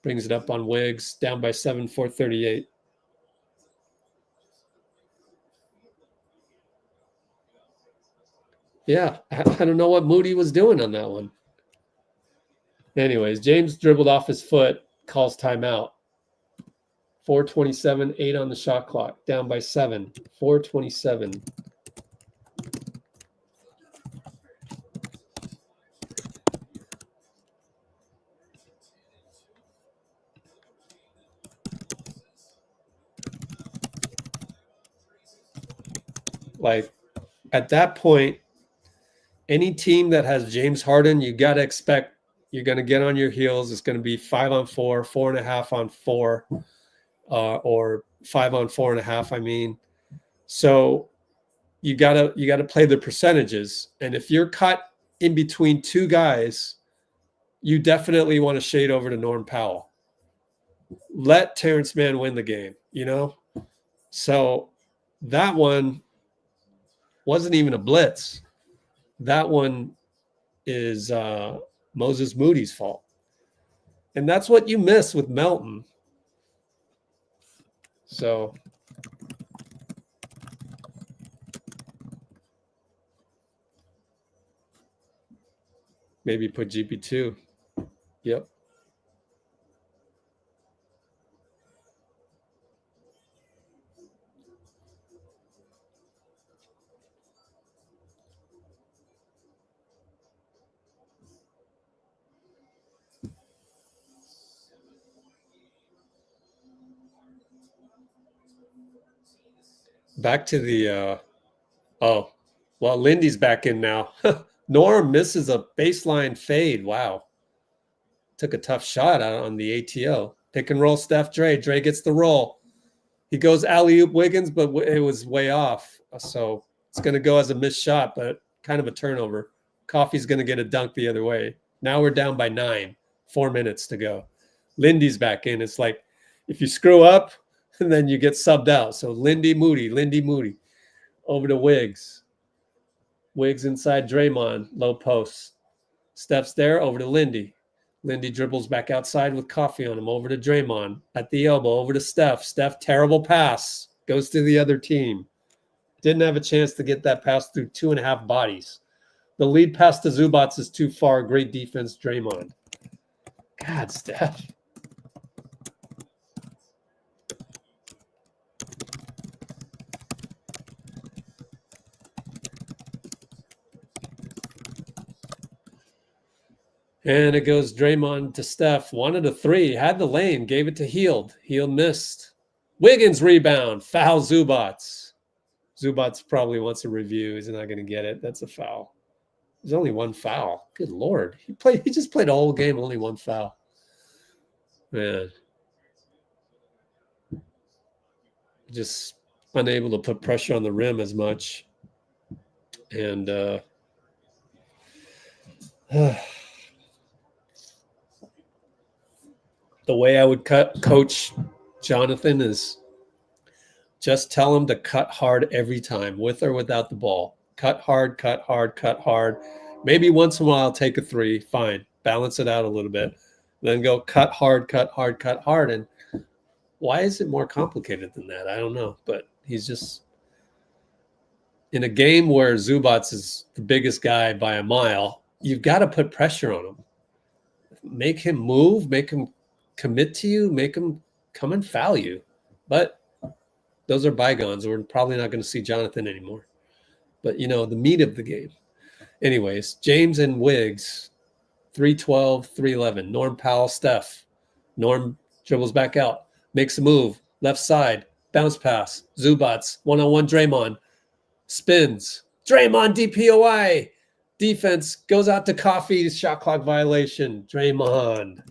Brings it up on Wiggs. Down by 7, 4:38. Yeah, I don't know what Moody was doing on that one. Anyways, James dribbled off his foot, calls timeout. 4:27, 8 on the shot clock. Down by 7, 4:27. Like, at that point, any team that has James Harden, you got to expect you're going to get on your heels. It's going to be 5 on 4, 4.5 on 4, or 5 on 4.5. I mean, so you gotta play the percentages. And if you're cut in between 2 guys, you definitely want to shade over to Norm Powell. Let Terrence Mann win the game, you know? So that one wasn't even a blitz. That one is Moses Moody's fault. And that's what you miss with Melton. So maybe put GP2. Yep. Back to the Lindy's back in now. Norm misses a baseline fade. Wow. Took a tough shot out on the ATO. Pick and roll Steph Dray. Dray gets the roll. He goes alley-oop Wiggins, but it was way off. So it's going to go as a missed shot, but kind of a turnover. Coffee's going to get a dunk the other way. Now we're down by 9. 4 minutes to go. Lindy's back in. It's like if you screw up, and then you get subbed out. So Lindy Moody. Over to Wiggs. Wiggs inside Draymond. Low post. Steph's there. Over to Lindy. Lindy dribbles back outside with Coffee on him. Over to Draymond. At the elbow. Over to Steph. Steph, terrible pass. Goes to the other team. Didn't have a chance to get that pass through 2.5 bodies. The lead pass to Zubac is too far. Great defense, Draymond. God, Steph. And it goes Draymond to Steph. Wanted a three, had the lane, gave it to Hield. Hield missed. Wiggins rebound, foul Zubac. Zubac probably wants a review. He's not going to get it. That's a foul. There's only one foul. Good Lord. He just played a whole game, only one foul. Man. Just unable to put pressure on the rim as much. And the way I would coach Jonathan is just tell him to cut hard every time, with or without the ball. Cut hard, cut hard, cut hard. Maybe once in a while take a three. Fine. Balance it out a little bit. Then go cut hard, cut hard, cut hard. And why is it more complicated than that? I don't know. But he's just in a game where Zubac is the biggest guy by a mile, you've got to put pressure on him. Make him move, make him commit to you, make him come and foul you. But those are bygones. We're probably not going to see Jonathan anymore. But, you know, the meat of the game. Anyways, James and Wiggs, 3-12, 3-11. Norm Powell, Steph. Norm dribbles back out, makes a move, left side, bounce pass, Zubac, one-on-one Draymond, spins. Draymond DPOI. Defense goes out to Coffee, shot clock violation. Draymond.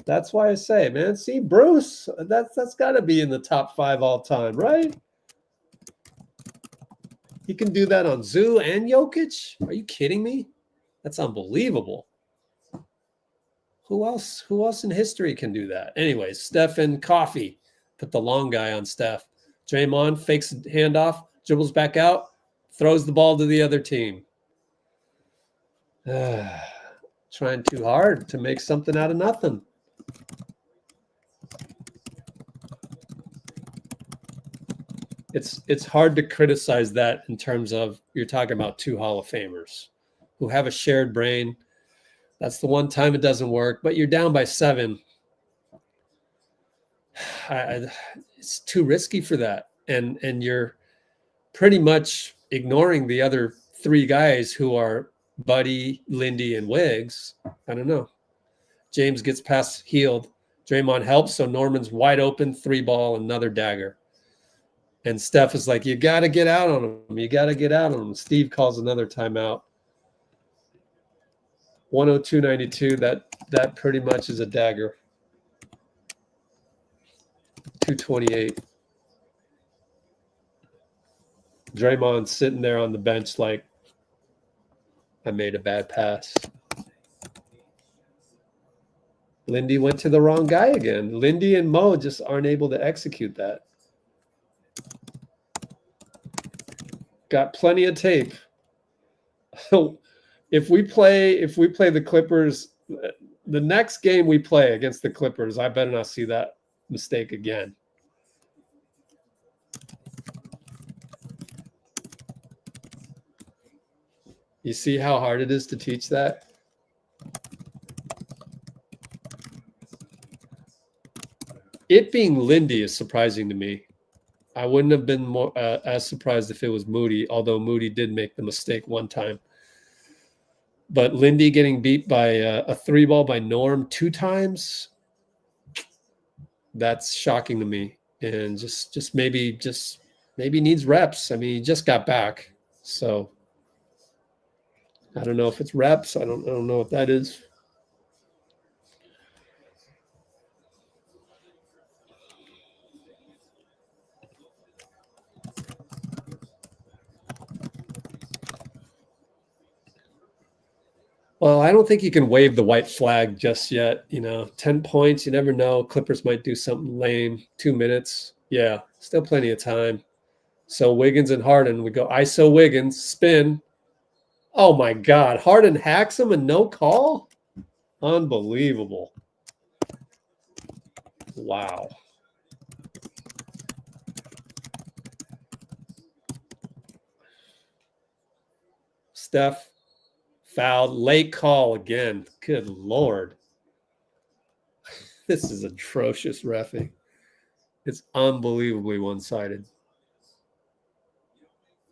That's why I say, man, see, Bruce, that's got to be in the top 5 all time, right? He can do that on Zoo and Jokic? Are you kidding me? That's unbelievable. Who else in history can do that? Anyways, Steph and Coffee put the long guy on Steph. Draymond fakes a handoff, dribbles back out, throws the ball to the other team. Trying too hard to make something out of nothing. It's hard to criticize that in terms of you're talking about 2 Hall of Famers who have a shared brain. That's the one time it doesn't work, but you're down by 7. It's too risky for that. And you're pretty much ignoring the other 3 guys who are Buddy, Lindy, and Wiggs. I don't know. James gets past Hield. Draymond helps, so Norman's wide open, 3-ball, another dagger. And Steph is like, you got to get out on him. You got to get out on him. Steve calls another timeout. 102.92. That pretty much is a dagger. 228. Draymond sitting there on the bench like, I made a bad pass. Lindy went to the wrong guy again. Lindy and Mo just aren't able to execute that. Got plenty of tape. If we play the Clippers, the next game we play against the Clippers, I better not see that mistake again. You see how hard it is to teach that? It being Lindy is surprising to me. I wouldn't have been more as surprised if it was Moody, although Moody did make the mistake one time. But Lindy getting beat by a 3-ball by Norm 2 times, that's shocking to me. And just maybe needs reps. I mean, he just got back. So I don't know if it's reps. I don't know what that is. Well, I don't think you can wave the white flag just yet. 10 points, you never know. Clippers might do something lame. 2 minutes. Yeah, still plenty of time. So Wiggins and Harden, we go ISO Wiggins, spin. Oh, my God. Harden hacks him and no call? Unbelievable. Wow. Steph fouled, late call again. Good Lord. This is atrocious reffing. It's unbelievably one-sided.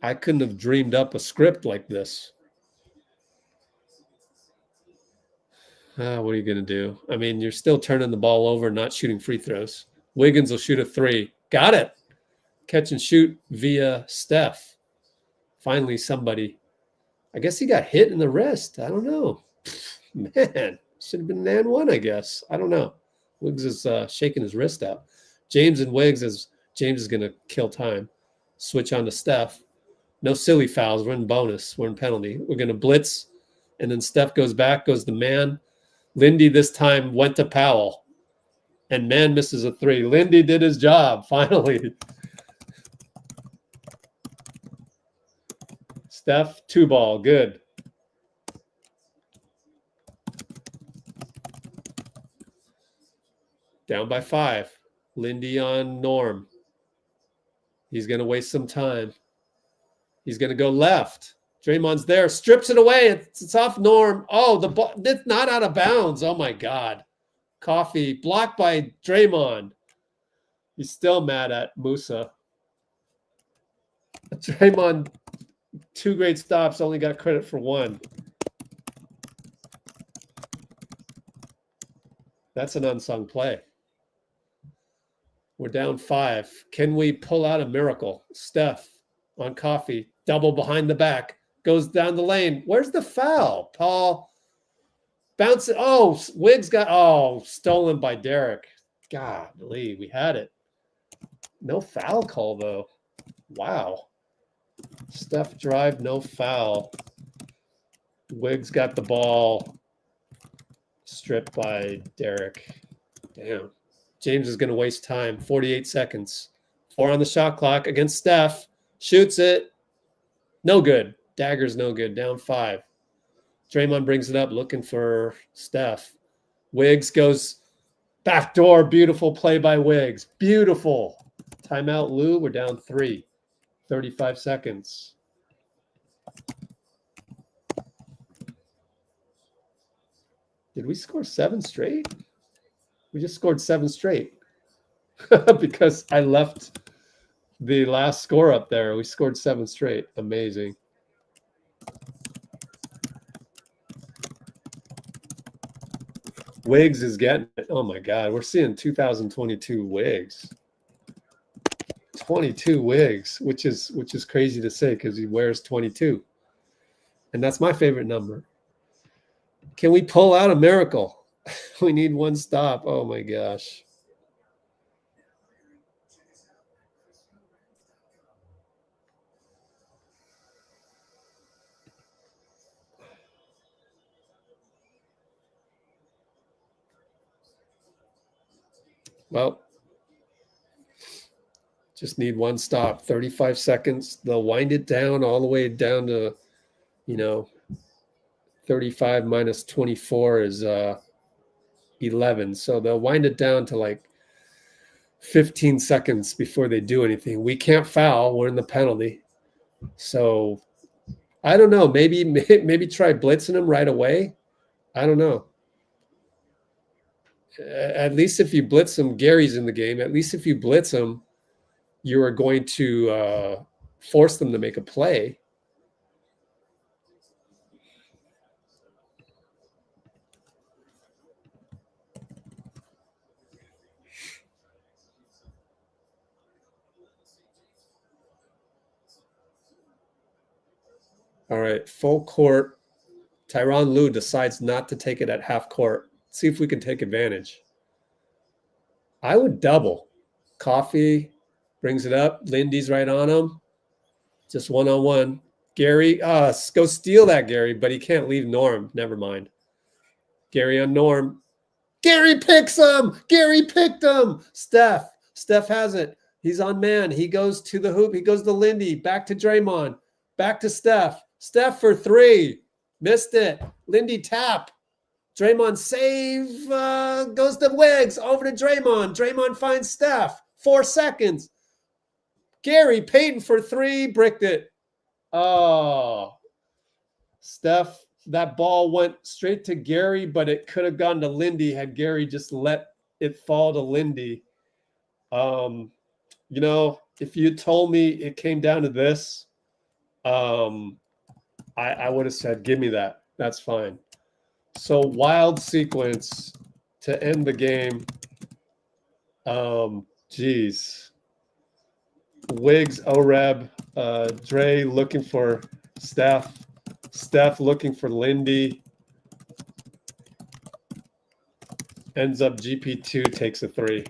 I couldn't have dreamed up a script like this. What are you going to do? I mean, you're still turning the ball over, not shooting free throws. Wiggins will shoot a 3. Got it. Catch and shoot via Steph. Finally, somebody. I guess he got hit in the wrist. I don't know. Man, should have been an and one, I guess. I don't know. Wiggs is shaking his wrist out. James and Wiggs, as James is going to kill time. Switch on to Steph. No silly fouls. We're in bonus. We're in penalty. We're going to blitz. And then Steph goes back, goes the man. Lindy this time went to Powell. And man misses a 3. Lindy did his job, finally. Steph, 2 ball. Good. Down by 5. Lindy on Norm. He's going to waste some time. He's going to go left. Draymond's there. Strips it away. It's off Norm. Oh, the ball. It's not out of bounds. Oh, my God. Coffee. Blocked by Draymond. He's still mad at Musa. Draymond, 2 great stops. Only got credit for 1. That's an unsung play. We're down 5. Can we pull out a miracle? Steph on Coffee. Double behind the back. Goes down the lane. Where's the foul? Paul bounce it. Oh, Wiggs got, stolen by Derek. Golly, we had it. No foul call, though. Wow. Steph drive, no foul. Wiggs got the ball. Stripped by Derek. Damn. James is going to waste time. 48 seconds. 4 on the shot clock against Steph. Shoots it. No good. Dagger's no good. Down 5. Draymond brings it up looking for Steph. Wiggs goes backdoor. Beautiful play by Wiggs. Beautiful. Timeout, Lou. We're down 3. 35 seconds. Did we score 7 straight? We just scored 7 straight because I left the last score up there. We scored 7 straight. Amazing. Wiggs is getting it. Oh, my God. We're seeing 2022 Wiggs. 22 Wiggs, which is crazy to say because he wears 22. And that's my favorite number. Can we pull out a miracle? We need 1 stop. Oh, my gosh. Well, just need 1 stop. 35 seconds. They'll wind it down all the way down to, 35 minus 24 is 11. So they'll wind it down to like 15 seconds before they do anything. We can't foul. We're in the penalty. So I don't know. Maybe try blitzing them right away. I don't know. At least if you blitz them, Gary's in the game. At least if you blitz them, you are going to force them to make a play. All right, full court. Tyronn Lue decides not to take it at half court. See if we can take advantage. I would double. Coffee brings it up. Lindy's right on him. Just one-on-one. Gary, go steal that, Gary, but he can't leave Norm. Never mind. Gary on Norm. Gary picks him. Gary picked him. Steph has it. He's on man. He goes to the hoop. He goes to Lindy. Back to Draymond. Back to Steph. Steph for 3. Missed it. Lindy tap. Draymond save. Goes to Wiggs. Over to Draymond. Draymond finds Steph. 4 seconds. Gary Payton for 3. Bricked it. Oh. Steph, that ball went straight to Gary, but it could have gone to Lindy had Gary just let it fall to Lindy. If you told me it came down to this, I would have said, give me that. That's fine. So wild sequence to end the game. Geez. Wiggs, Oreb, Dray looking for Steph. Steph looking for Lindy. Ends up GP2 takes a 3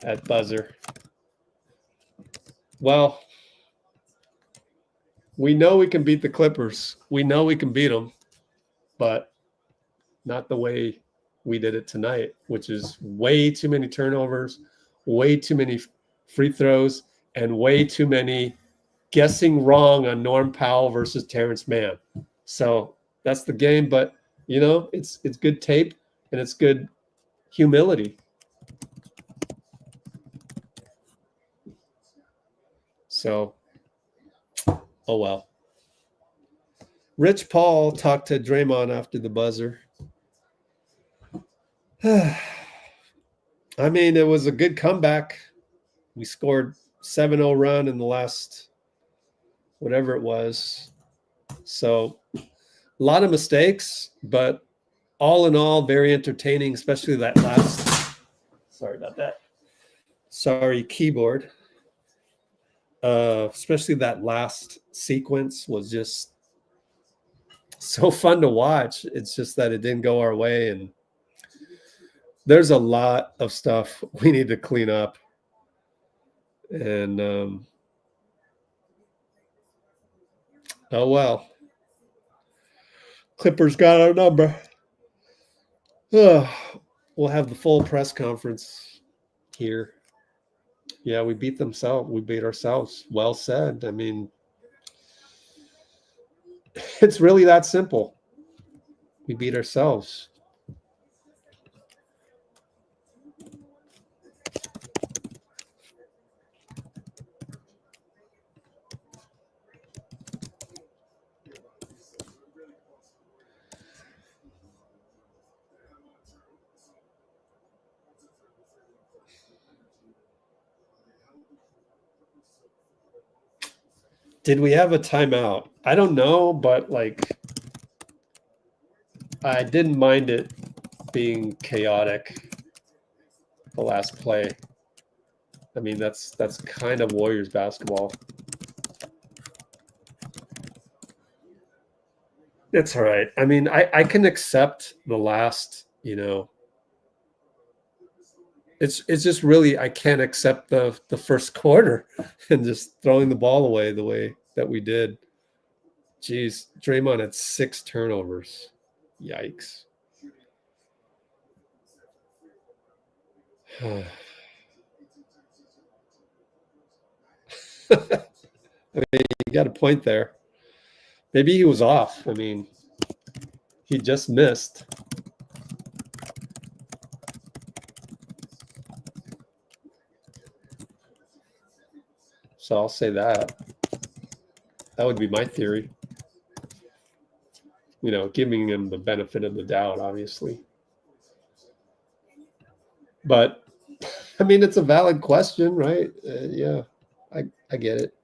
at buzzer. Well, we know we can beat the Clippers. We know we can beat them, but not the way we did it tonight, which is way too many turnovers, way too many free throws, and way too many guessing wrong on Norm Powell versus Terrence Mann. So that's the game, but you know, it's good tape and it's good humility. So, oh well. Rich Paul talked to Draymond after the buzzer. I mean, it was a good comeback. We scored 7-0 run in the last whatever it was. So a lot of mistakes, but all in all, very entertaining, especially that last. Sorry about that. Sorry, keyboard. Especially that last sequence was just so fun to watch. It's just that it didn't go our way, and there's a lot of stuff we need to clean up. And oh well. Clippers got our number. We'll have the full press conference here. Yeah, we beat themselves. We beat ourselves. Well said. I mean, it's really that simple. We beat ourselves. Did we have a timeout? I don't know, but like I didn't mind it being chaotic the last play. I mean, that's kind of Warriors basketball. It's all right. I mean, I can accept the last, you know. It's just really I can't accept the first quarter and just throwing the ball away the way that we did. Jeez, Draymond had 6 turnovers. Yikes. I mean, you got a point there. Maybe he was off. I mean, he just missed. So I'll say that. That would be my theory. You know, giving him the benefit of the doubt, obviously. But, I mean, it's a valid question, right? Yeah, I get it.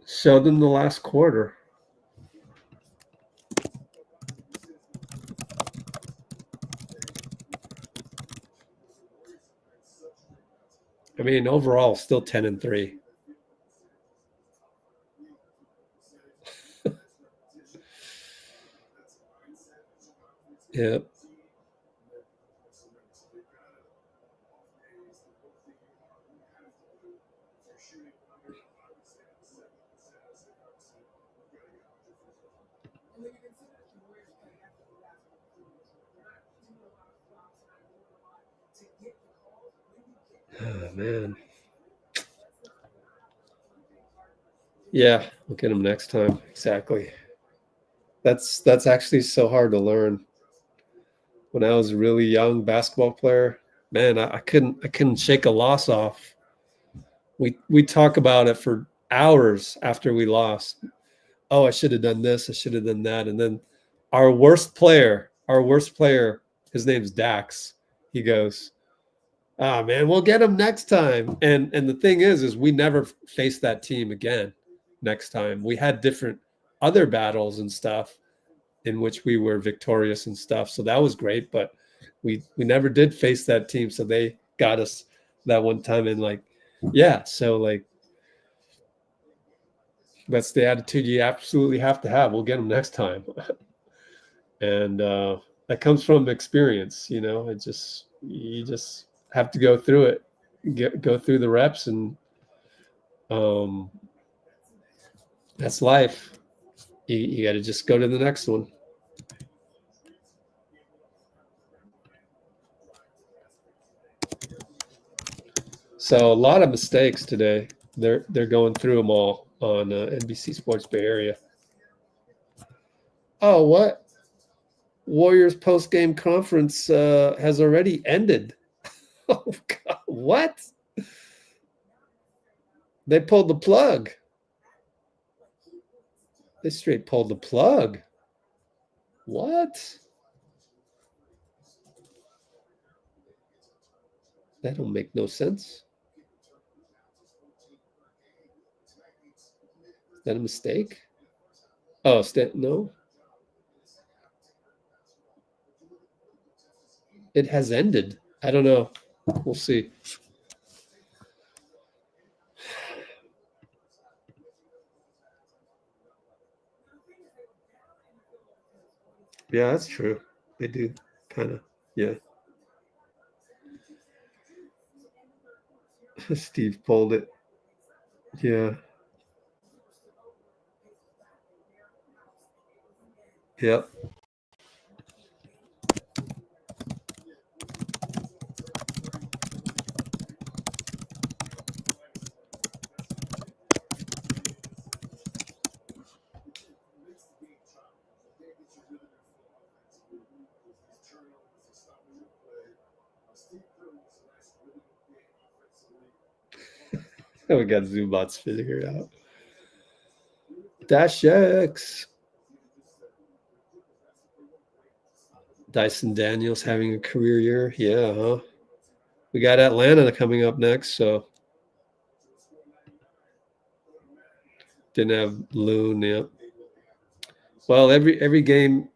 Showed them the last quarter. I mean, overall, still 10-3. Yep. Oh, man. Yeah, we'll get him next time. Exactly. That's actually so hard to learn. When I was a really young basketball player, man, I couldn't shake a loss off. We talk about it for hours after we lost. Oh, I should have done this. I should have done that. And then our worst player, his name's Dax. He goes, "Ah, man, we'll get him next time." And the thing is we never faced that team again. Next time we had different other battles and stuff in which we were victorious and stuff. So that was great, but we never did face that team. So they got us that one time, and like, yeah. So like, that's the attitude you absolutely have to have. We'll get them next time. And that comes from experience, you know. You just have to go through it, go through the reps, and that's life. You got to just go to the next one. So a lot of mistakes today. They're going through them all on NBC Sports Bay Area. Oh, what? Warriors post-game conference has already ended. Oh, God. What? They pulled the plug. They straight pulled the plug. What? That don't make no sense. Is that a mistake? Oh, no. It has ended. I don't know. We'll see. Yeah, that's true. They do kind of. Yeah. Steve pulled it. Yeah. Yep. We got Zubac's figured out. Dash X. Dyson Daniels having a career year. Yeah, huh? We got Atlanta coming up next, so didn't have Loon. Yep. Well, every game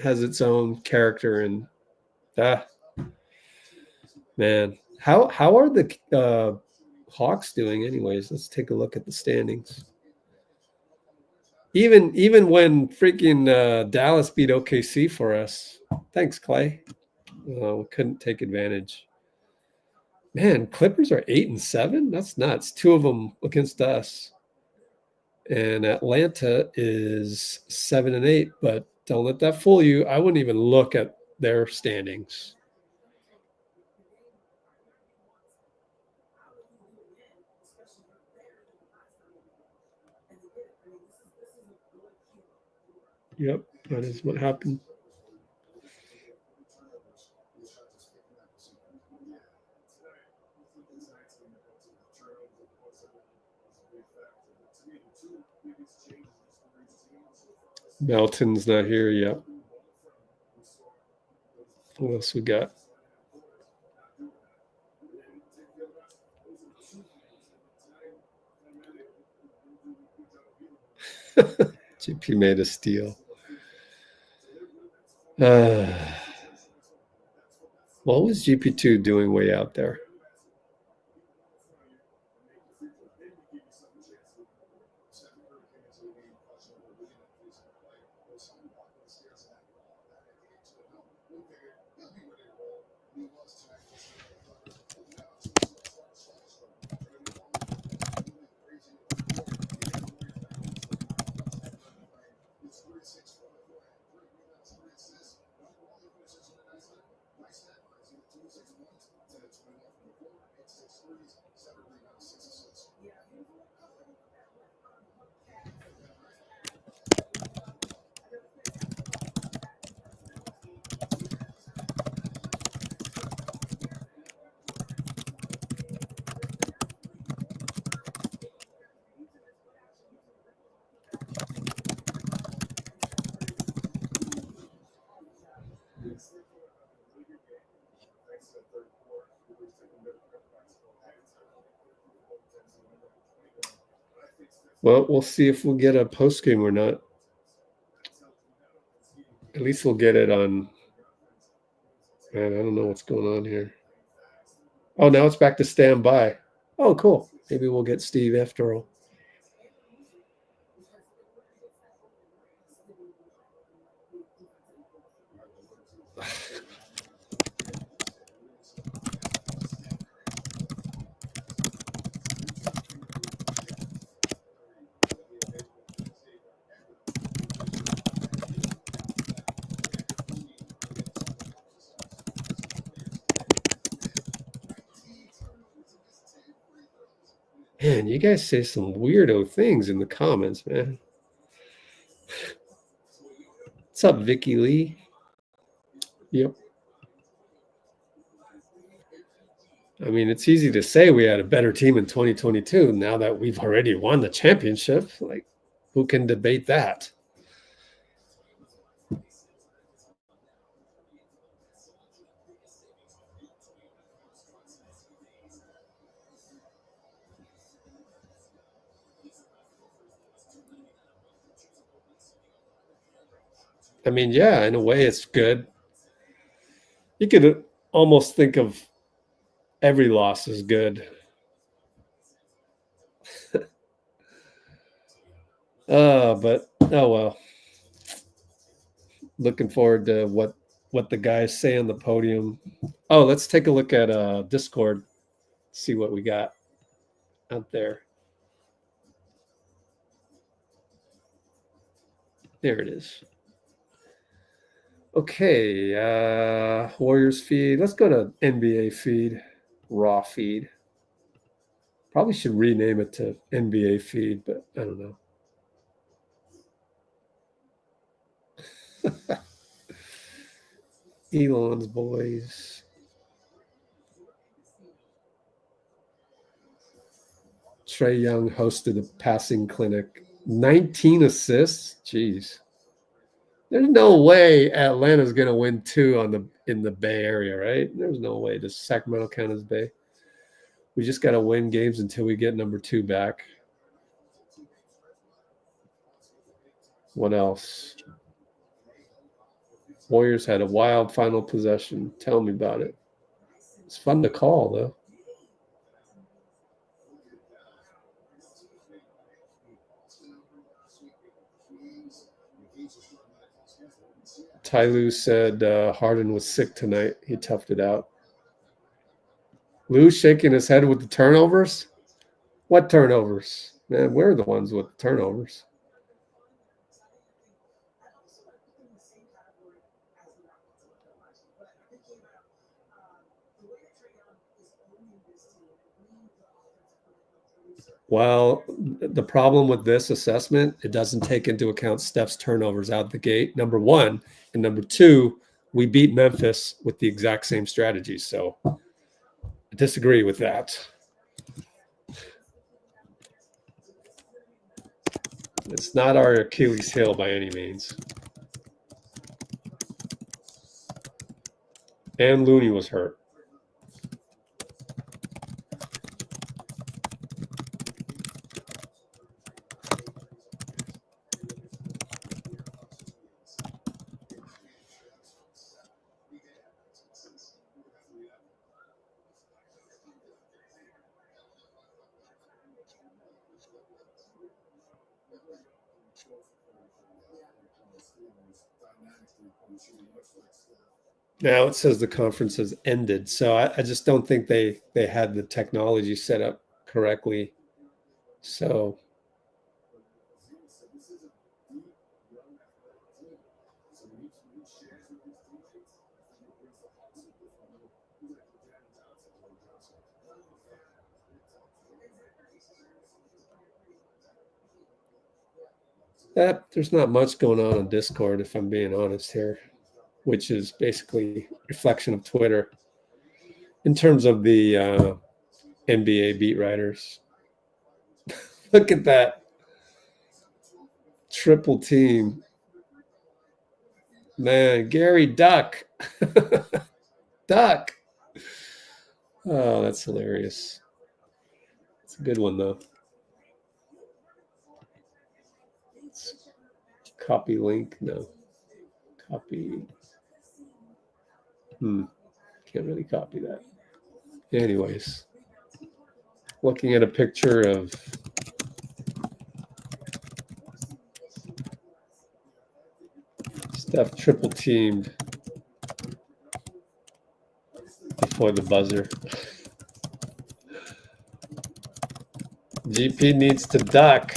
has its own character, and man, how are the Hawks doing? Anyways, let's take a look at the standings. Even when freaking Dallas beat OKC for us, thanks Clay. We couldn't take advantage. Man, Clippers are 8-7. That's nuts. 2 of them against us. And Atlanta is 7-8. But don't let that fool you. I wouldn't even look at their standings. Yep, that is what happened. Melton's not here yet. What else we got? GP made a steal. What was GP2 doing way out there? Well, we'll see if we'll get a post game or not. At least we'll get it on. Man, I don't know what's going on here. Oh, now it's back to standby. Oh, cool. Maybe we'll get Steve after all. Man, you guys say some weirdo things in the comments, man. What's up, Vicky Lee? Yep. I mean, it's easy to say we had a better team in 2022 now that we've already won the championship. Like, who can debate that? I mean, yeah, in a way, it's good. You could almost think of every loss as good. But oh well. Looking forward to what the guys say on the podium. Oh, let's take a look at Discord, see what we got out there. There it is. Okay, Warriors feed. Let's go to NBA feed, Raw feed. Probably should rename it to NBA feed, but I don't know. Elon's boys. Trae Young hosted a passing clinic. 19 assists. Jeez. There's no way Atlanta's going to win two in the Bay Area, right? There's no way. Does Sacramento count as Bay? We just got to win games until we get number 2 back. What else? Warriors had a wild final possession. Tell me about it. It's fun to call, though. Ty Lue said Harden was sick tonight. He toughed it out. Lou shaking his head with the turnovers? What turnovers? Man, we're the ones with the turnovers. Well, the problem with this assessment, it doesn't take into account Steph's turnovers out the gate, number one. And number two, we beat Memphis with the exact same strategy. So I disagree with that. It's not our Achilles heel by any means. And Looney was hurt. Now it says the conference has ended. So I just don't think they had the technology set up correctly. So there's not much going on Discord, if I'm being honest here, which is basically reflection of Twitter in terms of the NBA beat writers. Look at that triple team. Man, Gary Duck. Duck. Oh, that's hilarious. It's a good one, though. Copy link. No. Copy. Can't really copy that. Anyways, looking at a picture of Steph triple teamed before the buzzer. GP needs to duck.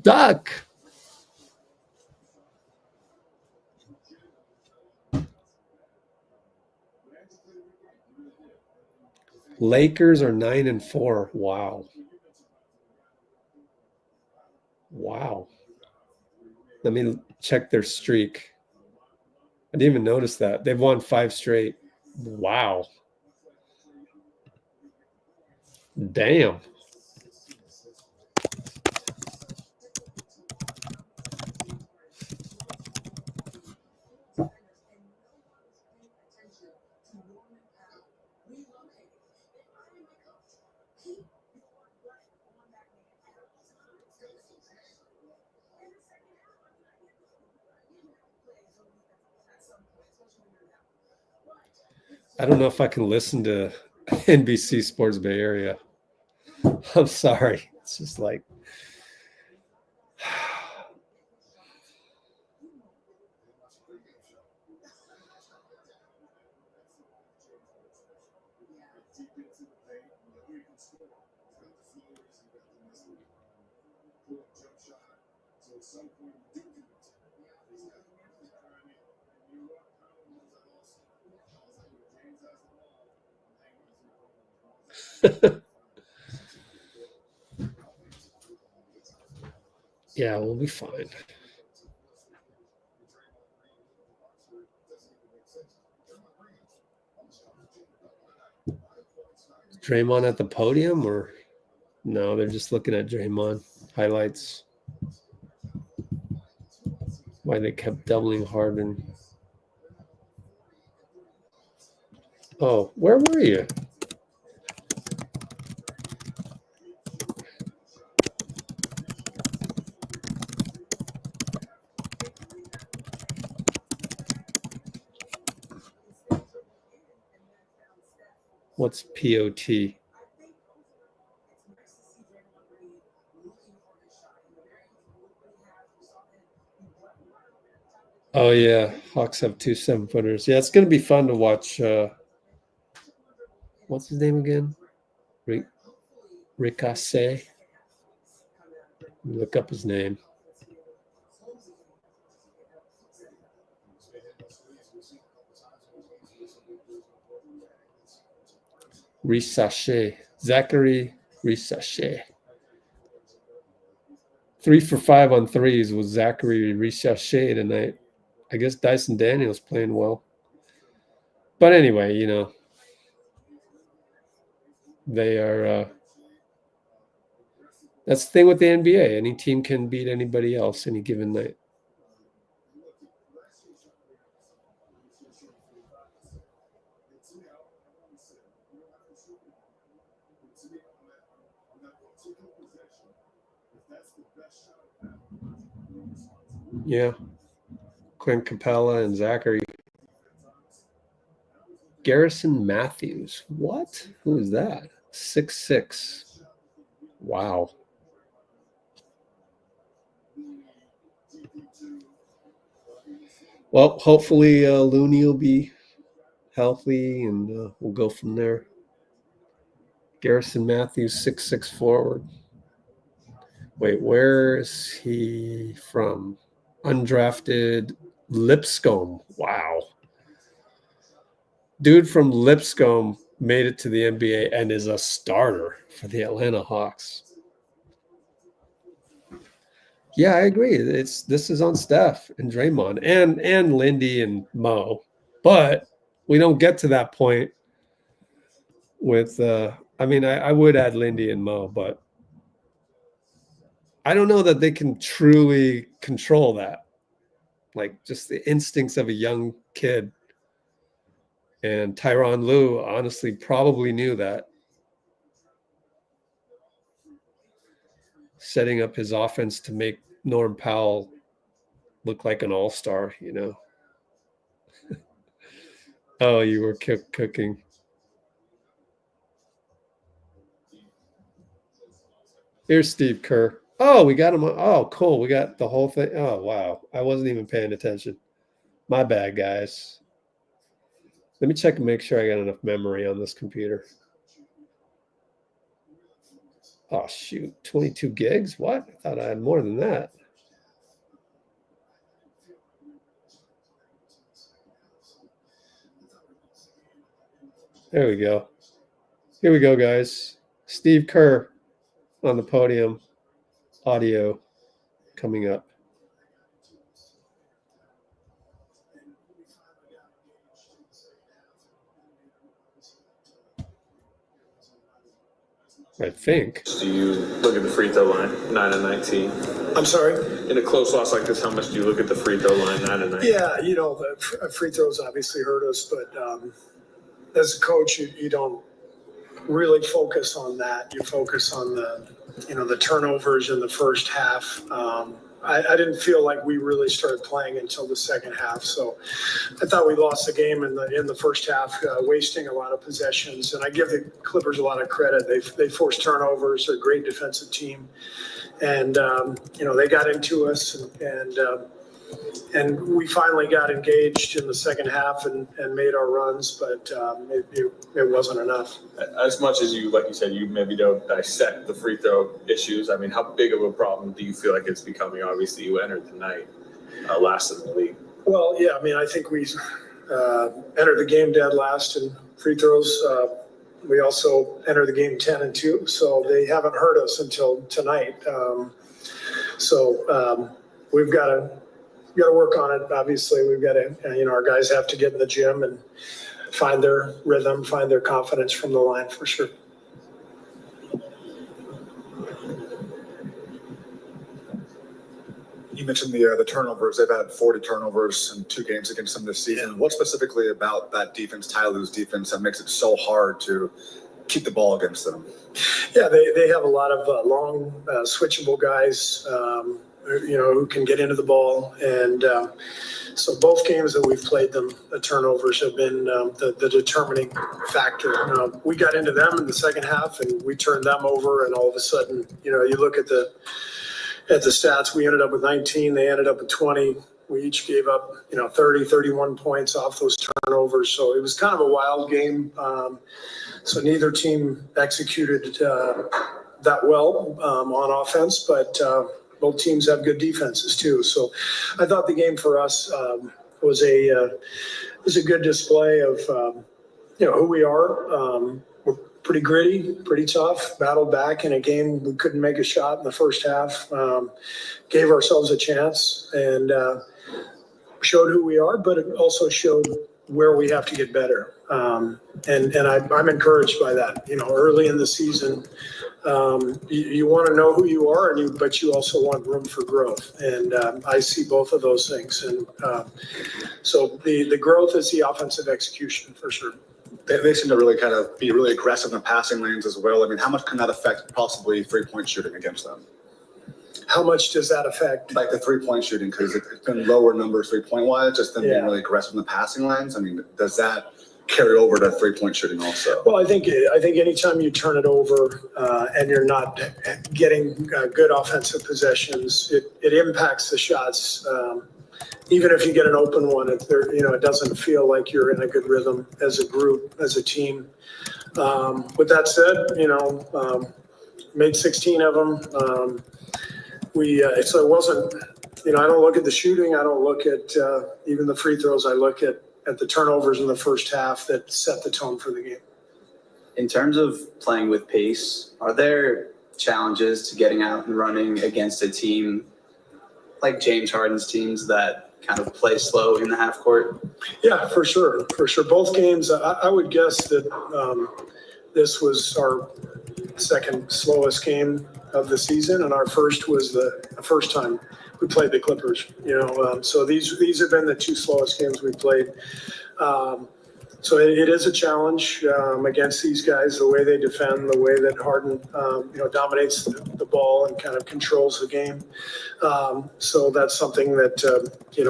Duck. Lakers are 9-4. Wow. Wow. Let me check their streak. I didn't even notice that. They've won 5 straight. Wow. Damn. I don't know if I can listen to NBC Sports Bay Area. I'm sorry. It's just like yeah, we'll be fine. Draymond at the podium, or no? They're just looking at Draymond highlights. Why they kept doubling Harden. Oh, where were you? What's POT? Oh yeah, Hawks have 2 7-footers. Yeah, it's going to be fun to watch. What's his name again? Ricochet. Look up his name. Ricochet. Zachary Ricochet. 3 for 5 on threes with Zachary Ricochet tonight. I guess Dyson Daniels playing well. But anyway, you know, they are that's the thing with the NBA. Any team can beat anybody else any given night. Yeah. Clint Capella and Zachary. Garrison Matthews. What? Who is that? 6'6". Wow. Well, hopefully Looney will be healthy, and we'll go from there. Garrison Matthews, 6'6" forward. Wait, where is he from? Undrafted Lipscomb. Wow. Dude from Lipscomb made it to the NBA and is a starter for the Atlanta Hawks. Yeah, I agree. This is on Steph and Draymond and Lindy and Mo. But we don't get to that point with I mean, I would add Lindy and Mo, but I don't know that they can truly control that. Like just the instincts of a young kid. And Tyronn Lue honestly probably knew that. Setting up his offense to make Norm Powell looked like an all-star, you know. Oh, you were cooking. Here's Steve Kerr. Oh, we got him. Oh, cool. We got the whole thing. Oh, wow. I wasn't even paying attention. My bad, guys. Let me check and make sure I got enough memory on this computer. Oh, shoot. 22 gigs? What? I thought I had more than that. There we go. Here we go, guys. Steve Kerr on the podium. Audio coming up. I think. Do you look at the free throw line, 9 and 19? I'm sorry? In a close loss like this, how much do you look at the free throw line, 9 and 19? Yeah, you know, the free throws obviously hurt us, but as a coach, you don't really focus on that. You focus on the turnovers in the first half. I didn't feel like we really started playing until the second half. So I thought we lost the game in the first half, wasting a lot of possessions. And I give the Clippers a lot of credit. They forced turnovers. They're a great defensive team. And, they got into us and we finally got engaged in the second half and made our runs, but it wasn't enough. As much as you, like you said, you maybe don't dissect the free throw issues. I mean, how big of a problem do you feel like it's becoming? Obviously, you entered the night last in the league. Well, yeah, I mean, I think we entered the game dead last in free throws. We also entered the game 10-2, so they haven't hurt us until tonight. We've got to work on it. Obviously, we've got to, our guys have to get in the gym and find their rhythm, find their confidence from the line for sure. You mentioned the turnovers. They've had 40 turnovers in 2 games against them this season. What specifically about that defense, Tyloo's defense, that makes it so hard to keep the ball against them? Yeah, they have a lot of long switchable guys, who can get into the ball. And so both games that we've played them, the turnovers have been the determining factor. We got into them in the second half and we turned them over, and all of a sudden, you look at the stats, we ended up with 19, they ended up with 20. We each gave up, 30, 31 points off those turnovers. So it was kind of a wild game. So neither team executed that well on offense, but both teams have good defenses too. So I thought the game for us was a good display of who we are. We're pretty gritty, pretty tough, battled back in a game we couldn't make a shot in the first half, gave ourselves a chance and showed who we are, but it also showed where we have to get better. And I'm encouraged by that. Early in the season, you want to know who you are, but you also want room for growth. And I see both of those things. And so the growth is the offensive execution for sure. They seem to really kind of be really aggressive in the passing lanes as well. I mean, how much can that affect possibly 3-point shooting against them? How much does that affect? Like the 3-point shooting, because it's been lower numbers 3-point wise, just them being really aggressive in the passing lanes. I mean, does that carry over to 3-point shooting also? Well, I think anytime you turn it over and you're not getting good offensive possessions, it impacts the shots. Even if you get an open one, it doesn't feel like you're in a good rhythm as a group, as a team. With that said, made 16 of them. So it wasn't, I don't look at the shooting. I don't look at even the free throws. I look at the turnovers in the first half that set the tone for the game. In terms of playing with pace, are there challenges to getting out and running against a team like James Harden's teams that kind of play slow in the half court? Yeah, for sure. Both games, I would guess that this was our second slowest game of the season, and our first was the first time we played the Clippers. So these have been the 2 slowest games we played. So it is a challenge against these guys, the way they defend, the way that Harden, dominates the ball and kind of controls the game. So that's something that,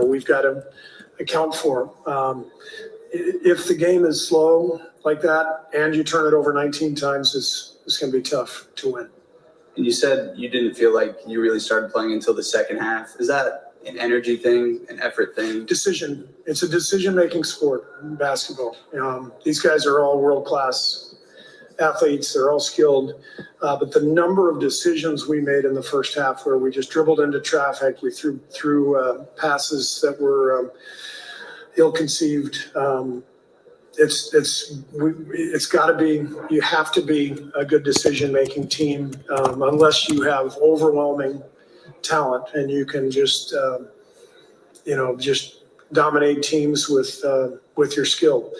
we've got to account for. If the game is slow like that and you turn it over 19 times, it's going to be tough to win. And you said you didn't feel like you really started playing until the second half. Is that an energy thing, an effort thing? It's a decision-making sport in basketball. These guys are all world-class athletes. They're all skilled. But the number of decisions we made in the first half where we just dribbled into traffic, we threw passes that were ill-conceived. It's got to be, you have to be a good decision-making team unless you have overwhelming talent and you can just dominate teams with your skill.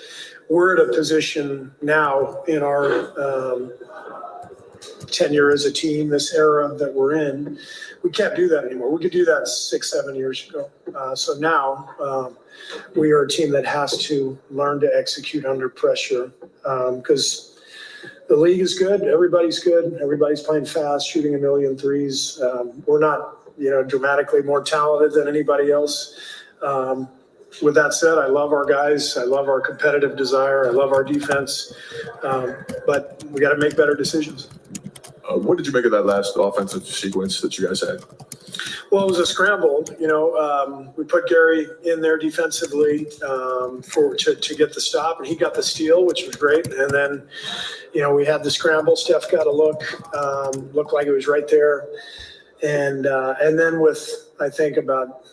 We're at a position now in our tenure as a team, this era that we're in, we can't do that anymore. We could do that 6-7 years ago. So now we are a team that has to learn to execute under pressure because the league is good. Everybody's good. Everybody's playing fast, shooting a million threes. We're not, dramatically more talented than anybody else. With that said, I love our guys. I love our competitive desire. I love our defense. But we got to make better decisions. What did you make of that last offensive sequence that you guys had? Well, it was a scramble. We put Gary in there defensively to get the stop, and he got the steal, which was great. And then, we had the scramble. Steph got a looked like it was right there. And then with, I think, about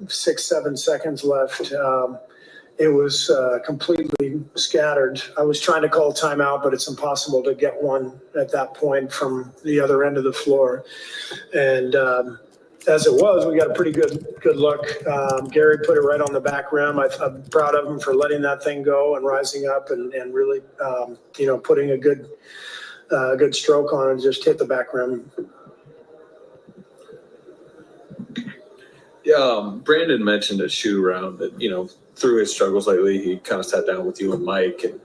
6-7 seconds left, it was completely scattered. I was trying to call timeout, but it's impossible to get one at that point from the other end of the floor. And as it was, we got a pretty good look. Gary put it right on the back rim. I'm proud of him for letting that thing go and rising up and really, putting a good stroke on it and just hit the back rim. Yeah, Brandon mentioned a shoot around that, through his struggles lately, he kind of sat down with you and Mike, and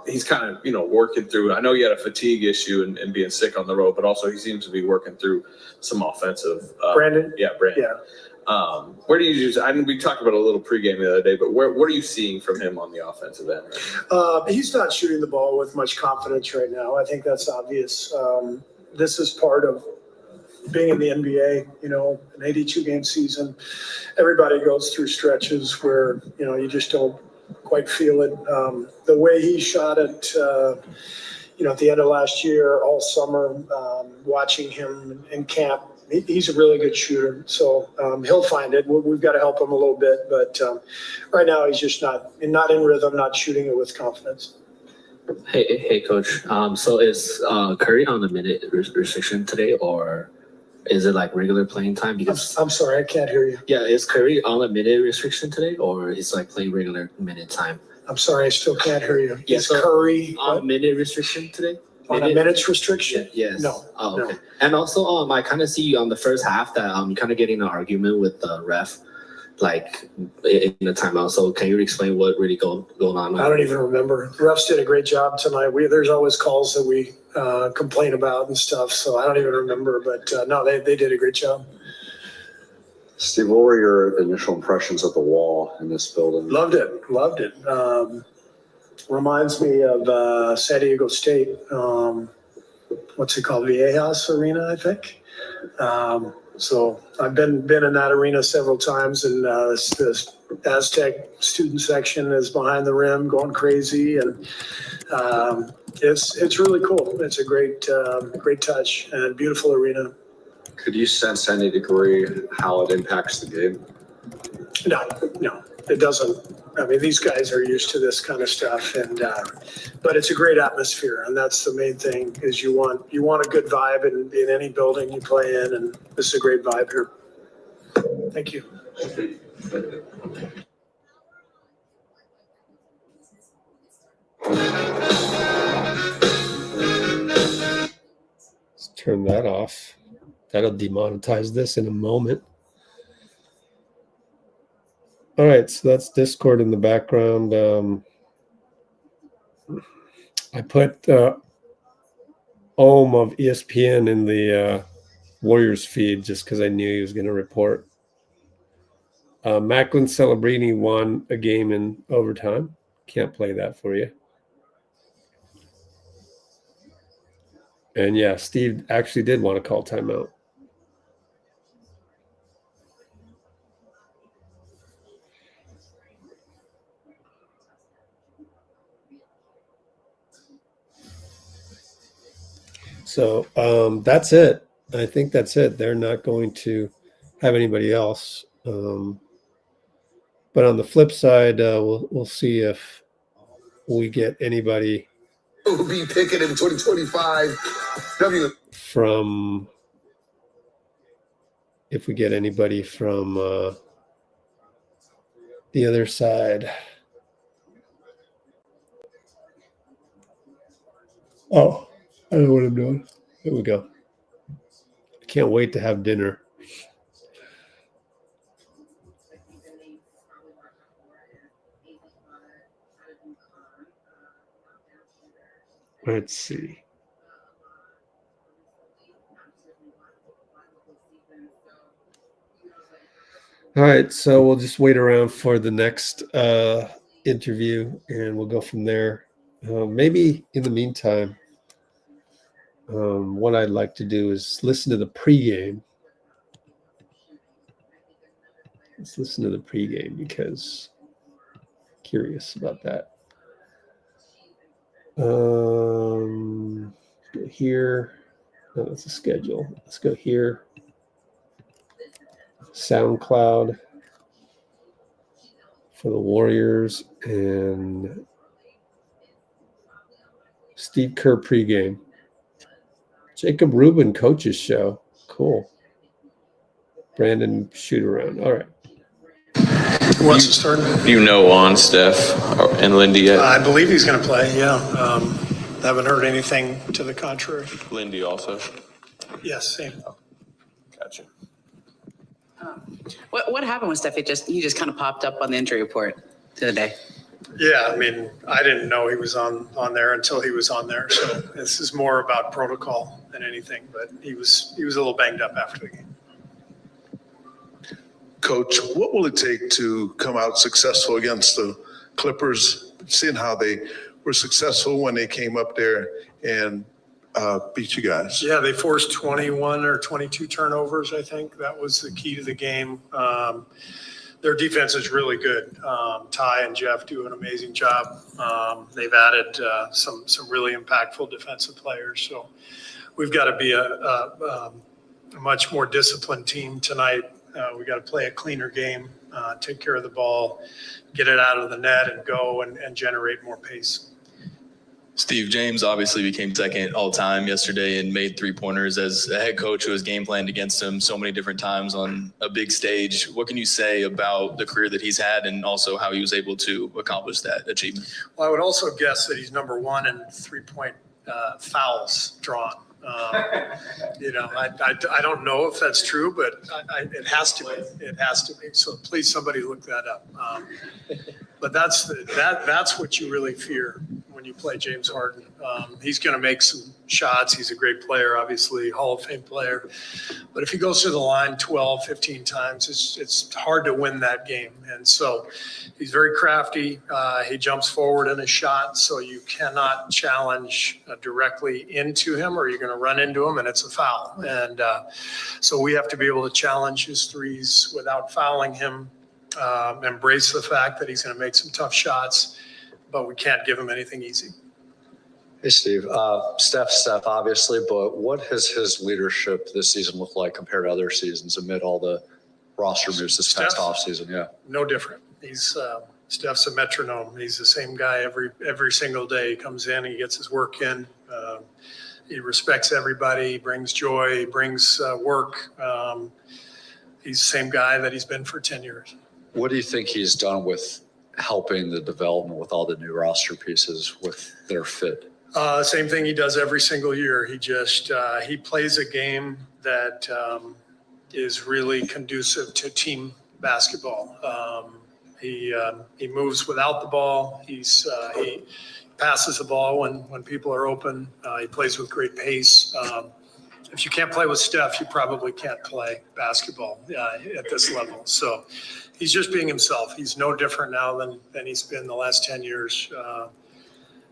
he's kind of, working through. I know you had a fatigue issue and being sick on the road, but also he seems to be working through some offensive. Brandon? Yeah, Brandon. Yeah. Where do you use? We talked about a little pregame the other day, but what are you seeing from him on the offensive end? Right? He's not shooting the ball with much confidence right now. I think that's obvious. This is part of being in the NBA, an 82-game season. Everybody goes through stretches where, you just don't quite feel it. The way he shot it, at the end of last year, all summer, watching him in camp, he's a really good shooter. So he'll find it. We've got to help him a little bit. But right now, he's just not in rhythm, not shooting it with confidence. Hey, Coach. So is Curry on the minute restriction today, or is it like regular playing time? Because I'm sorry, I can't hear you. yeah, is Curry on a minute restriction today, or is like playing regular minute time? I'm sorry, I still can't hear you. Yeah, Is so Curry on a minute restriction today? on a minutes restriction? Yes. No. Oh, okay. No. And also, I kind of see on the first half that you kind of getting an argument with the ref, like in the timeout. So can you explain what really going on? I don't even remember. The refs did a great job tonight. There's always calls that we complain about and stuff, so I don't even remember. But no, they did a great job. Steve, what were your initial impressions of the wall in this building? Loved it. Reminds me of San Diego State. What's it called? Viejas Arena, I think. So I've been in that arena several times, and this Aztec student section is behind the rim going crazy, and it's really cool. It's a great touch and beautiful arena. Could you sense any degree how it impacts the game? No, it doesn't. I mean, these guys are used to this kind of stuff, and but it's a great atmosphere, and that's the main thing. Is you want a good vibe in any building you play in, and this is a great vibe here. Thank you. Let's turn that off. That'll demonetize this in a moment. All right, so that's Discord in the background. I put Ohm of ESPN in the Warriors feed just because I knew he was going to report. Macklin Celebrini won a game in overtime. Can't play that for you. And yeah, Steve actually did want to call timeout. So that's it. I think that's it. They're not going to have anybody else. But on the flip side, we'll see if we get anybody Will be picking in 2025. from the other side. Oh, I know what I'm doing. Here we go. I can't wait to have dinner. Let's see. All right, so we'll just wait around for the next interview, and we'll go from there. Maybe in the meantime, what I'd like to do is listen to the pregame. Let's listen to the pregame because I'm curious about that. Here, no, that's a schedule. Let's go here. SoundCloud for the Warriors and Steve Kerr pregame. Jacob Rubin coach's show. Cool. Brandon shoot around. All right. Who wants to start? You know on Steph and Lindy yet? I believe he's going to play, yeah. Haven't heard anything to the contrary. Lindy also. Yes, same. Gotcha. What happened with Steph? He just kind of popped up on the injury report the other day. Yeah, I mean, I didn't know he was on there until he was on there. So this is more about protocol than anything. But he was a little banged up after the game. Coach, what will it take to come out successful against the Clippers, seeing how they were successful when they came up there and beat you guys? Yeah, they forced 21 or 22 turnovers, I think. That was the key to the game. Their defense is really good. Ty and Jeff do an amazing job. They've added some really impactful defensive players. So we've got to be a much more disciplined team tonight. We got to play a cleaner game, take care of the ball, get it out of the net and go and generate more pace. Steve, James obviously became second all time yesterday and made 3-pointers. As a head coach who has game planned against him so many different times on a big stage, what can you say about the career that he's had and also how he was able to accomplish that achievement? Well, I would also guess that he's number one in 3-point fouls drawn. I don't know if that's true, but it has to be. It has to be. So please, somebody look that up. But that's what you really fear when you play James Harden. He's going to make some shots. He's a great player, obviously, Hall of Fame player. But if he goes to the line 12, 15 times, it's hard to win that game. And so he's very crafty. He jumps forward in his shot, so you cannot challenge directly into him or you're going to run into him and it's a foul. And so we have to be able to challenge his threes without fouling him, embrace the fact that he's going to make some tough shots, but we can't give him anything easy. Hey, Steve. Steph, obviously, but what has his leadership this season looked like compared to other seasons amid all the roster moves this past offseason? Yeah. No different. Steph's a metronome. He's the same guy every single day. He comes in, he gets his work in. He respects everybody, he brings joy, he brings work. He's the same guy that he's been for 10 years. What do you think he's done with helping the development with all the new roster pieces with their fit? Same thing he does every single year. He plays a game that is really conducive to team basketball. He moves without the ball. He passes the ball when people are open. He plays with great pace. If you can't play with Steph, you probably can't play basketball at this level. So he's just being himself. He's no different now than he's been the last 10 years.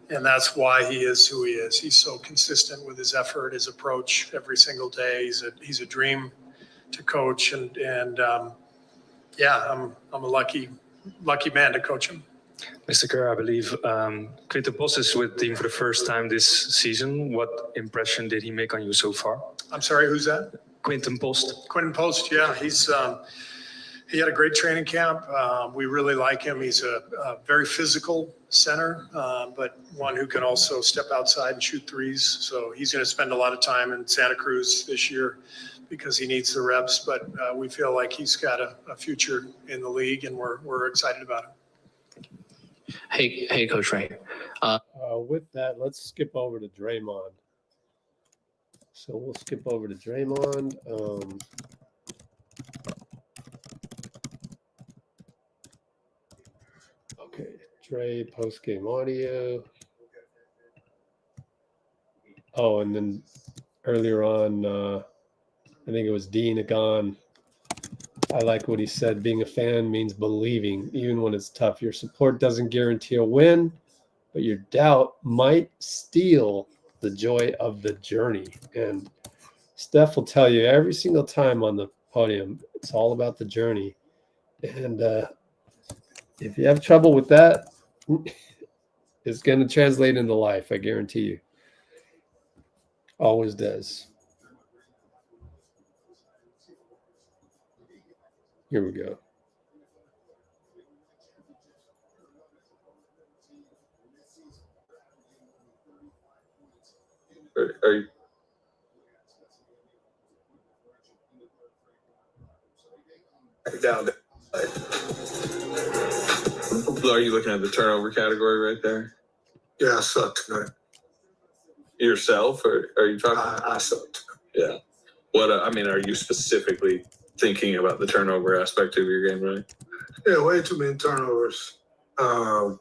And that's why he is who he is. He's so consistent with his effort, his approach every single day. He's a dream to coach. And I'm a lucky man to coach him. Mr. Kerr, I believe Quinten Post is with the team for the first time this season. What impression did he make on you so far? I'm sorry, who's that? Quinten Post. Quinten Post, yeah. He had a great training camp. We really like him. He's a very physical center, but one who can also step outside and shoot threes. So he's going to spend a lot of time in Santa Cruz this year because he needs the reps. But we feel like he's got a future in the league, and we're excited about him. Hey, Coach Ray. With that, let's skip over to Draymond. So we'll skip over to Draymond. Okay, Dray post-game audio. Oh, and then earlier on, I think it was Dean Agon. I like what he said. Being a fan means believing, even when it's tough. Your support doesn't guarantee a win, but your doubt might steal the joy of the journey. And Steph will tell you every single time on the podium, it's all about the journey. And if you have trouble with that, it's going to translate into life, I guarantee you. Always does. Here we go. Are you? Down. Are you looking at the turnover category right there? Yeah, I sucked tonight. Yourself, or are you talking? I sucked. Yeah. What? Are you specifically thinking about the turnover aspect of your game, right? Yeah, way too many turnovers. Too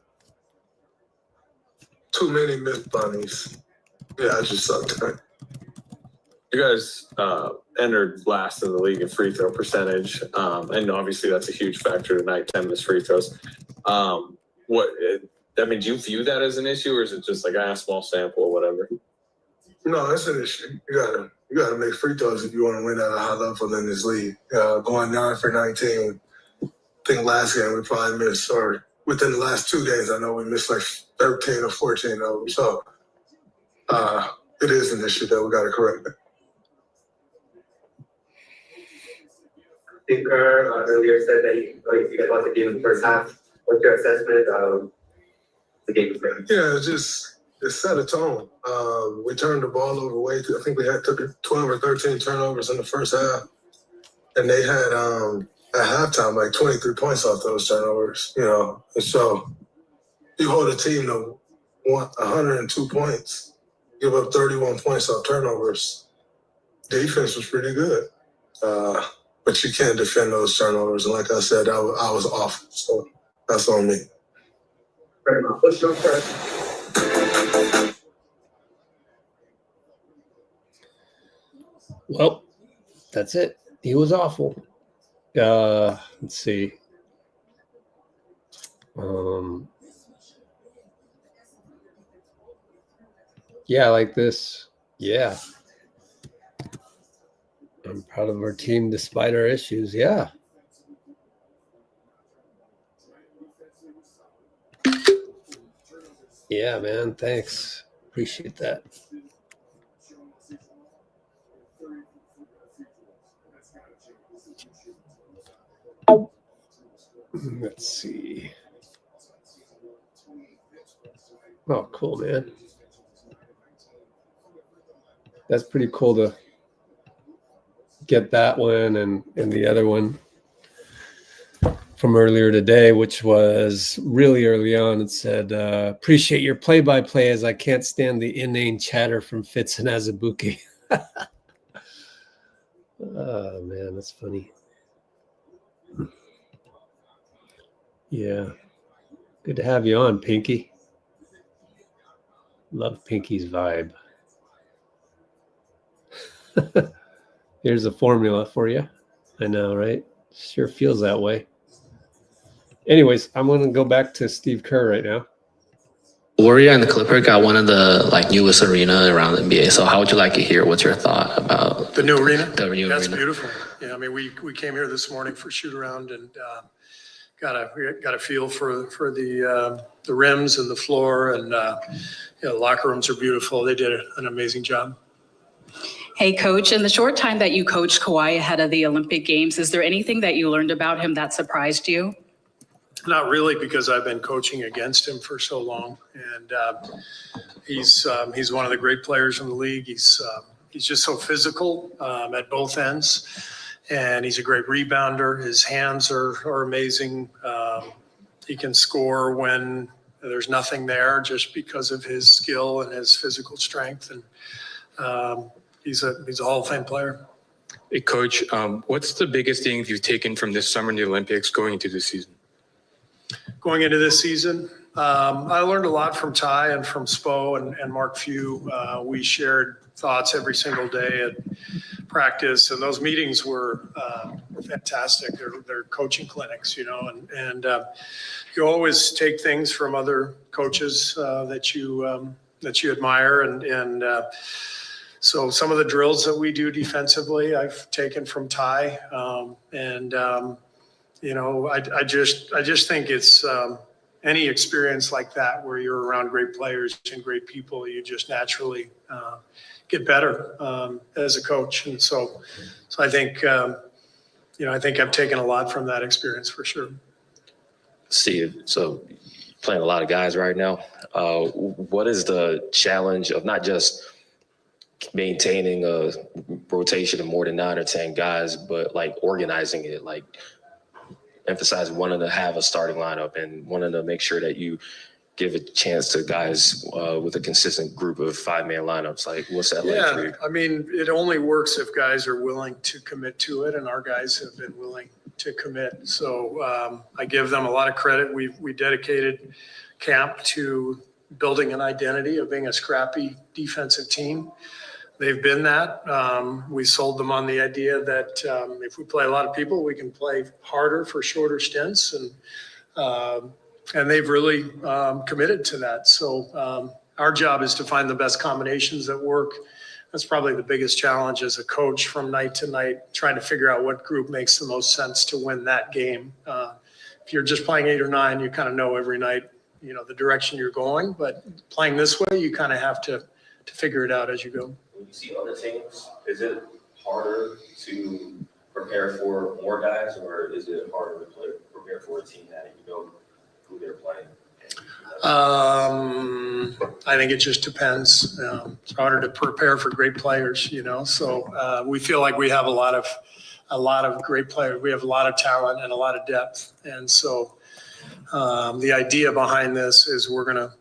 many missed bunnies. Yeah, I just sucked tonight. You guys entered last in the league in free throw percentage, and obviously that's a huge factor tonight. 10 missed free throws. Do you view that as an issue, or is it just like a small sample or whatever? No, that's an issue. You gotta make free throws if you want to win at a high level in this league. Going 9 for 19. I think last game we probably missed, or within the last 2 games, I know we missed like 13 or 14 of them. So it is an issue that we got to correct. Steve Kerr earlier said that you guys lost the game in the first half. What's your assessment of the game? Yeah, it set a tone. We turned the ball over way too. I think we took 12 or 13 turnovers in the first half, and they had at halftime like 23 points off those turnovers. And so you hold a team to 102 points, give up 31 points off turnovers. Defense was pretty good, but you can't defend those turnovers. And like I said, I was off, so that's on me. What's your first? Well, that's it. He was awful. Let's see. Yeah, like this. Yeah. I'm proud of our team despite our issues. Yeah. Yeah, man. Thanks. Appreciate that. Let's see. Oh, cool, man. That's pretty cool to get that one and the other one from earlier today, which was really early on. It said, appreciate your play-by-play as I can't stand the inane chatter from Fitz and Azubuike. Oh, man, that's funny. Yeah. Good to have you on, Pinky. Love Pinky's vibe. Here's a formula for you. I know, right? Sure feels that way. Anyways, I'm going to go back to Steve Kerr right now. Warrior and the Clipper got one of the newest arena around the NBA. So how would you like to hear? What's your thought about The new arena? The new That's arena. beautiful. Yeah, I mean, we came here this morning for shoot around and got a feel for the rims and the floor, and the locker rooms are beautiful. They did an amazing job. Hey, Coach, in the short time that you coached Kawhi ahead of the Olympic Games, is there anything that you learned about him that surprised you? Not really, because I've been coaching against him for so long, and he's one of the great players in the league. He's just so physical at both ends, and he's a great rebounder. His hands are amazing. He can score when there's nothing there, just because of his skill and his physical strength. And he's a Hall of Fame player. Hey, Coach, what's the biggest thing you've taken from this summer in the Olympics going into this season? Going into this season, I learned a lot from Ty and from Spo and Mark Few. We shared thoughts every single day at practice, and those meetings were fantastic. They're coaching clinics, and you always take things from other coaches that you admire, and so some of the drills that we do defensively, I've taken from Ty, I just think it's any experience like that where you're around great players and great people, you just naturally get better as a coach. And so I think, I think I've taken a lot from that experience for sure. Steve, so playing a lot of guys right now. What is the challenge of not just maintaining a rotation of more than 9 or 10 guys, but organizing it, emphasize wanting to have a starting lineup and wanting to make sure that you give a chance to guys with a consistent group of 5-man lineups? What's that like for you? I mean, it only works if guys are willing to commit to it, and our guys have been willing to commit. So I give them a lot of credit. We dedicated camp to building an identity of being a scrappy defensive team. They've been that. We sold them on the idea that if we play a lot of people, we can play harder for shorter stints, and they've really committed to that. So our job is to find the best combinations that work. That's probably the biggest challenge as a coach from night to night, trying to figure out what group makes the most sense to win that game. If you're just playing 8 or 9, you kind of know every night, the direction you're going. But playing this way, you kind of have to figure it out as you go. When you see other teams, is it harder to prepare for more guys, or is it harder to prepare for a team that you know who they're playing? I think it just depends. It's harder to prepare for great players, So we feel like we have a lot of great players. We have a lot of talent and a lot of depth, and so the idea behind this is we're gonna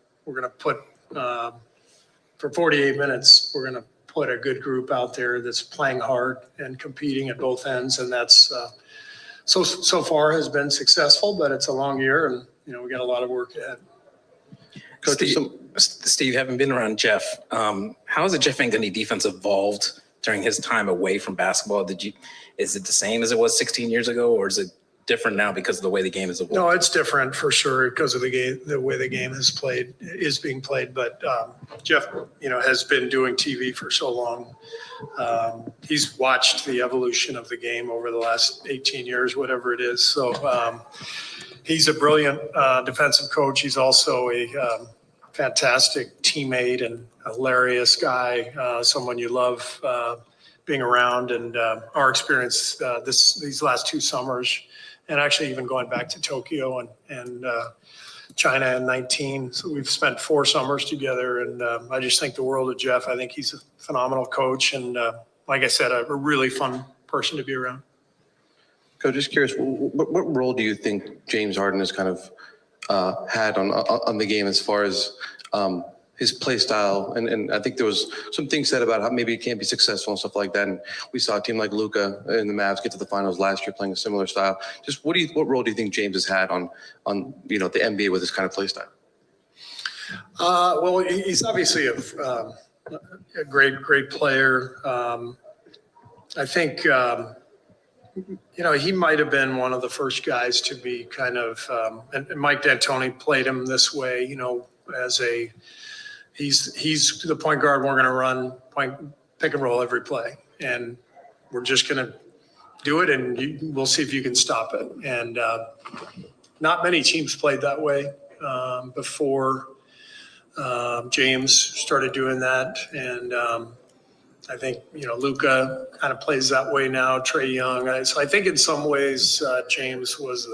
put for 48 minutes. We're gonna put a good group out there that's playing hard and competing at both ends, and that's so far has been successful. But it's a long year, and we got a lot of work ahead. Coach, Steve, having been around Jeff, how has the Jeff Van Gundy defense evolved during his time away from basketball? Is it the same as it was 16 years ago, or is it different now because of the way the game is evolved? No, it's different for sure because of the way the game is being played. But Jeff, has been doing TV for so long. He's watched the evolution of the game over the last 18 years, whatever it is. So he's a brilliant defensive coach. He's also a fantastic teammate and a hilarious guy, someone you love being around. And our experience these last 2 summers, and actually even going back to Tokyo and China in 19. So we've spent 4 summers together, and I just think the world of Jeff. I think he's a phenomenal coach, and like I said, a really fun person to be around. Coach, just curious, what role do you think James Harden has kind of had on the game as far as his play style? And I think there was some things said about how maybe he can't be successful and stuff like that. And we saw a team like Luka and the Mavs get to the finals last year playing a similar style. Just what role do you think James has had on the NBA with this kind of play style? Well, he's obviously a great player. I think, he might have been one of the first guys to be kind of, and Mike D'Antoni played him this way, as he's the point guard. We're going to run pick and roll every play, and we're just going to do it, and we'll see if you can stop it. And not many teams played that way before James started doing that. And I think, Luka kind of plays that way now, Trae Young. So I think in some ways James was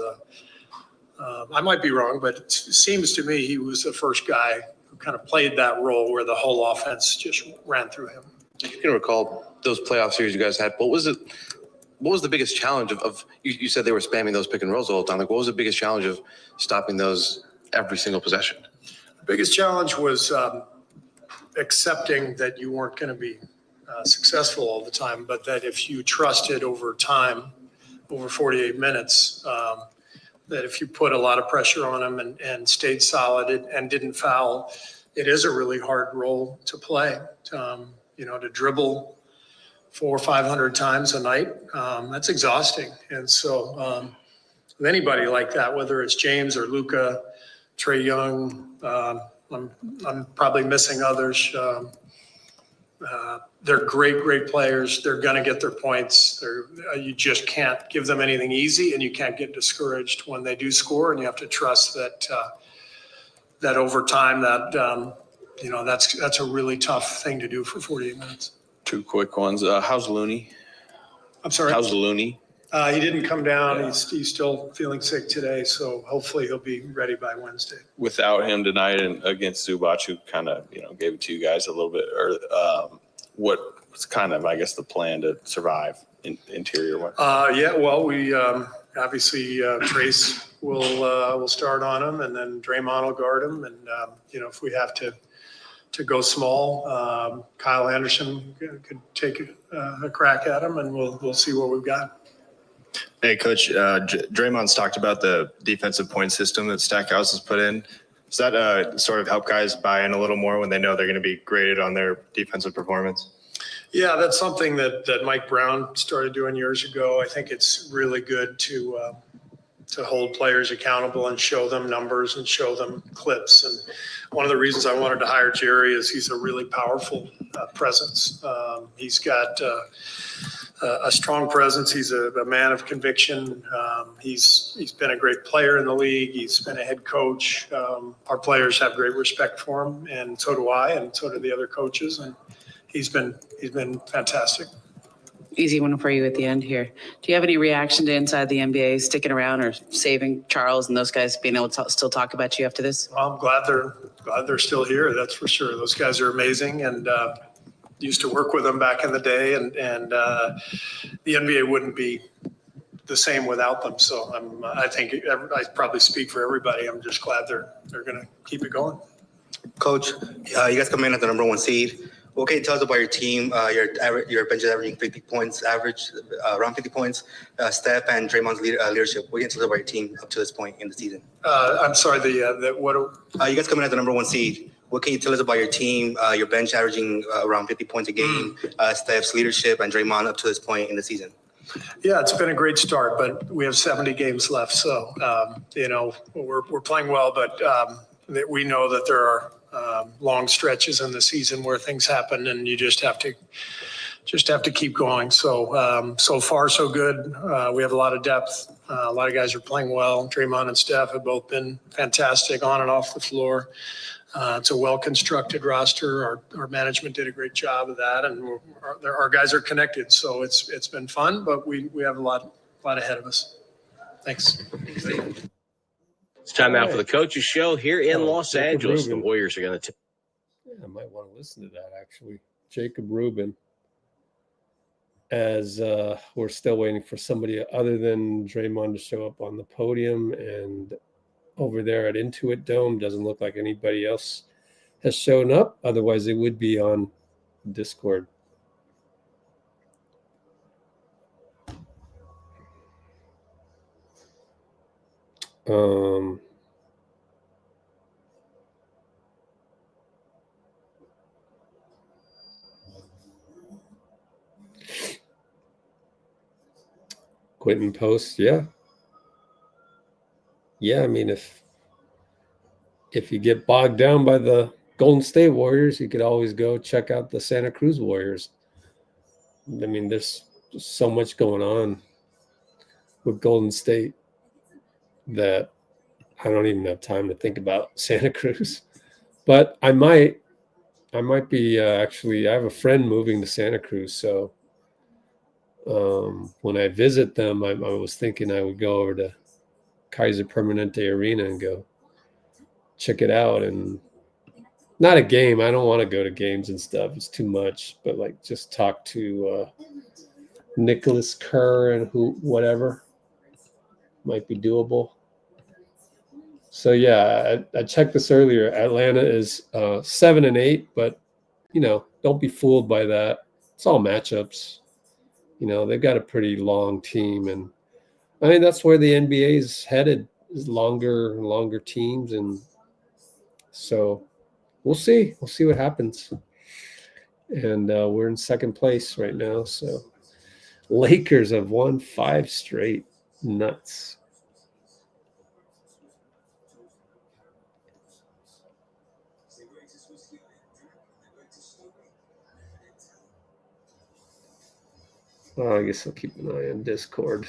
I might be wrong, but it seems to me he was the first guy who kind of played that role where the whole offense just ran through him. You can recall those playoff series you guys had. What was the biggest challenge of you said they were spamming those pick and rolls all the time. Like, what was the biggest challenge of stopping those every single possession? The biggest challenge was accepting that you weren't going to be successful all the time, but that if you trusted over time, over 48 minutes, that if you put a lot of pressure on them and stayed solid and didn't foul, it is a really hard role to play. To dribble 400 or 500 times a night, that's exhausting. And so with anybody like that, whether it's James or Luka, Trae Young, I'm probably missing others. They're great players. They're going to get their points. You just can't give them anything easy, and you can't get discouraged when they do score. And you have to trust that over time, that's a really tough thing to do for 48 minutes. Two quick ones. How's Looney? I'm sorry. How's Looney? He didn't come down. Yeah. He's still feeling sick today, so hopefully he'll be ready by Wednesday. Without him tonight and against Zubac, who kind of gave it to you guys a little bit, or what's kind of, I guess, the plan to survive interior? Well, we obviously Trayce will start on him, and then Draymond will guard him, and if we have to go small, Kyle Anderson could take a crack at him, and we'll see what we've got. Hey, Coach, Draymond's talked about the defensive point system that Stackhouse has put in. Does that sort of help guys buy in a little more when they know they're going to be graded on their defensive performance? Yeah, that's something that Mike Brown started doing years ago. I think it's really good to hold players accountable and show them numbers and show them clips. And one of the reasons I wanted to hire Jerry is he's a really powerful presence. He's got a strong presence. He's a man of conviction. He's been a great player in the league. He's been a head coach. Our players have great respect for him, and so do I, and so do the other coaches. And he's been fantastic. Easy one for you at the end here. Do you have any reaction to inside the NBA sticking around or saving Charles and those guys being able to still talk about you after this? Well, I'm glad they're still here. That's for sure. Those guys are amazing, and used to work with them back in the day, and the NBA wouldn't be the same without them. So I think I probably speak for everybody. I'm just glad they're going to keep it going. Coach, you guys come in at the number 1 seed. What can you tell us about your team? Your bench is averaging 50 points, around 50 points. Steph and Draymond's leadership. What can you tell us about your team up to this point in the season? I'm sorry, what? You guys come in at the number 1 seed. What can you tell us about your team? Your bench averaging around 50 points a game. Steph's leadership and Draymond up to this point in the season. Yeah, it's been a great start, but we have 70 games left. So, we're playing well, but we know that there are long stretches in the season where things happen, and you just have to keep going. So, so far so good. We have a lot of depth. A lot of guys are playing well. Draymond and Steph have both been fantastic on and off the floor. It's a well-constructed roster. Our management did a great job of that, and our guys are connected. So it's been fun, but we have a lot ahead of us. Thanks. It's time out for the Coaches Show here in Los Angeles. The Warriors are going to I might want to listen to that, actually. Jacob Rubin, as we're still waiting for somebody other than Draymond to show up on the podium. And over there at Intuit Dome, doesn't look like anybody else has shown up. Otherwise, they would be on Discord. Quentin posts, yeah. Yeah, I mean, if you get bogged down by the Golden State Warriors, you could always go check out the Santa Cruz Warriors. I mean, there's just so much going on with Golden State that I don't even have time to think about Santa Cruz. But I might be actually, I have a friend moving to Santa Cruz, so when I visit them, I was thinking I would go over to Kaiser Permanente Arena and go check it out. And not a game. I don't want to go to games and stuff. It's too much. But like just talk to Nicholas Kerr and whatever might be doable. So yeah, I checked this earlier. Atlanta is 7-8, but don't be fooled by that. It's all matchups. They've got a pretty long team, and I mean that's where the NBA is headed, is longer and longer teams, and so we'll see. We'll see what happens. And we're in second place right now. So Lakers have won 5 straight. Nuts. Oh, I guess I'll keep an eye on Discord.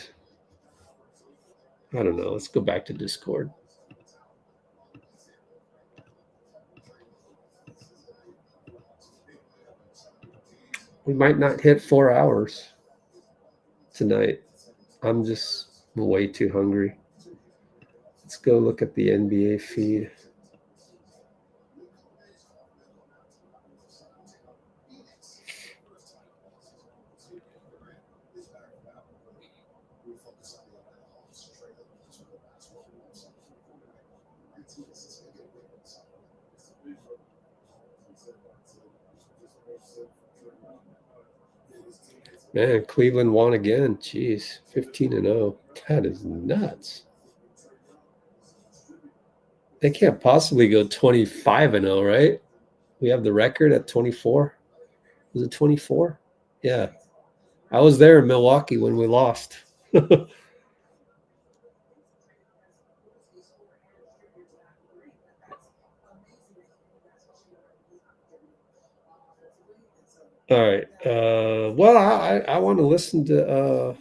I don't know. Let's go back to Discord. We might not hit 4 hours tonight. I'm just way too hungry. Let's go look at the NBA feed. Man, Cleveland won again. Jeez, 15-0. That is nuts. They can't possibly go 25-0, right? We have the record at 24. Was it 24? Yeah. I was there in Milwaukee when we lost. All right. Well, I want to listen to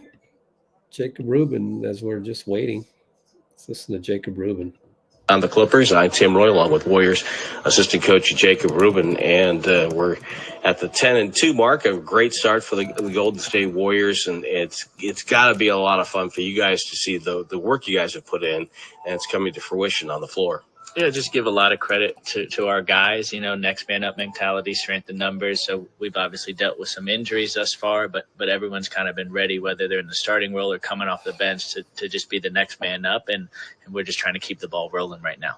Jacob Rubin as we're just waiting. Let's listen to Jacob Rubin. On the Clippers, I'm Tim Roy, along with Warriors assistant coach Jacob Rubin, and we're at the 10-2 mark. A great start for the Golden State Warriors, and it's got to be a lot of fun for you guys to see the work you guys have put in, and it's coming to fruition on the floor. Yeah, just give a lot of credit to our guys, next man up mentality, strength in numbers. So we've obviously dealt with some injuries thus far, but everyone's kind of been ready, whether they're in the starting role or coming off the bench to just be the next man up. And we're just trying to keep the ball rolling right now.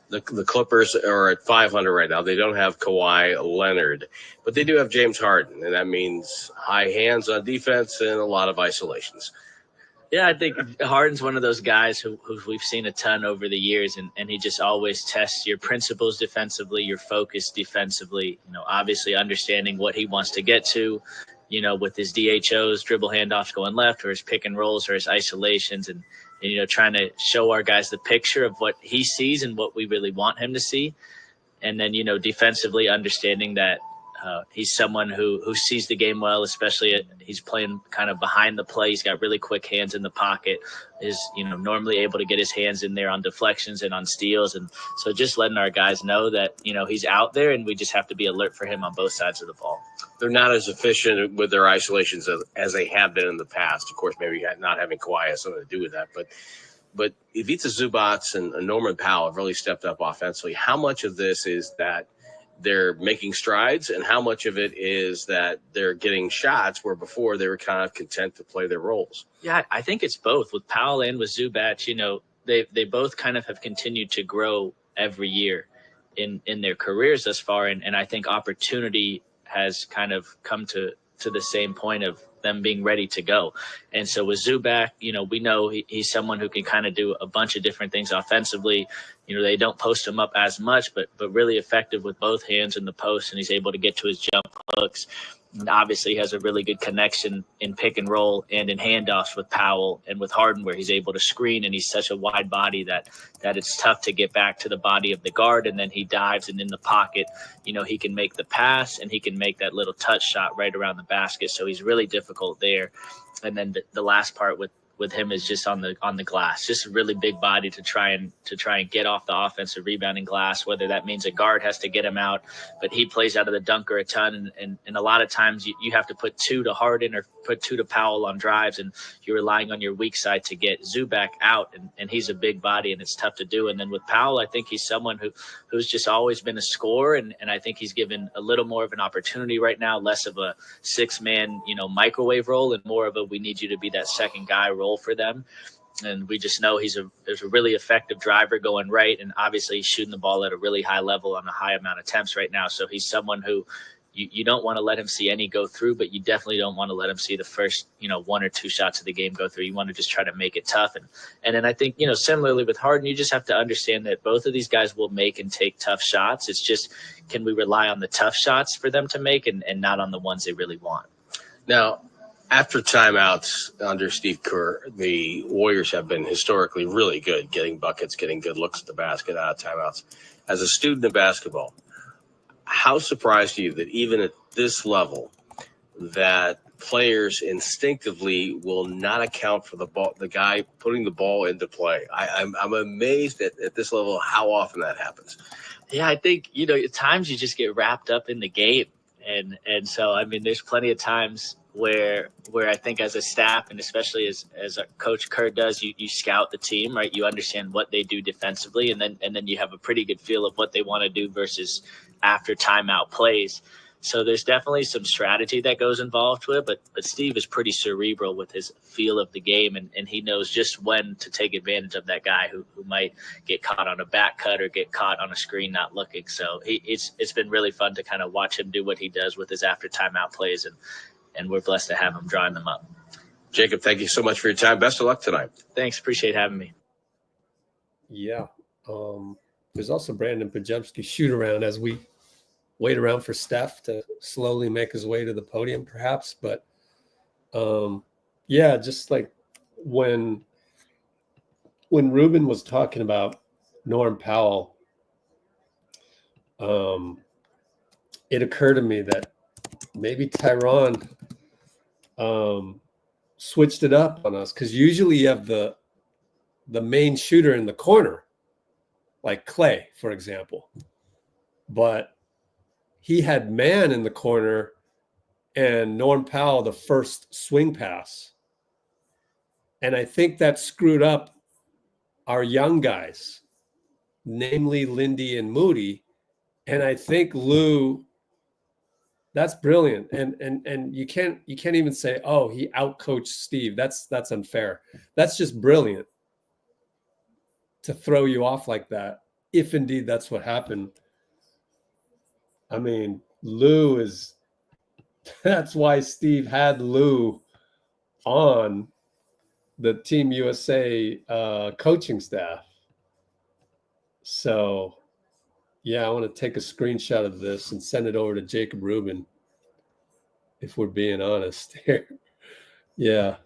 The Clippers are at 500 right now. They don't have Kawhi Leonard, but they do have James Harden, and that means high hands on defense and a lot of isolations. Yeah, I think Harden's one of those guys who we've seen a ton over the years, and he just always tests your principles defensively, your focus defensively, obviously understanding what he wants to get to, with his DHOs, dribble handoffs going left, or his pick and rolls, or his isolations, and trying to show our guys the picture of what he sees and what we really want him to see. And then, defensively understanding that he's someone who sees the game well, especially he's playing kind of behind the play. He's got really quick hands in the pocket, is, normally able to get his hands in there on deflections and on steals. And so just letting our guys know that, he's out there, and we just have to be alert for him on both sides of the ball. They're not as efficient with their isolations as they have been in the past. Of course, maybe not having Kawhi has something to do with that. But Ivica Zubac and Norman Powell have really stepped up offensively. How much of this is that they're making strides, and how much of it is that they're getting shots where before they were kind of content to play their roles? Yeah, I think it's both. With Powell and with Zubac, they both kind of have continued to grow every year in their careers thus far. And I think opportunity has kind of come to the same point of them being ready to go. And so with Zubac, we know he's someone who can kind of do a bunch of different things offensively. They don't post him up as much, but really effective with both hands in the post, and he's able to get to his jump hooks. And obviously, he has a really good connection in pick and roll and in handoffs with Powell and with Harden, where he's able to screen, and he's such a wide body that it's tough to get back to the body of the guard. And then he dives, and in the pocket, he can make the pass and he can make that little touch shot right around the basket. So he's really difficult there. And then the last part with him is just on the glass, just a really big body to try and get off the offensive rebounding glass, whether that means a guard has to get him out, but he plays out of the dunker a ton. And a lot of times you have to put 2 to Harden or put 2 to Powell on drives, and you're relying on your weak side to get Zubac out. And he's a big body, and it's tough to do. And then with Powell, I think he's someone who's just always been a scorer. And I think he's given a little more of an opportunity right now, less of a 6-man, microwave role, and more of a, we need you to be that second guy role for them. And we just know there's a really effective driver going right, and obviously he's shooting the ball at a really high level on a high amount of attempts right now. So he's someone who you don't want to let him see any go through, but you definitely don't want to let him see the first 1 or 2 shots of the game go through. You want to just try to make it tough. And then I think similarly with Harden, you just have to understand that both of these guys will make and take tough shots. It's just, can we rely on the tough shots for them to make and not on the ones they really want? Now, after timeouts under Steve Kerr, the Warriors have been historically really good getting buckets, getting good looks at the basket out of timeouts. As a student of basketball, how surprised are you that even at this level that players instinctively will not account for the guy putting the ball into play? I'm amazed at this level how often that happens. Yeah, I think, at times you just get wrapped up in the game. And so, I mean, there's plenty of times where I think as a staff, and especially as a Coach Kerr does, you scout the team, right? You understand what they do defensively, and then you have a pretty good feel of what they want to do versus after timeout plays. So there's definitely some strategy that goes involved with it, but Steve is pretty cerebral with his feel of the game, and he knows just when to take advantage of that guy who might get caught on a back cut or get caught on a screen not looking. So it's been really fun to kind of watch him do what he does with his after timeout plays, and we're blessed to have him drawing them up. Jacob, thank you so much for your time. Best of luck tonight. Thanks. Appreciate having me. Yeah. There's also Brandon Pajemski shoot around as we wait around for Steph to slowly make his way to the podium, perhaps. But yeah, just like when Ruben was talking about Norm Powell, it occurred to me that maybe Tyronn switched it up on us, because usually you have the main shooter in the corner, like Clay, for example. But he had man in the corner and Norm Powell the first swing pass. And I think that screwed up our young guys, namely Lindy and Moody. And I think Lou, that's brilliant. And you can't even say, oh, he outcoached Steve. That's unfair. That's just brilliant to throw you off like that, if indeed that's what happened. I mean, Lou is, that's why Steve had Lou on the Team USA coaching staff. So, yeah, I want to take a screenshot of this and send it over to Jacob Rubin, if we're being honest here. Yeah.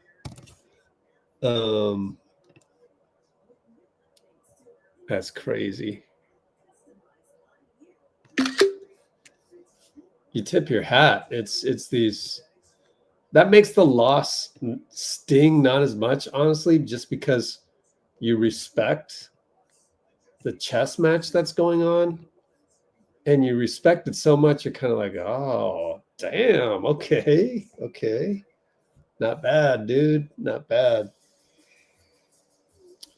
That's crazy. You tip your hat. It's these, that makes the loss sting not as much, honestly, just because you respect the chess match that's going on, and you respect it so much, you're kind of like, oh, damn, okay. Not bad, dude. Not bad.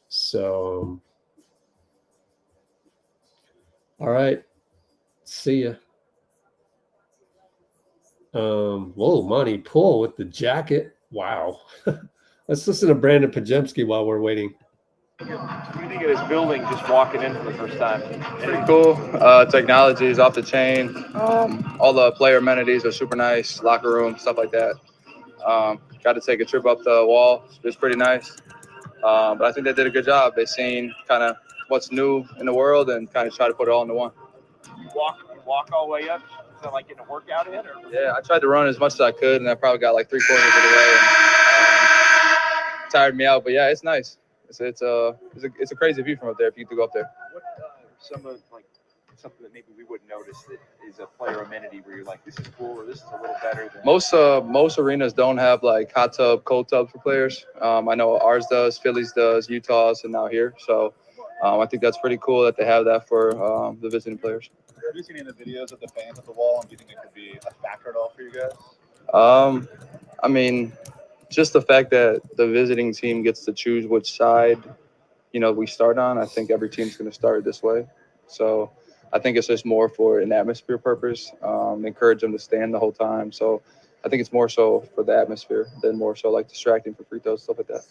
So, all right. See ya. Whoa, Monty Poole with the jacket. Wow. Let's listen to Brandon Pajemski while we're waiting. What do you think of this building just walking in for the first time? Pretty cool. Technology is off the chain. All the player amenities are super nice. Locker room, stuff like that. Got to take a trip up the wall. It's pretty nice. But I think they did a good job. They seen kind of what's new in the world and kind of try to put it all into one. Walk all the way up? it like getting a workout in? Or? Yeah, I tried to run as much as I could, and I probably got like 3/4 of the way. And, tired me out, but yeah, it's nice. It's a crazy view from up there if you get to go up there. What some of like something that maybe we wouldn't notice that is a player amenity where you're like, this is cool or this is a little better than Most arenas don't have like hot tub, cold tub for players. I know ours does, Phillies does, Utah's, and now here. So I think that's pretty cool that they have that for the visiting players. Have you seen any of the videos of the fans at the wall, and do you think it could be a factor at all for you guys? I mean, just the fact that the visiting team gets to choose which side, we start on. I think every team's going to start this way. So I think it's just more for an atmosphere purpose, encourage them to stand the whole time. So I think it's more so for the atmosphere than more so like distracting for free throws, stuff like that.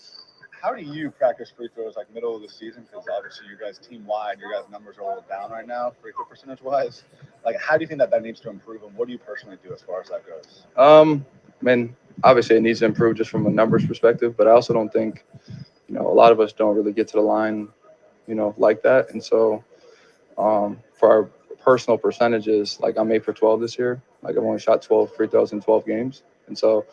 How do you practice free throws like middle of the season? Because obviously you guys team wide, your guys' numbers are a little down right now, free throw percentage wise. Like, how do you think that needs to improve, and what do you personally do as far as that goes? I mean, obviously it needs to improve just from a numbers perspective, but I also don't think, a lot of us don't really get to the line, like that. And so for our personal percentages, like I'm 8 for 12 this year. Like I've only shot 12 free throws in 12 games. And so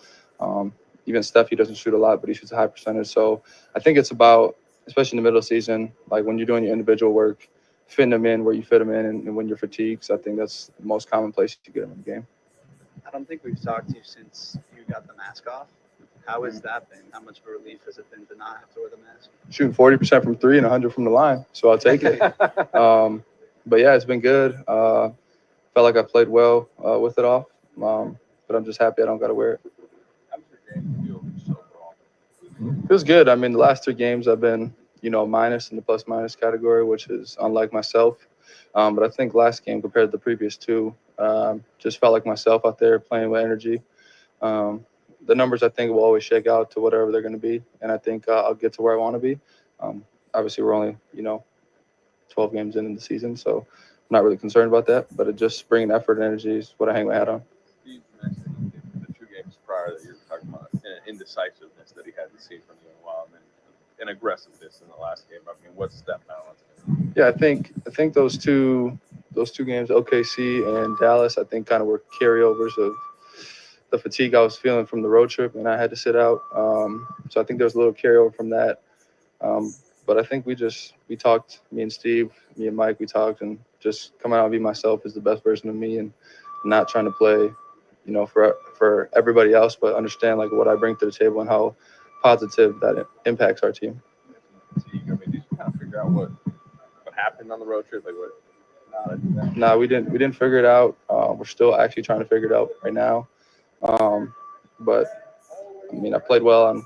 even Steph, he doesn't shoot a lot, but he shoots a high percentage. So I think it's about, especially in the middle of the season, like when you're doing your individual work, fitting them in where you fit them in and when you're fatigued. So I think that's the most common place to get them in the game. I don't think we've talked to you since you got the mask off. How has that been? How much of a relief has it been to not have to wear the mask? Shooting 40% from 3 and 100 from the line. So I'll take it. But yeah, it's been good. Felt like I played well with it off. But I'm just happy I don't got to wear it. Feels good. I mean, the last 3 games I've been, minus in the plus minus category, which is unlike myself. But I think last game compared to the previous 2, just felt like myself out there playing with energy. The numbers I think will always shake out to whatever they're going to be. And I think I'll get to where I want to be. Obviously, we're only, 12 games in the season, so I'm not really concerned about that. But it just bringing effort and energy is what I hang my hat on. You mentioned the 2 games prior that you were talking about indecisiveness that he hadn't seen from you in a while, and then an aggressiveness in the last game. I mean, what's that balance? Yeah, I think those two games, OKC and Dallas, I think kind of were carryovers of the fatigue I was feeling from the road trip, and I had to sit out. So I think there's a little carryover from that. But I think we talked, me and Steve, me and Mike, we talked, and just come out and be myself is the best version of me, and not trying to play, for everybody else, but understand like what I bring to the table and how positive that impacts our team. I mean, did you kind of figure out what happened on the road trip? Like what? No, we didn't figure it out. We're still actually trying to figure it out right now. But I mean, I played well on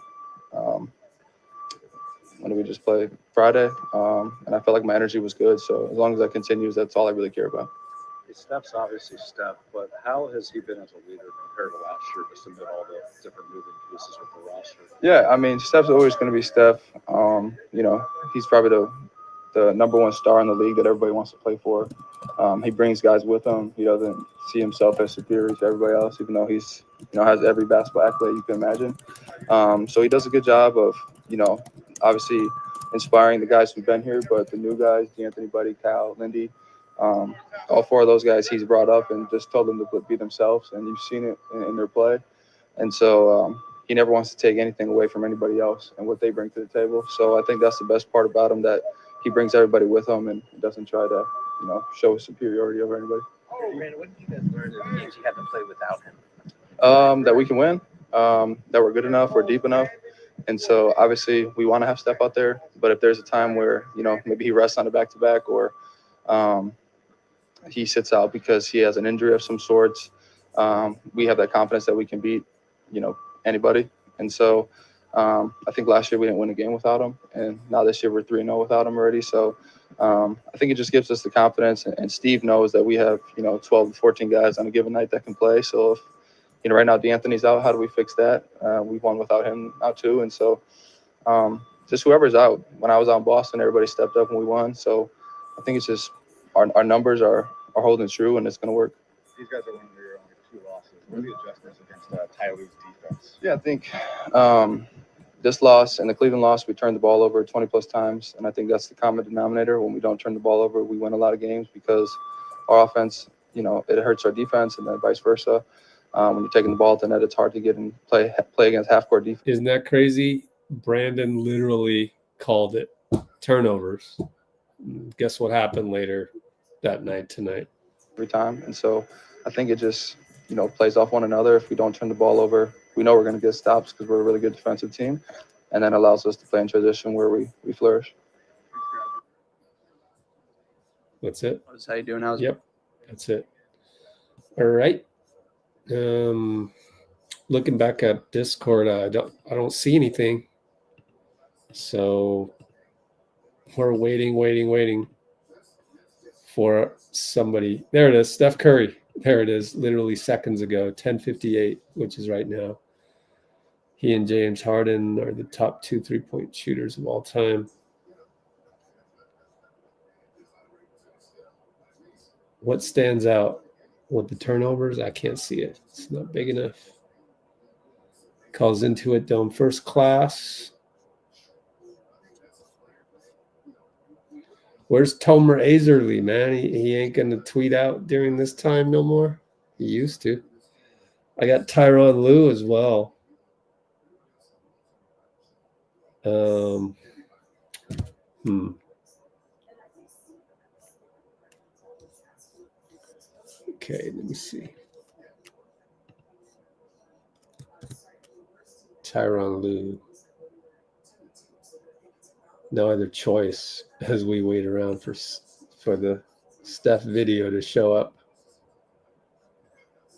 when did we just play? Friday. And I felt like my energy was good. So as long as that continues, that's all I really care about. Steph's obviously Steph, but how has he been as a leader compared to last year, just amid all the different moving pieces with the roster? Yeah, I mean, Steph's always going to be Steph. He's probably the number 1 star in the league that everybody wants to play for. He brings guys with him. He doesn't see himself as superior to everybody else, even though he's, has every basketball accolade you can imagine. So he does a good job of, obviously inspiring the guys who've been here, but the new guys, D'Anthony, Buddy, Kyle, Lindy, all 4 of those guys he's brought up and just told them to be themselves, and you've seen it in their play. And so he never wants to take anything away from anybody else and what they bring to the table. So I think that's the best part about him, that he brings everybody with him and doesn't try to, show his superiority over anybody. Brandon, what did you guys learn in the games you had to play without him? That we can win, that we're good enough, we're deep enough. And so obviously we want to have Steph out there, but if there's a time where, maybe he rests on a back-to-back or he sits out because he has an injury of some sorts, we have that confidence that we can beat, anybody. And so I think last year we didn't win a game without him, and now this year we're 3-0 without him already. So I think it just gives us the confidence, and Steve knows that we have, 12 to 14 guys on a given night that can play. So if, right now D'Anthony's out, how do we fix that? We've won without him now too. And so just whoever's out. When I was out in Boston, everybody stepped up and we won. So I think it's just our numbers are holding true, and it's going to work. These guys are one of your only 2 losses. What are the adjustments against Tyler's defense? Yeah, I think this loss and the Cleveland loss, we turned the ball over 20-plus times, and I think that's the common denominator. When we don't turn the ball over, we win a lot of games because our offense, it hurts our defense, and then vice versa. When you're taking the ball at the net, it's hard to get and play against half-court defense. Isn't that crazy? Brandon literally called it turnovers. Guess what happened later that night tonight? Every time. And so I think it just, plays off one another. If we don't turn the ball over, we know we're going to get stops because we're a really good defensive team. And then allows us to play in transition where we flourish. That's it. How you doing? How's Yep. That's it. All right. Looking back at Discord, I don't see anything. So we're waiting for somebody. There it is, Steph Curry. There it is, literally seconds ago, 10:58, which is right now. He and James Harden are the top 2 3-point shooters of all time. What stands out with the turnovers? I can't see it. It's not big enough. Calls Intuit Dome first class. Where's Tomer Azerly, man? He ain't going to tweet out during this time no more. He used to. I got Tyronn Lue as well. Okay, let me see. Tyronn Lue. No other choice as we wait around for the Steph video to show up.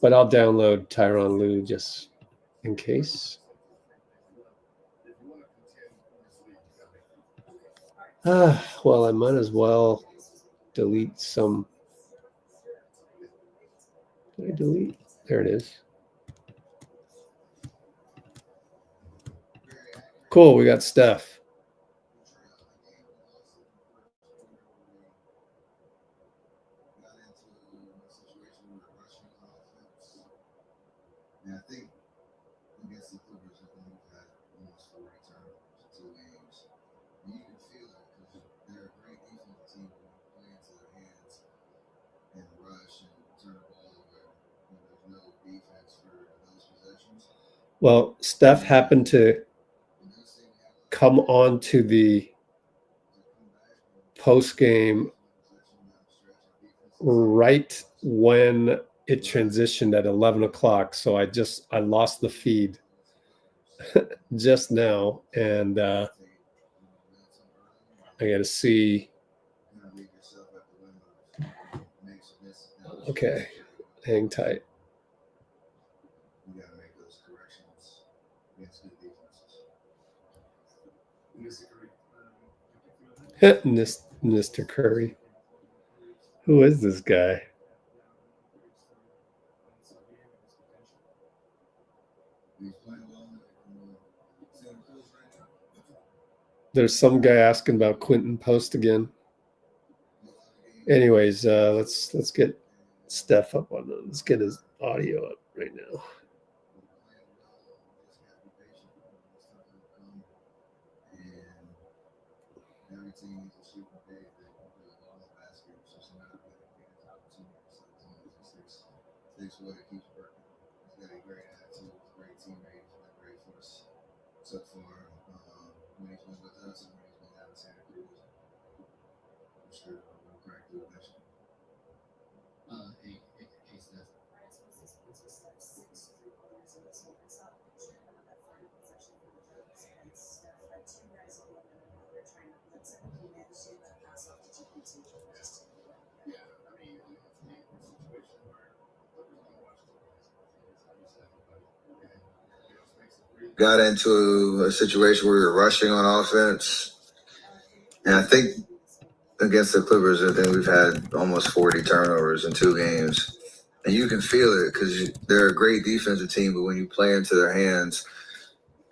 But I'll download Tyronn Lue just in case. Well, I might as well delete some. Did I delete? There it is. Cool, we got Steph. I think against the Clippers, I think we've had almost 40 turnovers in 2 games. And you can feel it because they're a great defensive team when you play into their hands and rush and turn the ball over. There's no defense for those possessions. Well, Steph happened to come on to the post game right when it transitioned at 11 o'clock. So I lost the feed just now. And I got to see. Okay. Hang tight. Mr. Curry. Who is this guy? There's some guy asking about Quentin Post again. Anyways, let's get Steph up on that. Let's get his audio up right now. Takes away, keeps working. He's got a great attitude, great teammate, he's been great for us so far. When he's been with us and when he's been out of Santa Cruz, I'm sure we'll crack through eventually. Hey, Steph. Got into a situation where we were rushing on offense. And I think against the Clippers, I think we've had almost 40 turnovers in 2 games. And you can feel it because they're a great defensive team, but when you play into their hands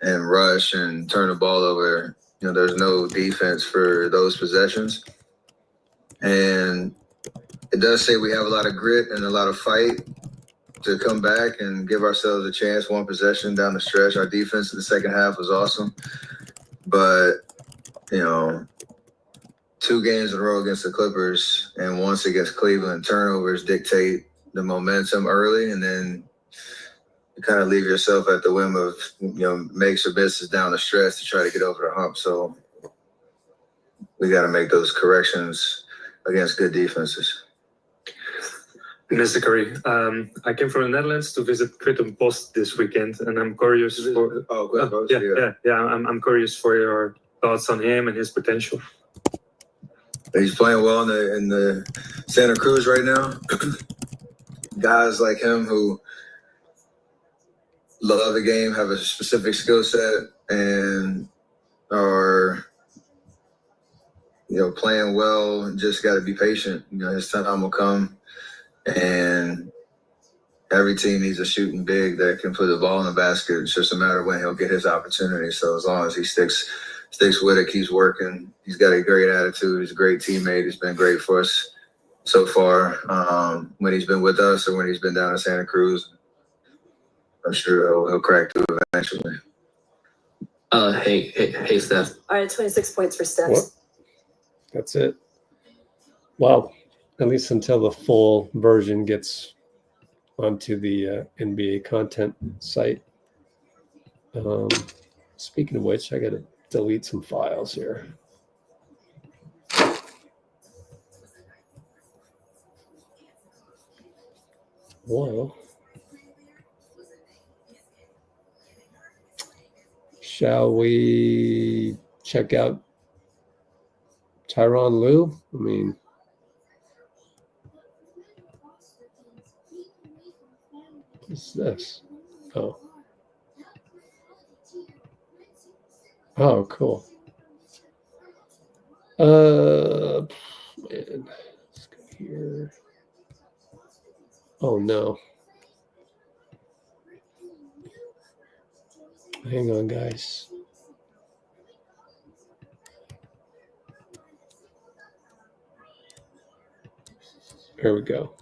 and rush and turn the ball over, there's no defense for those possessions. And it does say we have a lot of grit and a lot of fight to come back and give ourselves a chance, 1 possession down the stretch. Our defense in the second half was awesome. But, 2 games in a row against the Clippers and once against Cleveland, turnovers dictate the momentum early, and then you kind of leave yourself at the whim of, makes or misses down the stretch to try to get over the hump. So we got to make those corrections against good defenses. Mr. Curry, I came from the Netherlands to visit Credential Post this weekend, and I'm curious for. I'm curious for your thoughts on him and his potential. He's playing well in the Santa Cruz right now. Guys like him who love the game, have a specific skill set, and are playing well. Just got to be patient. His time will come. And every team needs a shooting big that can put the ball in the basket. It's just a matter of when he'll get his opportunity. So as long as he sticks with it, keeps working, he's got a great attitude. He's a great teammate. He's been great for us so far when he's been with us or when he's been down in Santa Cruz. I'm sure he'll crack through eventually. Hey, Steph. All right, 26 points for Steph. What? That's it. Well, at least until the full version gets onto the NBA content site. Speaking of which, I got to delete some files here. Whoa. Shall we check out Tyronn Lue? I mean, what's this? Oh, cool. Man, let's go here. Oh no. Hang on, guys. There we go.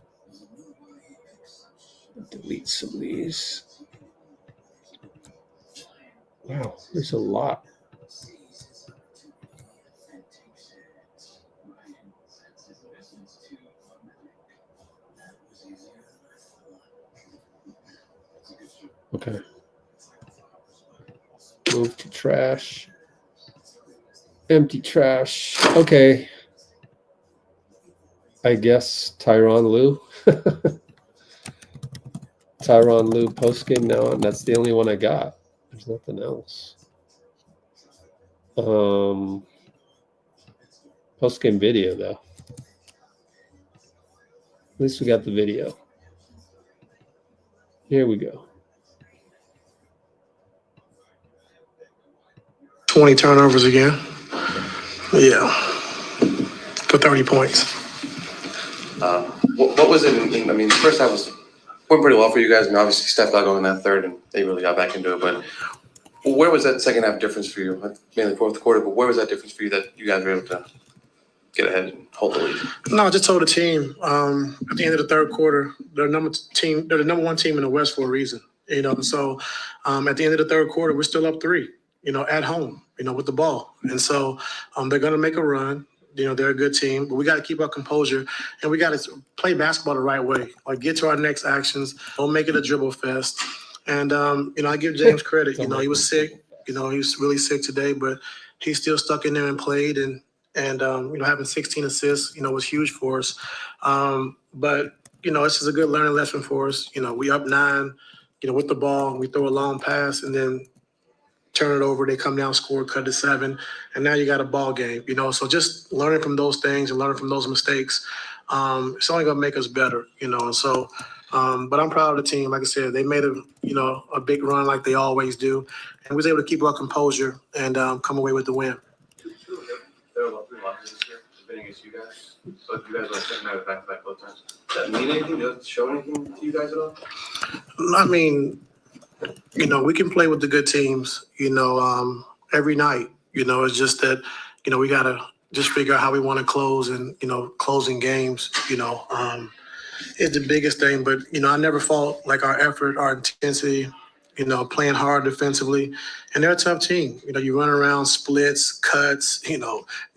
Delete some of these. Wow, there's a lot. Okay. Move to trash. Empty trash. Okay. I guess Tyronn Lue. Tyronn Lue postgame now, and that's the only one I got. There's nothing else. Postgame video though. At least we got the video. Here we go. 20 turnovers again. Yeah. For 30 points. What was it? I mean, the first half went pretty well for you guys, and obviously Steph got going in that third, and they really got back into it. But where was that second half difference for you? Mainly fourth quarter, but where was that difference for you that you guys were able to get ahead and hold the lead? No, I just told the team at the end of the third quarter, they're the number one team in the West for a reason. So at the end of the third quarter, we're still up 3. At home, with the ball, and so they're going to make a run. They're a good team, but we got to keep our composure, and we got to play basketball the right way. Like, get to our next actions. Don't make it a dribble fest. And, I give James credit. He was sick. He was really sick today, but he still stuck in there and played. And having 16 assists, was huge for us. But, it's just a good learning lesson for us. We up 9, with the ball, and we throw a long pass, and then turn it over, they come down, score, cut to 7, and now you got a ball game, So just learning from those things and learning from those mistakes, it's only gonna make us better, And so, but I'm proud of the team. Like I said, they made a big run like they always do, and we was able to keep our composure and come away with the win. There were about 3 losses this year, betting against you guys. So you guys were second out back-to-back both times. Does that mean anything? Does it show anything to you guys at all? I mean, we can play with the good teams, every night. It's just that, we got to just figure out how we want to close and, closing games, is the biggest thing. But, I never felt like our effort, our intensity, playing hard defensively. And they're a tough team. You run around splits, cuts,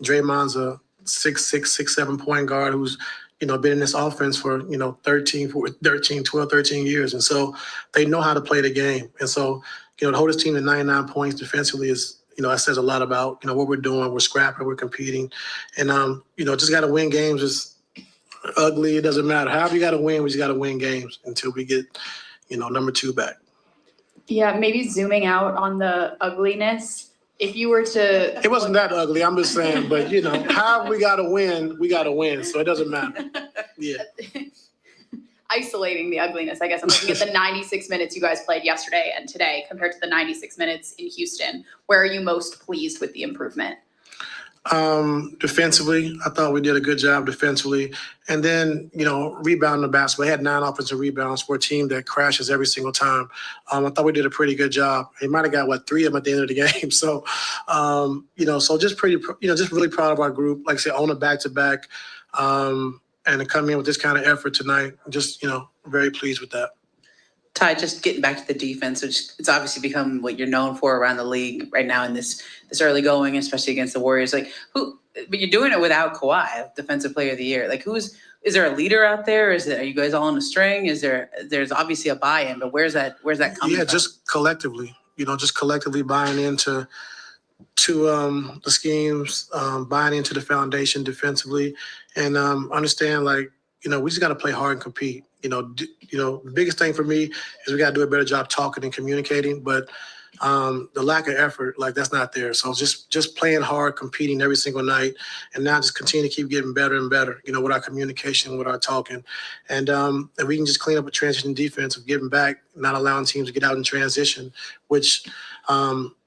Draymond's a 6'6", 6'7" point guard who's been in this offense for, 13 years. And so they know how to play the game. And so, to hold this team to 99 points defensively is, that says a lot about, what we're doing. We're scrapping, we're competing. And, just got to win games. It's ugly. It doesn't matter. However you got to win, we just got to win games until we get, number 2 back. Yeah, maybe zooming out on the ugliness. If you were to... It wasn't that ugly. I'm just saying, but, however we got to win, we got to win. So it doesn't matter. Yeah. Isolating the ugliness, I guess. I'm looking at the 96 minutes you guys played yesterday and today compared to the 96 minutes in Houston. Where are you most pleased with the improvement? Defensively, I thought we did a good job defensively. And then, rebounding the basketball. We had 9 offensive rebounds for a team that crashes every single time. I thought we did a pretty good job. He might have got, 3 of them at the end of the game. So, so just just really proud of our group. Like I said, on a back-to-back. And to come in with this kind of effort tonight, just, very pleased with that. Ty, just getting back to the defense, which it's obviously become what you're known for around the league right now in this early going, especially against the Warriors. But you're doing it without Kawhi, Defensive Player of the Year. Is there a leader out there? Are you guys all on a string? There's obviously a buy-in, but where's that coming from? Yeah, just collectively, just collectively buying into the schemes, buying into the foundation defensively, and understand we just got to play hard and compete. The biggest thing for me is we got to do a better job talking and communicating, but the lack of effort, that's not there. So just playing hard, competing every single night, and now just continue to keep getting better and better, with our communication, with our talking. And if we can just clean up a transition defense of getting back, not allowing teams to get out in transition, which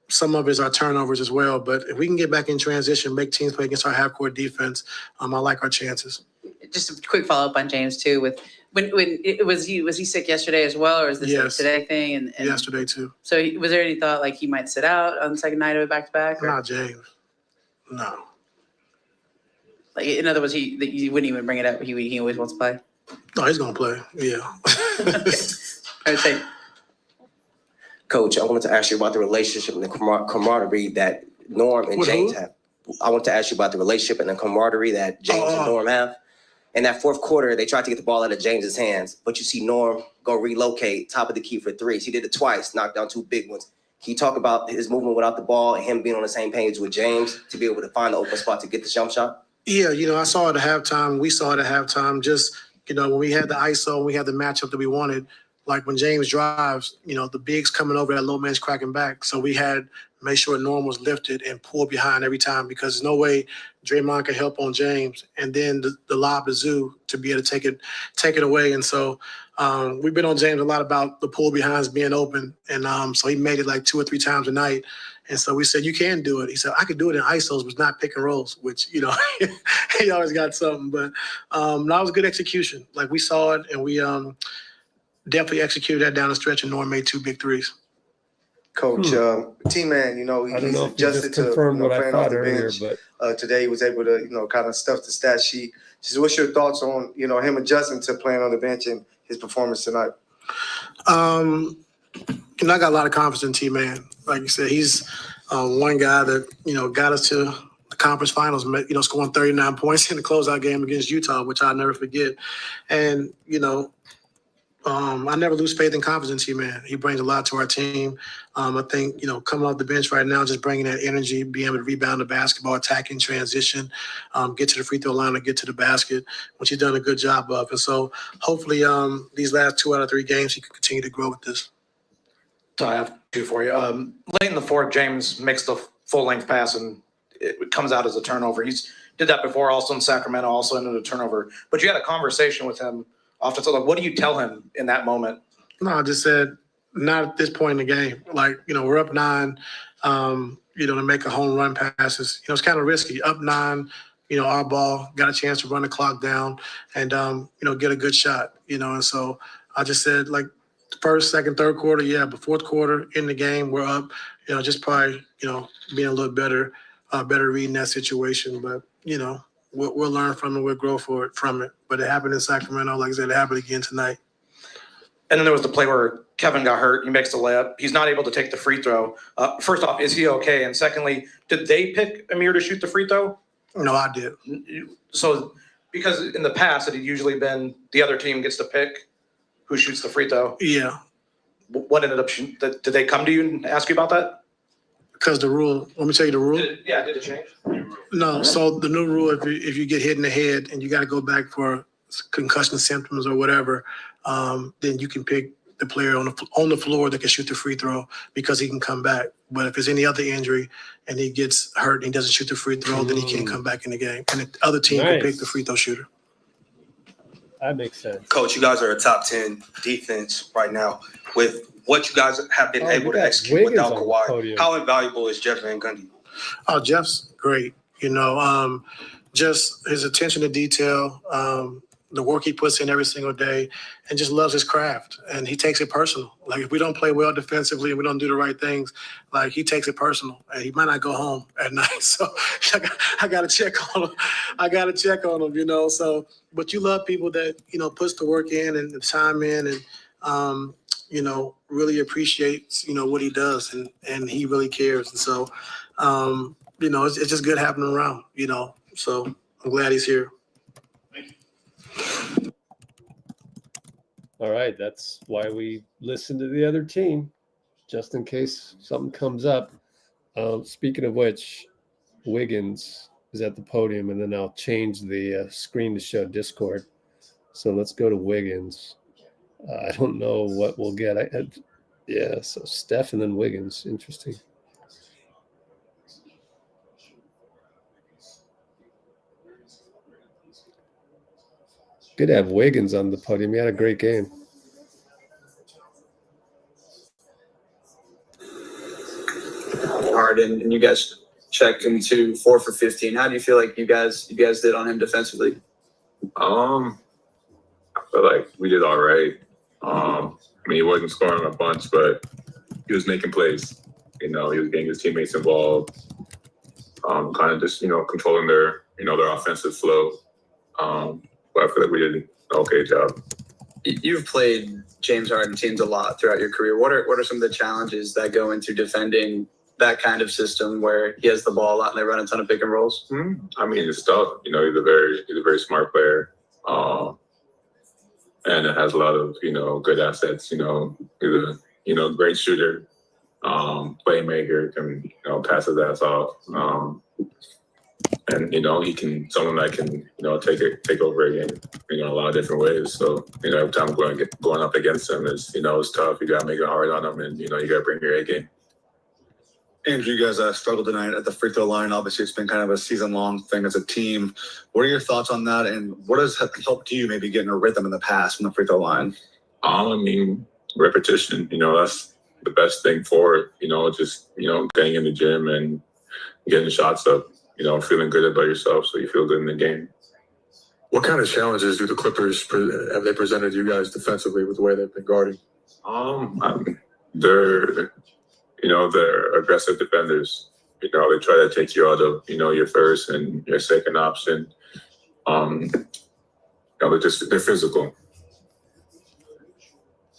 some of it is our turnovers as well. But if we can get back in transition, make teams play against our half-court defense, I like our chances. Just a quick follow-up on James, too, with when was he sick yesterday as well, or is this a today thing? And yesterday too. So was there any thought he might sit out on the second night of a back-to-back? Not James. No. In other words, you wouldn't even bring it up. He always wants to play. No, he's gonna play. Yeah. Coach, I wanted to ask you about the relationship and the camaraderie that Norm and James have. I want to ask you about the relationship and the camaraderie that James and Norm have. In that fourth quarter, they tried to get the ball out of James's hands, but you see Norm go relocate top of the key for 3s. He did it twice, knocked down 2 big ones. Can you talk about his movement without the ball and him being on the same page with James to be able to find the open spot to get the jump shot? Yeah, I saw it at halftime. We saw it at halftime. Just, when we had the ISO, we had the matchup that we wanted. When James drives, the bigs coming over, that low man's cracking back. So we had make sure Norm was lifted and pulled behind every time, because there's no way Draymond can help on James and then the lob to Zoo to be able to take it away. And so we've been on James a lot about the pull behinds being open. And so he made it 2 or 3 times a night. And so we said, you can do it. He said, I could do it in ISOs, but not pick and rolls, which, he always got something. But that was good execution. We saw it, and we definitely executed that down the stretch, and Norm made 2 big 3s. Coach, T-Man, he's adjusted to what I playing off thought the earlier, bench. but Today he was able to, kind of stuff the stat sheet. Just what's your thoughts on, him adjusting to playing on the bench and his performance tonight? I got a lot of confidence in T-Man. Like you said, he's one guy that, got us to the conference finals, scoring 39 points in the closeout game against Utah, which I'll never forget. And, I never lose faith and confidence in T-Man. He brings a lot to our team. I think, coming off the bench right now, just bringing that energy, being able to rebound the basketball, attacking transition, get to the free throw line and get to the basket, which he's done a good job of. And so hopefully these last 2 out of 3 games, he can continue to grow with this. So I have 2 for you. Late in the fourth, James makes the full-length pass, and it comes out as a turnover. He's did that before also in Sacramento, also ended a turnover. But you had a conversation with him often. So, what do you tell him in that moment? No, I just said, not at this point in the game. We're up 9, to make a home run passes. It's kind of risky. Up 9, our ball, got a chance to run the clock down and, get a good shot, And so I just said, first, second, third quarter, yeah, but fourth quarter in the game, we're up, just probably, being a little better reading that situation. But, we'll learn from it. We'll grow from it. But it happened in Sacramento. Like I said, it happened again tonight. And then there was the play where Kevin got hurt. He makes the layup. He's not able to take the free throw. First off, is he okay? And secondly, did they pick Amir to shoot the free throw? No, I did. So Because in the past, it had usually been the other team gets to pick who shoots the free throw. Yeah, What ended up, did they come to you and ask you about that? because the rule, let me tell you the rule. Did it change? No, so the new rule, if you get hit in the head and you got to go back for concussion symptoms or whatever, then you can pick the player on the floor that can shoot the free throw because he can come back. But if there's any other injury and he gets hurt and he doesn't shoot the free throw, then he can't come back in the game. And the other team can pick the free throw shooter. That makes sense. Coach, you guys are a top 10 defense right now. With what you guys have been able to execute Wiggins without on the Kawhi, podium. how invaluable is Jeff Van Gundy? Oh, Jeff's great. You know, just his attention to detail, the work he puts in every single day, and just loves his craft. And he takes it personal. Like if we don't play well defensively and we don't do the right things, like he takes it personal. And he might not go home at night. So I got to check on him. I got to check on him, you know. So, but you love people that, you know, puts the work in and the time in and, you know, really appreciates, you know, what he does and he really cares. And so, you know, it's just good having him around, you know. So I'm glad he's here. All right, that's why we listen to the other team, just in case something comes up. Speaking of which, Wiggins is at the podium, and then I'll change the screen to show Discord. So let's go to Wiggins. I don't know what we'll get. Yeah, so Steph and then Wiggins. Interesting. Good to have Wiggins on the podium. He had a great game. Harden, and you guys checked into 4 for 15. How do you feel like you guys did on him defensively? I feel like we did all right. I mean, he wasn't scoring a bunch, but he was making plays. You know, he was getting his teammates involved, kind of just, you know, controlling their offensive flow. But I feel like we did an okay job. You've played James Harden teams a lot throughout your career. What are some of the challenges that go into defending that kind of system where he has the ball a lot and they run a ton of pick and rolls? I mean, it's tough. You know, he's a very smart player, and it has a lot of, you know, good assets. You know, he's a great shooter, playmaker, can, you know, pass his ass off, and you know someone that can, you know, take over a game, you know, a lot of different ways. So, you know, every time going up against him is, you know, it's tough. You gotta make it hard on him, and you know, you gotta bring your A game. Andrew, you guys struggled tonight at the free throw line. Obviously, it's been kind of a season-long thing as a team. What are your thoughts on that, and what has helped you maybe get in a rhythm in the past from the free throw line? I mean, repetition. You know, that's the best thing for it. You know, just, you know, getting in the gym and getting shots up. You know, feeling good about yourself so you feel good in the game. What kind of challenges do the Clippers have they presented you guys defensively with the way they've been guarding? They're aggressive defenders. You know, they try to take you out of, you know, your first and your second option. You know, they're physical.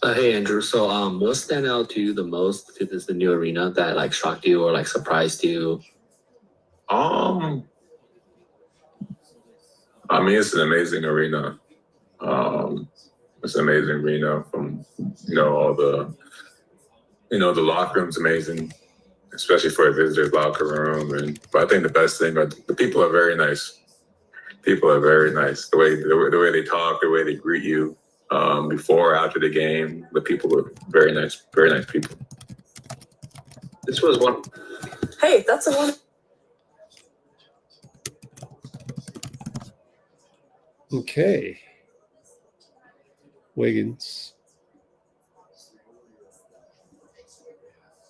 Hey Andrew, so what stand out to you the most to the new arena that like shocked you or like surprised you? I mean, it's an amazing arena. It's an amazing arena from, you know, all the, you know, the locker room's amazing, especially for a visitor's locker room. But I think the best thing are the people are very nice. People are very nice. The way they talk, the way they greet you, before, after the game, the people were very nice people. This was one. Hey, that's a one. Okay. Wiggins.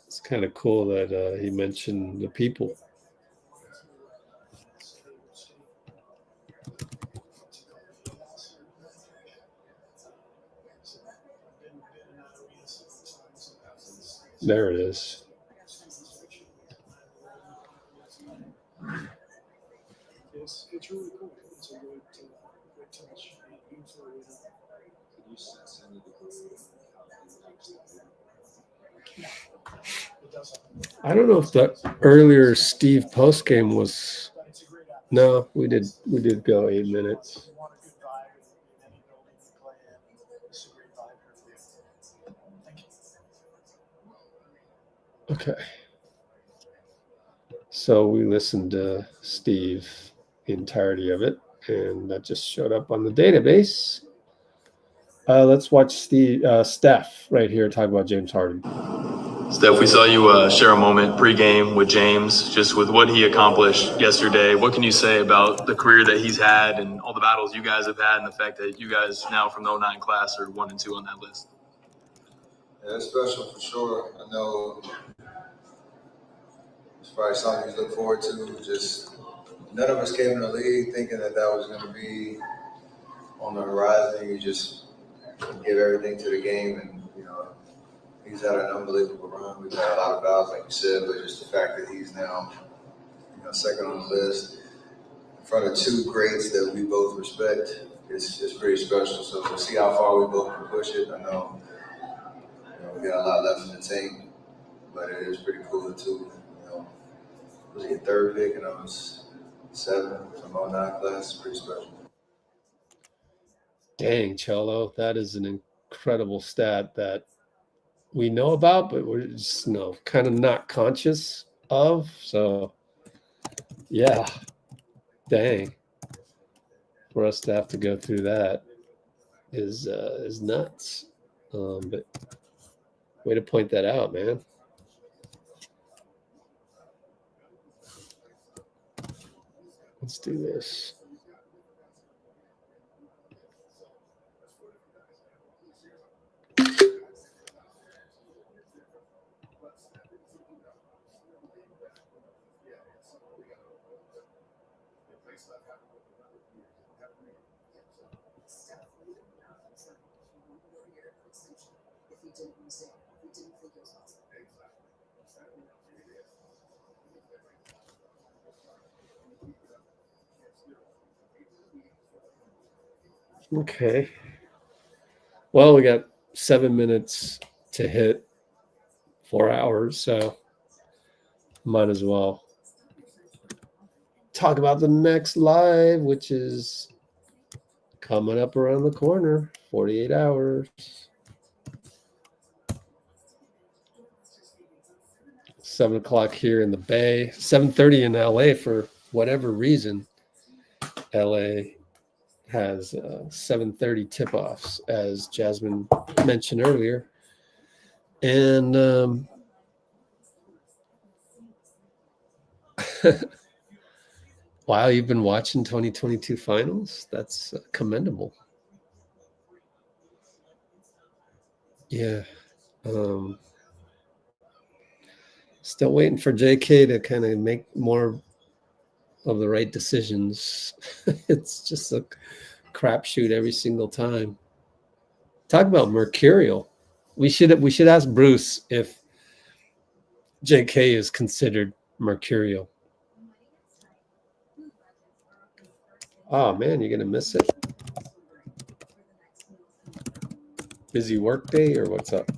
It's kind of cool that he mentioned the people. There it is. It's really cool. It's a great touch. I don't know if the earlier Steve postgame was. No, we did go 8 minutes. Okay. So we listened to Steve, the entirety of it, and that just showed up on the database. Let's watch Steph right here talk about James Harden. Steph, we saw you share a moment pregame with James, just with what he accomplished yesterday. What can you say about the career that he's had and all the battles you guys have had and the fact that you guys now from the 09 class are 1 and 2 on that list? Yeah, it's special for sure. I know it's probably something you look forward to. Just none of us came in the league thinking that was going to be on the horizon. You just give everything to the game, and he's had an unbelievable run. We've had a lot of battles, like you said, but just the fact that he's now, second on the list in front of two greats that we both respect is pretty special. So we'll see how far we both can push it. I know, we got a lot left in the tank, but it is pretty cool too. Was he a third pick and I was 7 from 09 class? Pretty special. Dang, Cholo, that is an incredible stat that we know about, but we're just kind of not conscious of. So yeah, dang, for us to have to go through that is nuts. But way to point that out, man. Let's do this. Okay. Well, we got 7 minutes to hit 4 hours, so might as well talk about the next live, which is coming up around the corner, 48 hours. 7 o'clock here in the Bay, 7:30 in LA for whatever reason. LA has 7:30 tip-offs, as Jasmine mentioned earlier. And wow, you've been watching 2022 finals? That's commendable. Yeah. Still waiting for JK to kind of make more of the right decisions. It's just a crapshoot every single time. Talk about mercurial. We should ask Bruce if JK is considered mercurial. Oh man, you're gonna miss it. Busy work day or what's up?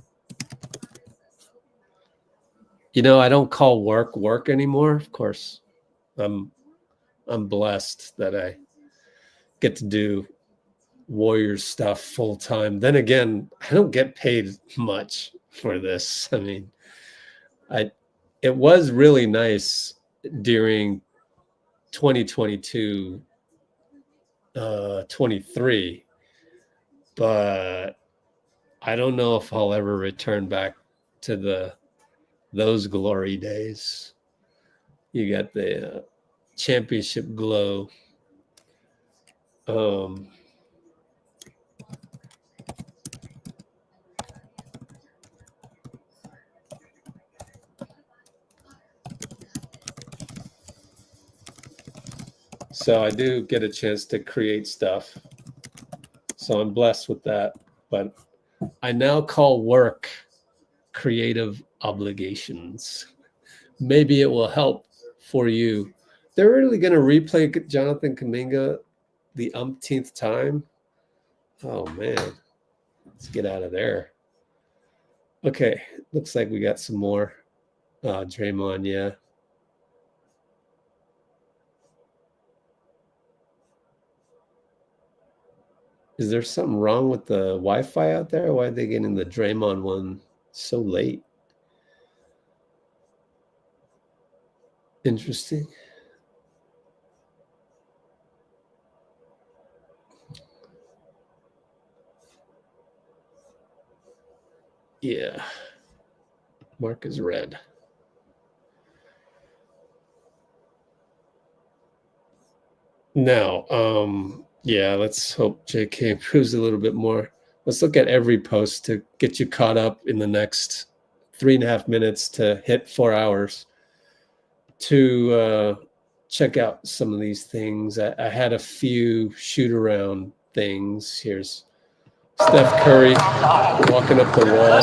I don't call work anymore. Of course, I'm blessed that I get to do Warriors stuff full time. Then again, I don't get paid much for this. I mean, it was really nice during 2022, 23, but I don't know if I'll ever return back to those glory days. You got the championship glow. So I do get a chance to create stuff. So I'm blessed with that. But I now call work creative obligations. Maybe it will help for you. They're really going to replay Jonathan Kuminga the umpteenth time. Oh, man. Let's get out of there. Okay. Looks like we got some more. Draymond, yeah. Is there something wrong with the Wi-Fi out there? Why are they getting the Draymond one so late? Interesting. Yeah. Mark is red. Now, yeah, let's hope JK improves a little bit more. Let's look at every post to get you caught up in the next 3.5 minutes to hit 4 hours to check out some of these things. I had a few shoot around things. Here's Steph Curry walking up the wall.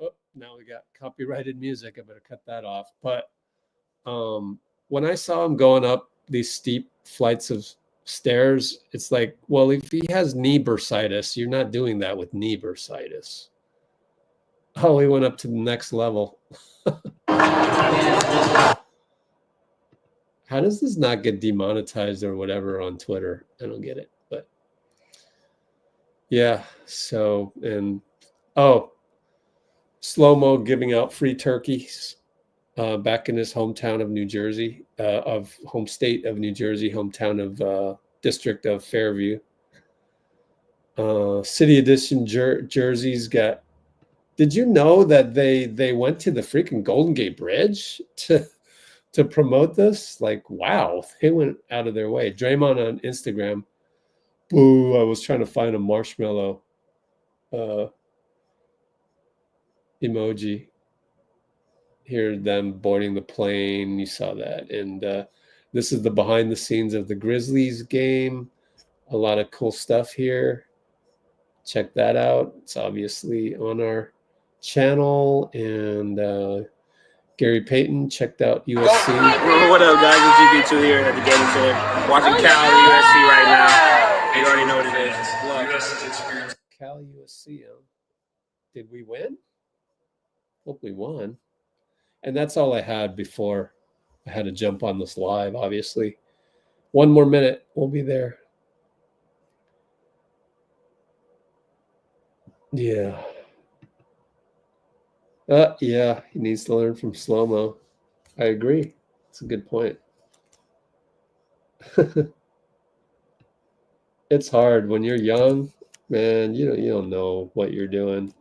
Oh, now we got copyrighted music. I better cut that off. But when I saw him going up these steep flights of stairs, it's like, well, if he has knee bursitis, you're not doing that with knee bursitis. Oh, he went up to the next level. How does this not get demonetized or whatever on Twitter? I don't get it. But yeah, so, and slow-mo giving out free turkeys back in his hometown of New Jersey, home state of New Jersey, hometown of district of Fairview. City edition jerseys got. Did you know that they went to the freaking Golden Gate Bridge to promote this? Like, wow, they went out of their way. Draymond on Instagram. Boo, I was trying to find a marshmallow emoji. Here, them boarding the plane. You saw that. And this is the behind the scenes of the Grizzlies game. A lot of cool stuff here. Check that out. It's obviously on our channel. And Gary Payton checked out USC. What up, guys? It's GP2 here at the Gaming Center. Watching Cal and USC right now. You already know what it is. Cal USC, huh? Did we win? Hope we won. And that's all I had before I had to jump on this live, obviously. 1 more minute, we'll be there. Yeah. Yeah, he needs to learn from slow-mo. I agree. It's a good point. It's hard when you're young, man. You don't know what you're doing.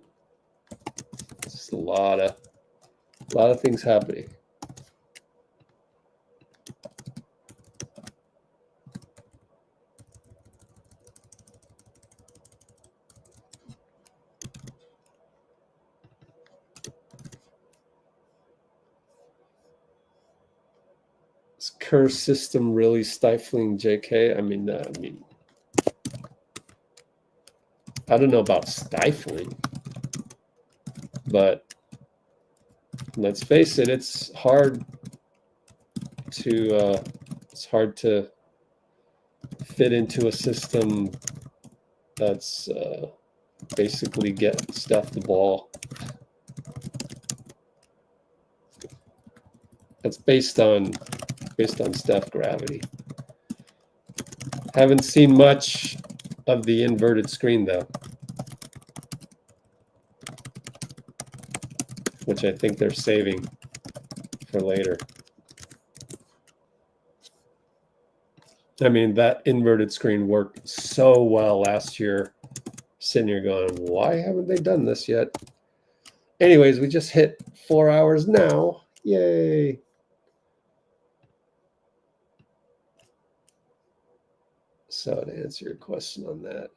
It's just a lot of things happening. Is Kerr's system really stifling JK? I mean, I don't know about stifling, but let's face it, it's hard to fit into a system that's basically get Steph the ball. That's based on Steph gravity. Haven't seen much of the inverted screen though, which I think they're saving for later. I mean, that inverted screen worked so well last year. Sitting here going, why haven't they done this yet? Anyways, we just hit 4 hours now. Yay. So to answer your question on that,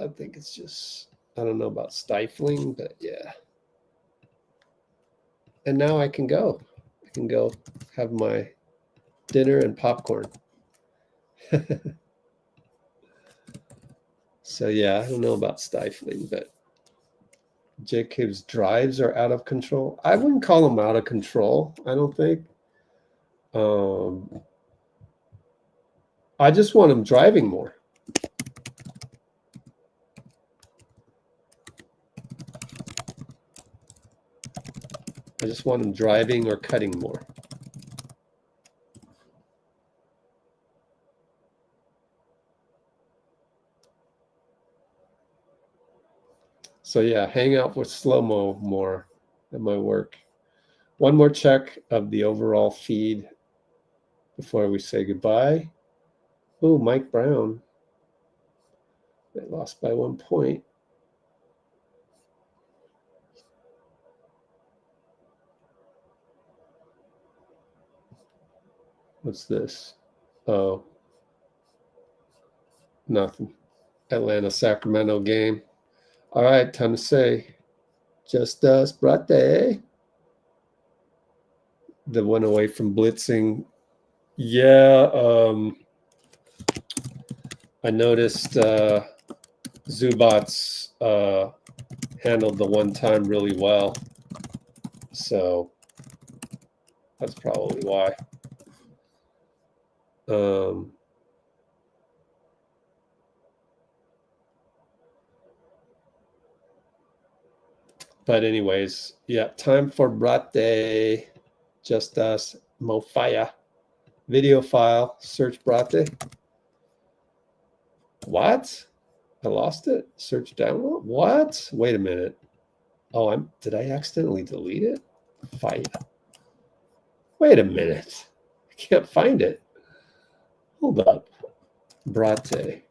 I think it's just, I don't know about stifling, but yeah. And now I can go. I can go have my dinner and popcorn. So yeah, I don't know about stifling, but JK's drives are out of control. I wouldn't call them out of control, I don't think. I just want him driving more. I just want him driving or cutting more. So yeah, hang out with slow-mo more. That might work. One more check of the overall feed before we say goodbye. Ooh, Mike Brown. They lost by 1 point. What's this? Oh, nothing. Atlanta, Sacramento game. All right, time to say, just us, brate. The one away from blitzing. Yeah, I noticed Zubac handled the one time really well. So that's probably why. But anyways, yeah, time for Brate. Just us, Mofaya. Video file, search Brate. What? I lost it? Search download? What? Wait a minute. Oh, did I accidentally delete it? Fire. Wait a minute. I can't find it. Hold up. Brate.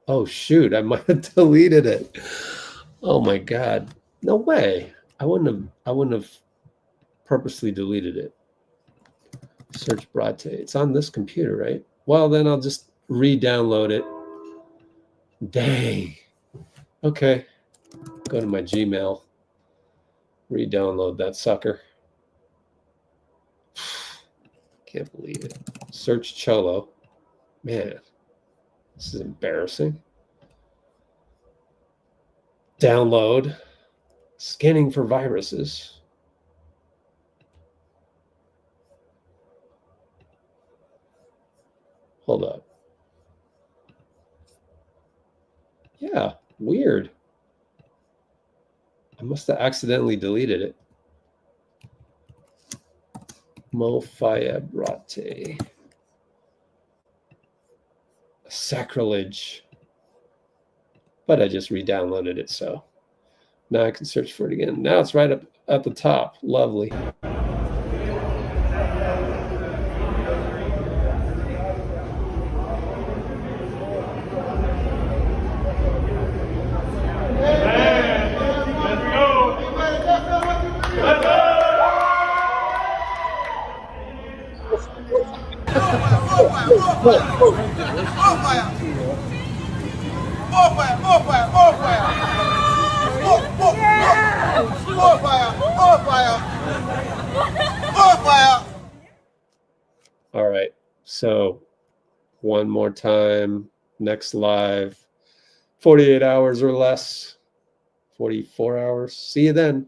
Oh shoot, I might have deleted it. Oh my God. No way. I wouldn't have purposely deleted it. Search Brate. It's on this computer, right? Well, then I'll just re-download it. Dang. Okay. Go to my Gmail. Re-download that sucker. Can't believe it. Search Cholo. Man, this is embarrassing. Download. Scanning for viruses. Hold up. Yeah, weird. I must have accidentally deleted it. Mofaya Brate. Sacrilege. But I just re-downloaded it, so now I can search for it again. Now it's right up at the top. Lovely. All right, so one more time, next live, 48 hours or less, 44 hours. See you then.